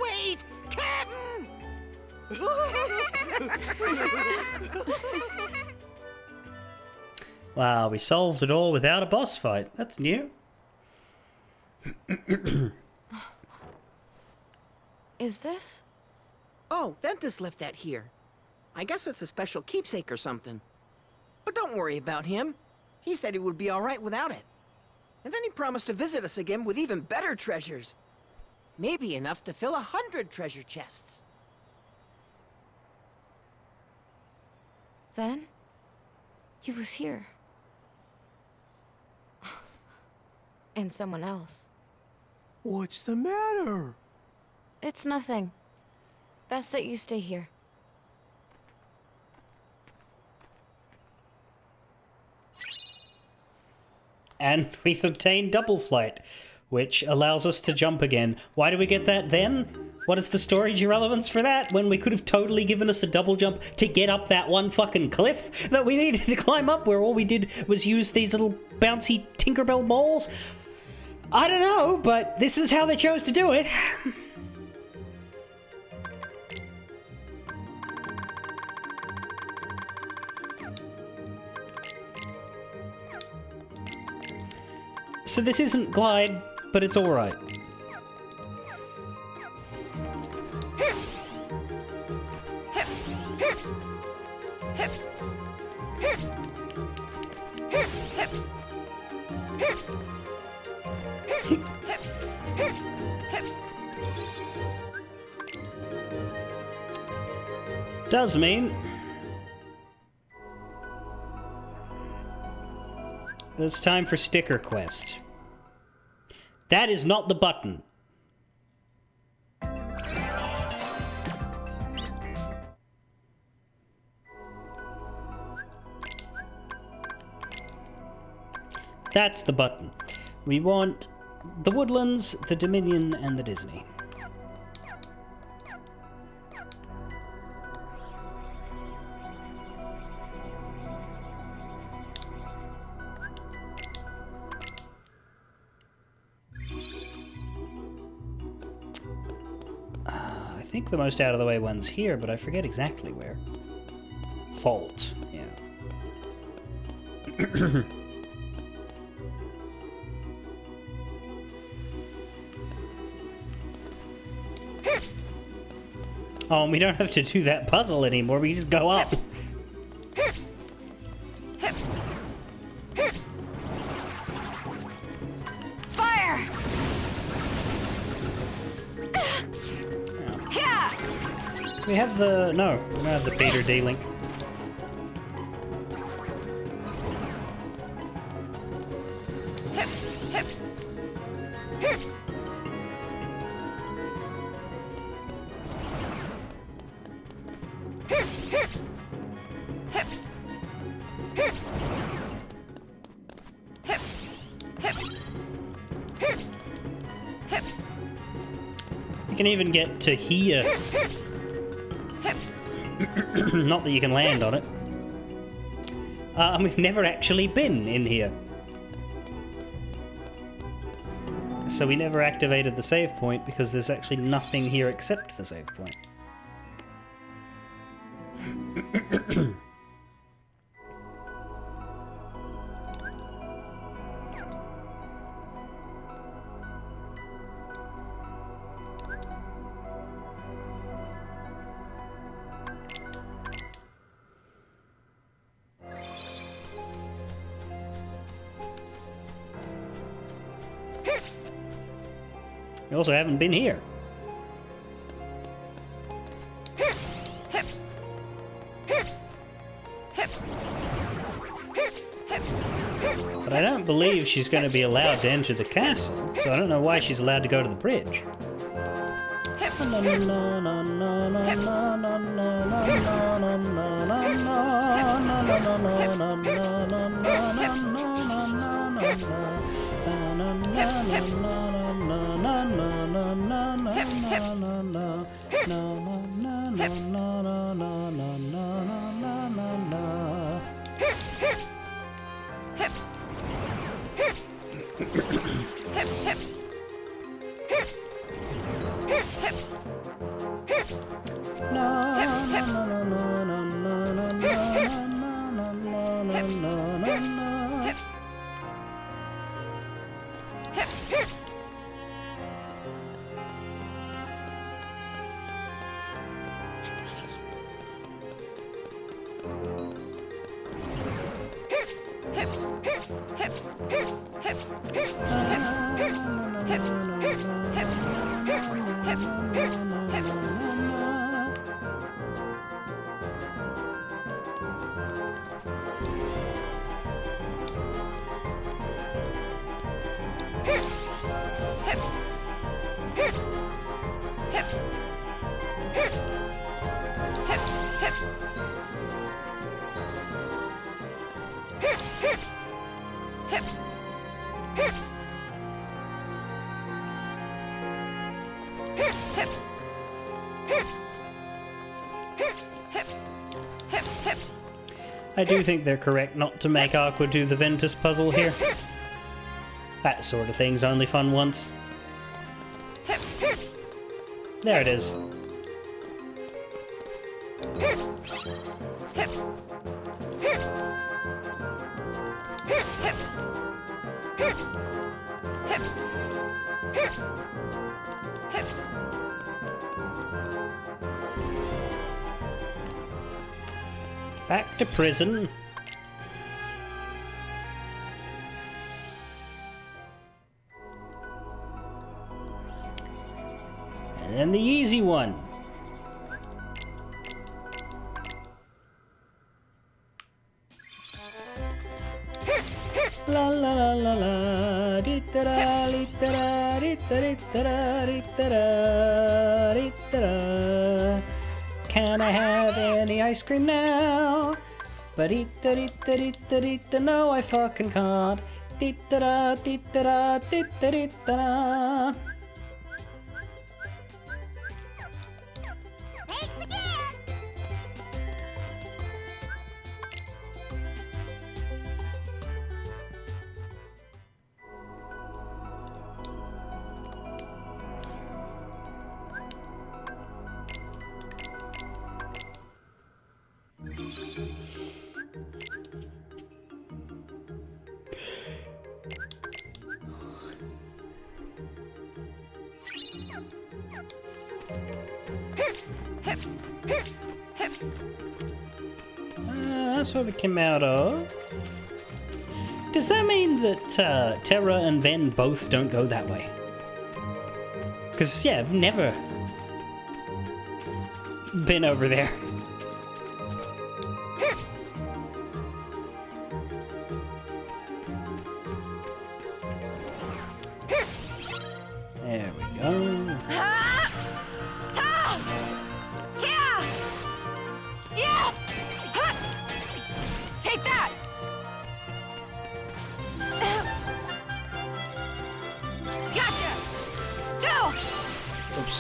Wait, Captain! Wow, we solved it all without a boss fight. That's new. Is this? Oh, Ventus left that here. I guess it's a special keepsake or something. But don't worry about him. He said he would be all right without it. And then he promised to visit us again with even better treasures. Maybe enough to fill 100 treasure chests. Then? He was here. And someone else. What's the matter? It's nothing. Best that you stay here. And we've obtained double flight, which allows us to jump again. Why do we get that then? What is the storage relevance for that when we could have totally given us a double jump to get up that one fucking cliff that we needed to climb up, where all we did was use these little bouncy Tinkerbell balls? I don't know, but this is how they chose to do it. So this isn't Glide, but it's alright. Does mean it's time for Sticker Quest. That is not the button. That's the button. We want the Woodlands, the Dominion, and the Disney. I think the most out of the way one's here, but I forget exactly where. Fault, yeah. Oh, and we don't have to do that puzzle anymore, we just go up. Fire! Yeah! We have the... no, we don't have the Peter D-Link. can even get to here. Not that you can land on it. And we've never actually been in here. So we never activated the save point because there's actually nothing here except the save point. We also haven't been here. But I don't believe she's going to be allowed to enter the castle, so I don't know why she's allowed to go to the bridge. I do think they're correct not to make Aqua do the Ventus puzzle here. That sort of thing's only fun once. There it is. Back to prison. And then the easy one. La la la la la, di da da, di da da, di da di da, di da. Can I have any ice cream now? Ba-dee-da-dee-da-dee-da-dee-da, no, I fucking can't. Dee-da-da, dee-da-da, dee-da-dee-da. Thanks again! That's where we came out of. Does that mean that Terra and Ven both don't go that way? Because, yeah, I've never been over there. There we go. Take that! Gotcha! Go! Oops.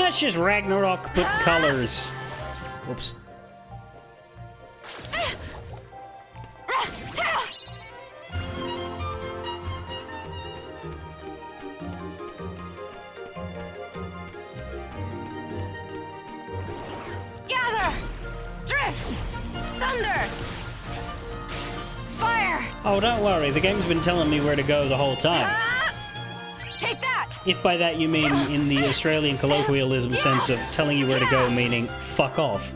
That's just Ragnarok but colors. Whoops. Gather! Drift! Thunder! Fire! Oh, don't worry. The game's been telling me where to go the whole time. Take that! If by that you mean in the Australian colloquialism sense of telling you where to go, meaning fuck off.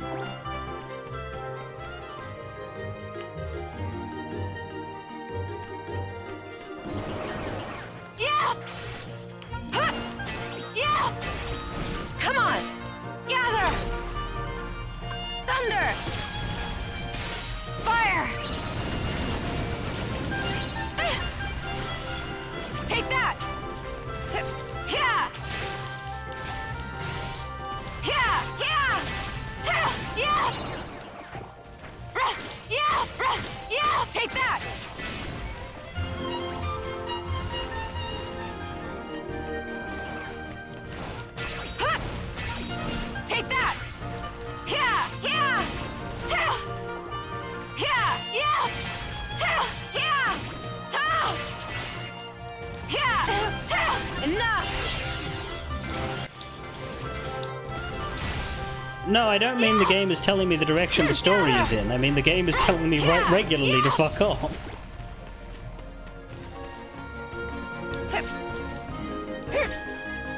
Yeah! Huh! Yeah! Come on! Gather! Thunder! Fire! Take that! Yeah! Yeah! Yeah! Yeah! Yeah! Yeah! Take that! Huh! Take that! Yeah! Yeah! Yeah! Yeah! Yeah! Yeah! Enough! No, I don't mean the game is telling me the direction the story is in. I mean the game is telling me regularly to fuck off.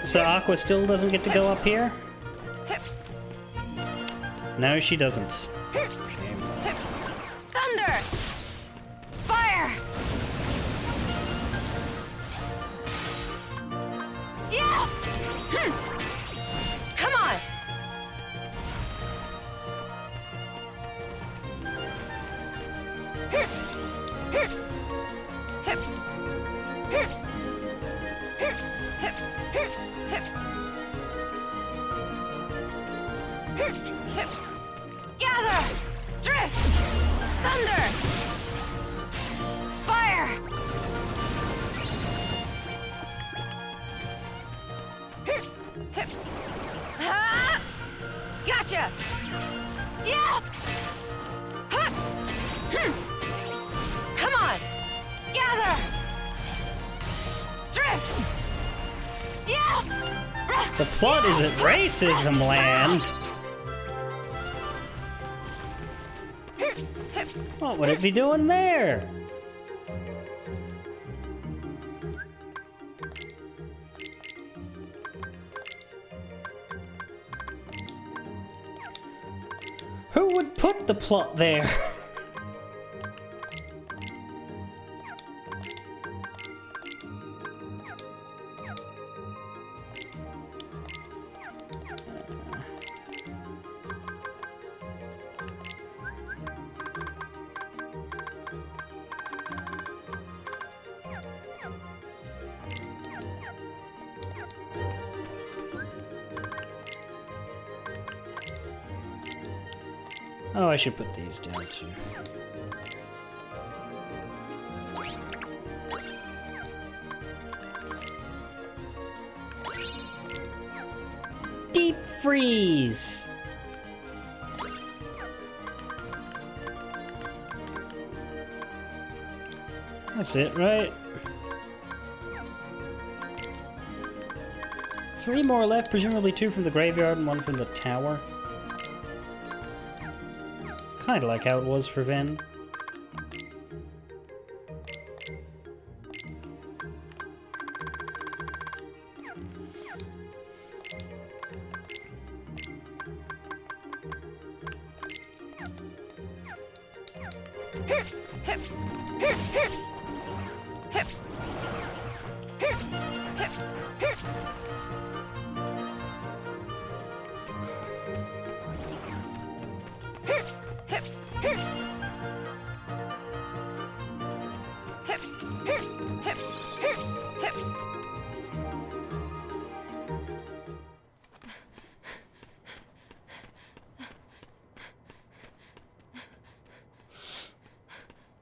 So Aqua still doesn't get to go up here? No, she doesn't. Shame. Thunder! Fire! Yeah! Come on! Gather! Drift! Thunder! Fire! Ah! Gotcha! Yeah! Huh! Come on! Gather! Drift! Yeah! The plot is at racism land. What would it be doing there? Who would put the plot there? Oh, I should put these down too. Deep freeze! That's it, right? 3 more left, presumably 2 from the graveyard and 1 from the tower. Kinda like how it was for Ven.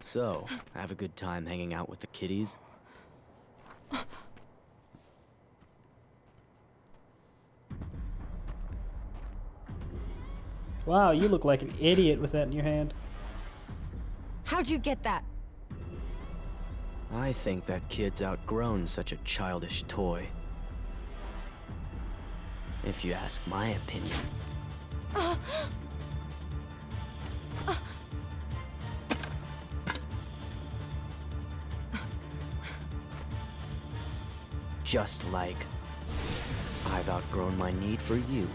So, have a good time hanging out with the kiddies? Wow, you look like an idiot with that in your hand. How'd you get that? I think that kid's outgrown such a childish toy. If you ask my opinion. Just like I've outgrown my need for you.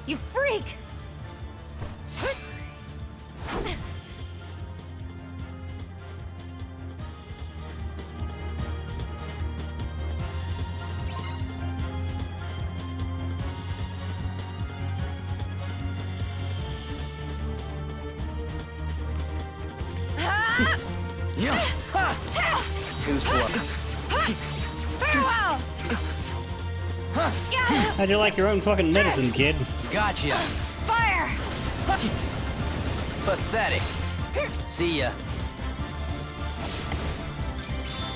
You freak! Too slow. Farewell! How'd you like your own fucking medicine, kid? Gotcha. Fire! Pathetic. See ya.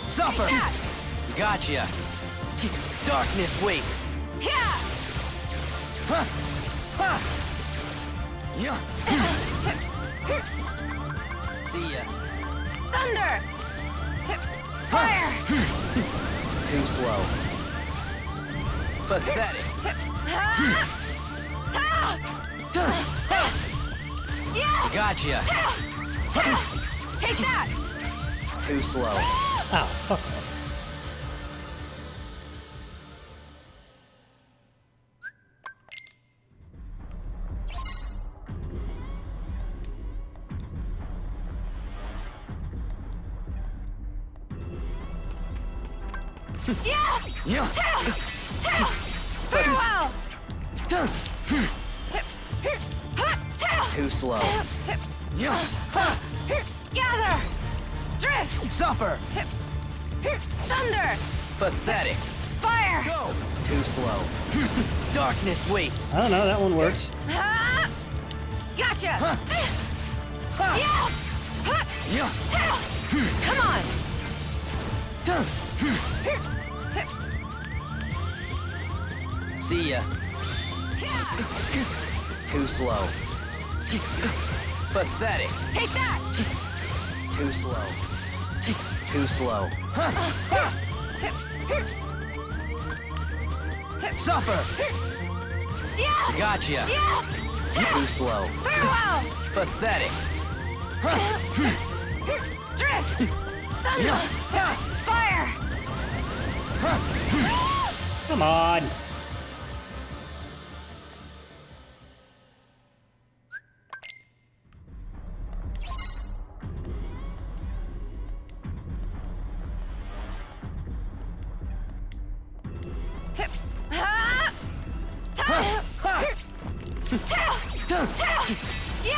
Suffer. Gotcha. Darkness waits. Yeah! Yeah. See ya. Thunder! Fire! Too slow. Pathetic. Gotcha. Take that! Too slow. Ow, fuck off. Yeah. Farewell! Too slow. Gather! Drift! Suffer. Thunder! Pathetic. Fire! Go. Too slow. Darkness waits. I don't know, that one worked. Gotcha! Yeah. Come on! See ya. Too slow. Pathetic. Take that! Too slow. Too slow. Suffer. Gotcha. Too slow. Farewell! Pathetic. Drift! Thunder! Fire! Come on.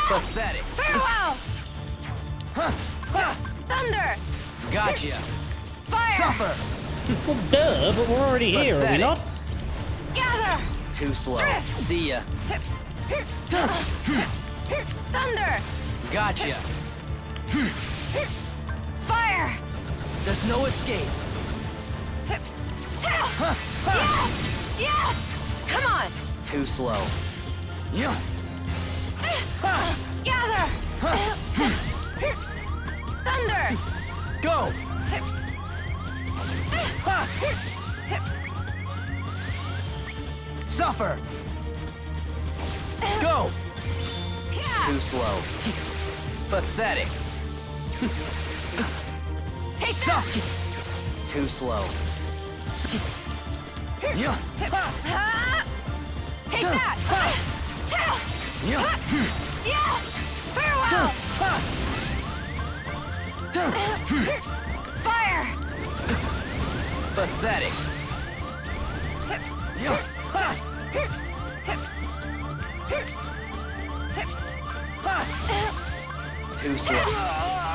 Pathetic. Farewell! Thunder! Gotcha. Fire! Suffer. Well, duh, but we're already here, are we Pathetic. not? Gather! Too slow. Drift. See ya. Thunder! Gotcha. Fire! There's no escape. Yeah! Come on! Too slow. Yeah. Gather! Thunder! Go. Suffer. Go. Too slow. Pathetic. Take that! Too slow. Yeah. Take that! Yeah. Yeah! Farewell! Fire! Pathetic. Yeah. Too slow.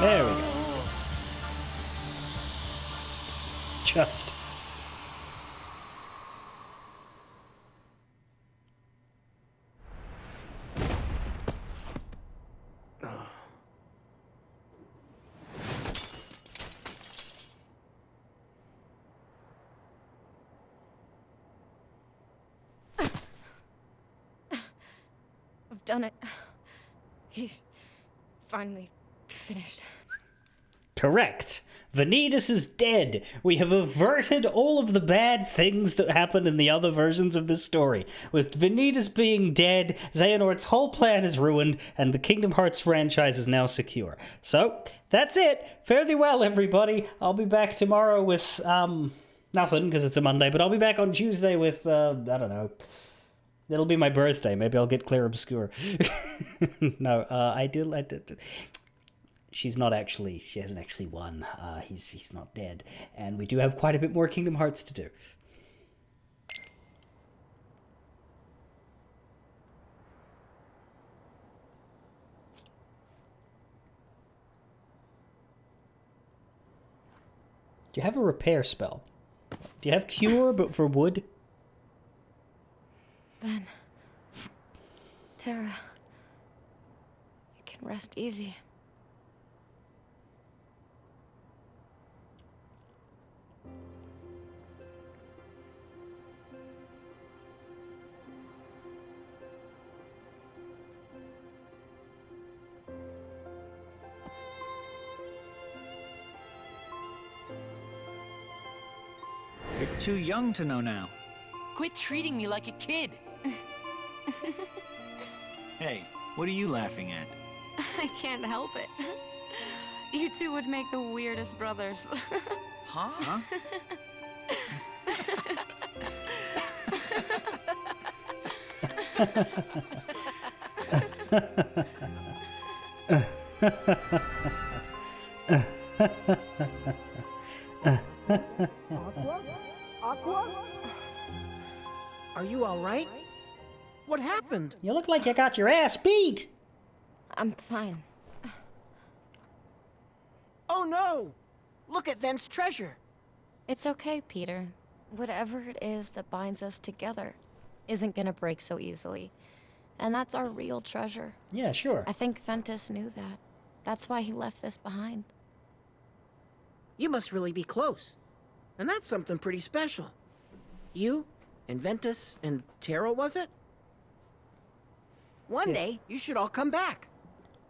There we go. Just. I've done it. He's finally finished. Correct. Vanitas is dead. We have averted all of the bad things that happened in the other versions of this story. With Vanitas being dead, Xehanort's whole plan is ruined, and the Kingdom Hearts franchise is now secure. So, that's it. Fare thee well, everybody. I'll be back tomorrow with, nothing, because it's a Monday, but I'll be back on Tuesday with, I don't know. It'll be my birthday. Maybe I'll get Claire Obscure. No, I did. She hasn't actually won. He's not dead. And we do have quite a bit more Kingdom Hearts to do. Do you have a repair spell? Do you have cure, but for wood? Ben. Terra. You can rest easy. You're too young to know now. Quit treating me like a kid. Hey, what are you laughing at? I can't help it. You two would make the weirdest brothers. Huh? Aqua? Are you all right? What happened? You look like you got your ass beat. I'm fine. Oh no! Look at Ven's treasure. It's okay, Peter. Whatever it is that binds us together isn't gonna break so easily. And that's our real treasure. Yeah, sure. I think Ventus knew that. That's why he left this behind. You must really be close. And that's something pretty special. You, and Ventus, and Terra, was it? One day, you should all come back.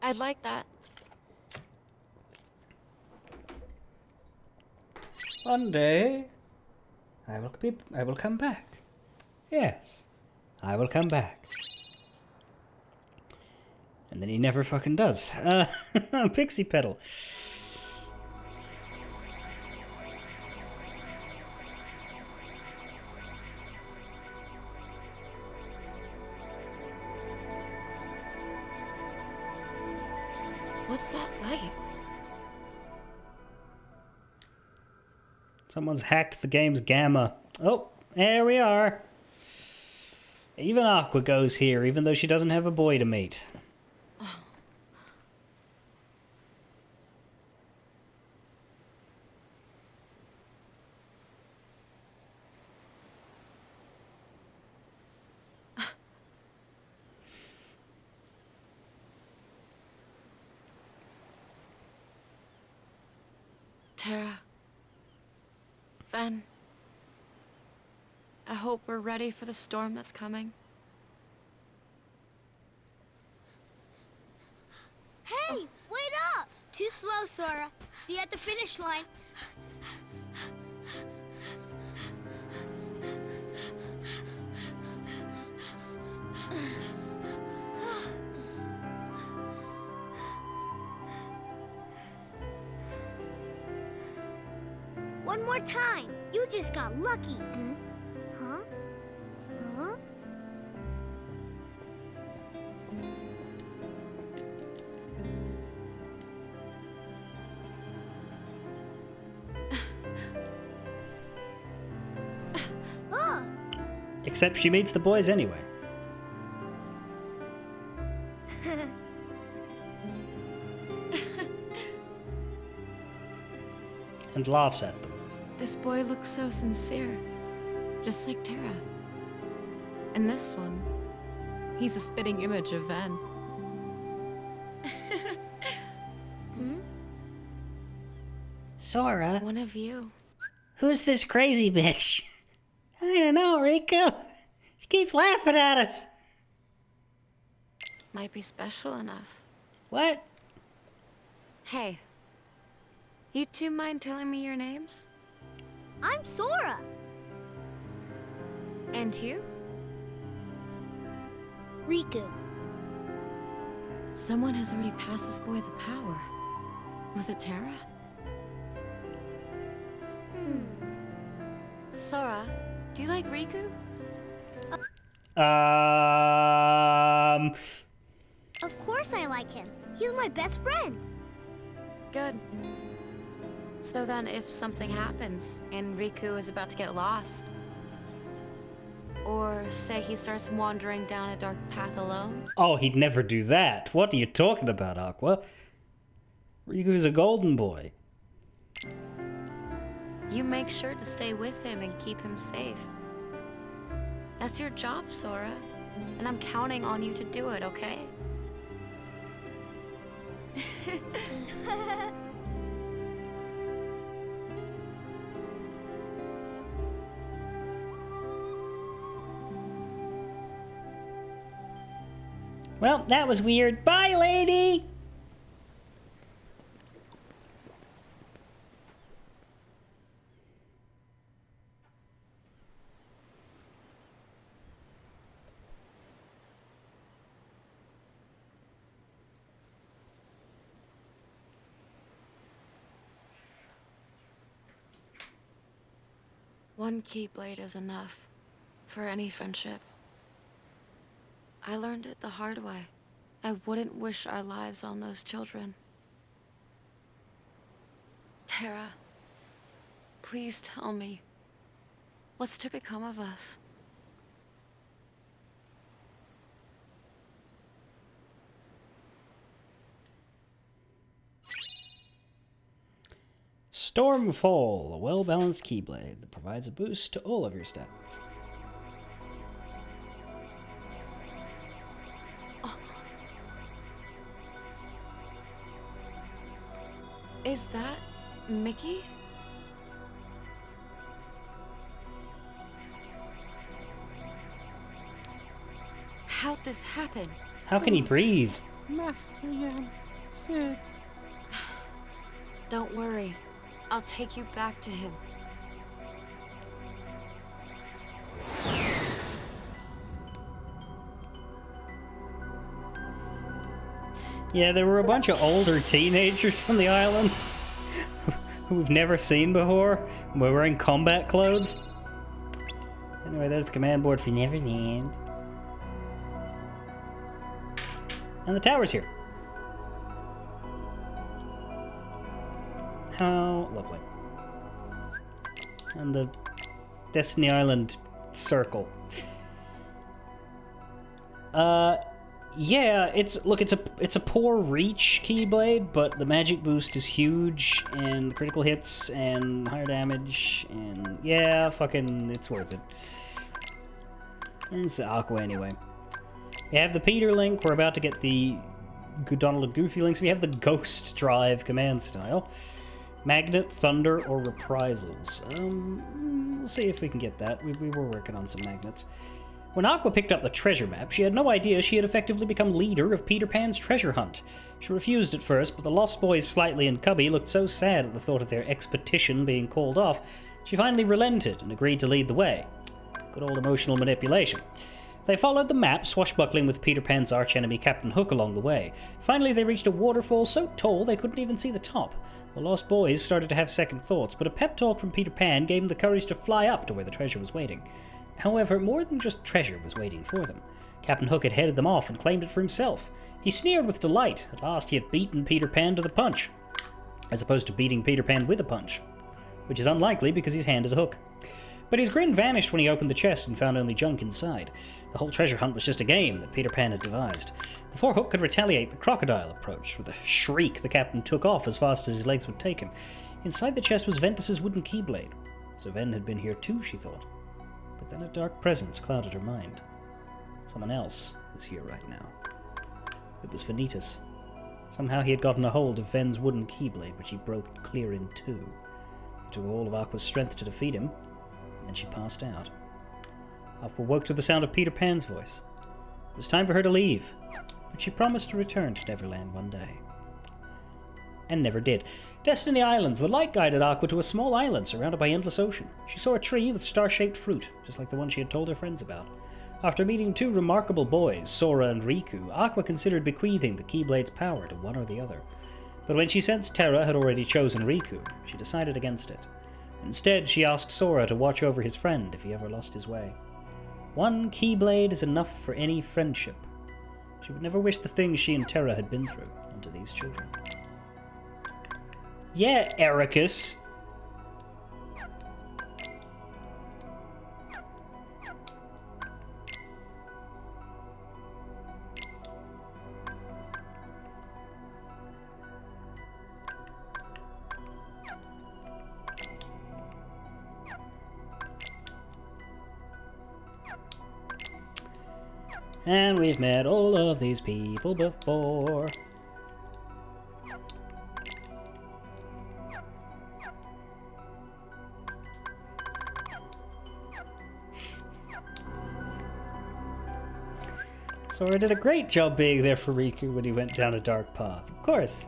I'd like that. One day, I will come back. Yes, I will come back. And then he never fucking does. Pixie Petal. What's that light? Someone's hacked the game's gamma. Oh, there we are. Even Aqua goes here, even though she doesn't have a boy to meet. Terra. Ven. I hope we're ready for the storm that's coming. Hey, wait up! Too slow, Sora. See you at the finish line. One more time. You just got lucky. Huh? Huh? Except she meets the boys anyway. And laughs at them. This boy looks so sincere. Just like Terra. And this one, he's a spitting image of Ven. Sora? One of you. Who's this crazy bitch? I don't know, Rico. She keeps laughing at us. might be special enough. What? Hey, you two mind telling me your names? I'm Sora. And you? Riku. Someone has already passed this boy the power. Was it Terra? Sora, do you like Riku? Of course I like him. He's my best friend. Good. So then if something happens and Riku is about to get lost, or say he starts wandering down a dark path alone? Oh, he'd never do that. What are you talking about, Aqua? Riku's a golden boy. You make sure to stay with him and keep him safe. That's your job, Sora. And I'm counting on you to do it, okay? Well, that was weird. Bye, lady! One Keyblade is enough for any friendship. I learned it the hard way. I wouldn't wish our lives on those children. Terra, please tell me, what's to become of us? Stormfall, a well-balanced Keyblade that provides a boost to all of your stats. Is that Mickey? How'd this happen? How can he breathe? Master Yan said... Don't worry. I'll take you back to him. Yeah, there were a bunch of older teenagers on the island who we've never seen before. We're wearing combat clothes. Anyway, there's the command board for Neverland. And the tower's here. How lovely. And the Destiny Island circle. Yeah, it's a poor reach Keyblade, but the magic boost is huge, and critical hits, and higher damage, and yeah, fucking, it's worth it. And it's Aqua anyway. We have the Peter link, we're about to get the Donald and Goofy links, we have the Ghost Drive command style. Magnet, Thunder, or Reprisals. We'll see if we can get that. We were working on some magnets. When Aqua picked up the treasure map, she had no idea she had effectively become leader of Peter Pan's treasure hunt. She refused at first, but the Lost Boys Slightly and Cubby looked so sad at the thought of their expedition being called off, she finally relented and agreed to lead the way. Good old emotional manipulation. They followed the map, swashbuckling with Peter Pan's archenemy Captain Hook along the way. Finally, they reached a waterfall so tall they couldn't even see the top. The Lost Boys started to have second thoughts, but a pep talk from Peter Pan gave them the courage to fly up to where the treasure was waiting. However, more than just treasure was waiting for them. Captain Hook had headed them off and claimed it for himself. He sneered with delight. At last he had beaten Peter Pan to the punch, as opposed to beating Peter Pan with a punch, which is unlikely because his hand is a hook. But his grin vanished when he opened the chest and found only junk inside. The whole treasure hunt was just a game that Peter Pan had devised. Before Hook could retaliate, the crocodile approached. With a shriek, the captain took off as fast as his legs would take him. Inside the chest was Ventus's wooden keyblade. So Ven had been here too, she thought. But then a dark presence clouded her mind. Someone else was here right now. It was Vanitas. Somehow he had gotten a hold of Ven's wooden keyblade, which he broke clear in two. It took all of Aqua's strength to defeat him, and then she passed out. Aqua woke to the sound of Peter Pan's voice. It was time for her to leave. but she promised to return to Neverland one day. And never did. Destiny Islands, the light guided Aqua to a small island surrounded by endless ocean. She saw a tree with star-shaped fruit, just like the one she had told her friends about. After meeting two remarkable boys, Sora and Riku, Aqua considered bequeathing the Keyblade's power to one or the other. But when she sensed Terra had already chosen Riku, she decided against it. Instead, she asked Sora to watch over his friend if he ever lost his way. One Keyblade is enough for any friendship. She would never wish the things she and Terra had been through onto these children. Yeah, Ericus. And we've met all of these people before. Sora did a great job being there for Riku when he went down a dark path. Of course.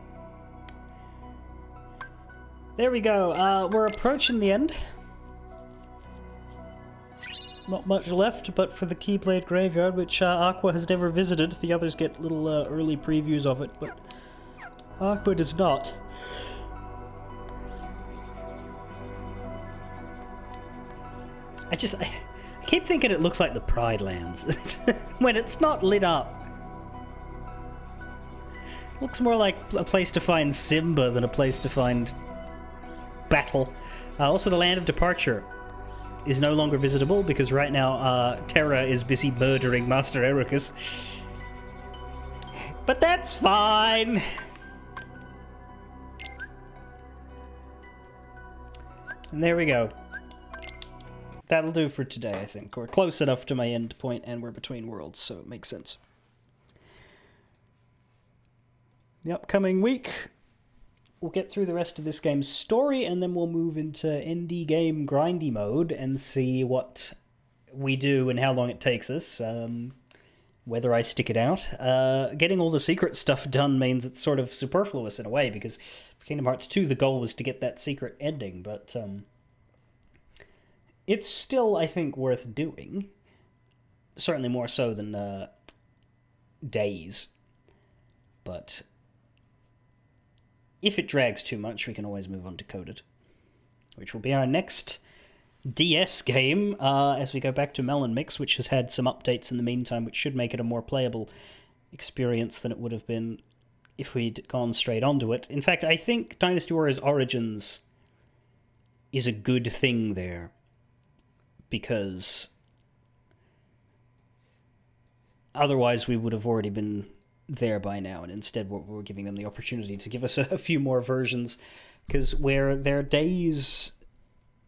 There we go. We're approaching the end. Not much left, but for the Keyblade Graveyard, which Aqua has never visited. The others get little early previews of it, but Aqua does not. I keep thinking it looks like the Pride Lands when it's not lit up. Looks more like a place to find Simba than a place to find battle. Also, the Land of Departure is no longer visitable because right now Terra is busy murdering Master Ericus. But that's fine! And there we go. That'll do for today, I think. We're close enough to my end point and we're between worlds, so it makes sense. The upcoming week, we'll get through the rest of this game's story, and then we'll move into indie game grindy mode and see what we do and how long it takes us, whether I stick it out. Getting all the secret stuff done means it's sort of superfluous in a way, because for Kingdom Hearts 2 the goal was to get that secret ending, but it's still, I think, worth doing. Certainly more so than Days. But if it drags too much, we can always move on to Coded, which will be our next DS game as we go back to Melon Mix, which has had some updates in the meantime, which should make it a more playable experience than it would have been if we'd gone straight onto it. In fact, I think Dynasty Warriors Origins is a good thing there, because otherwise we would have already been there by now, and instead we're giving them the opportunity to give us a few more versions, because where their Days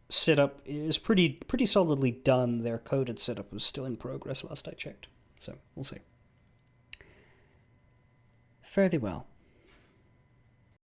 setup is pretty solidly done, their Coded setup was still in progress last I checked. So we'll see. Fare thee well.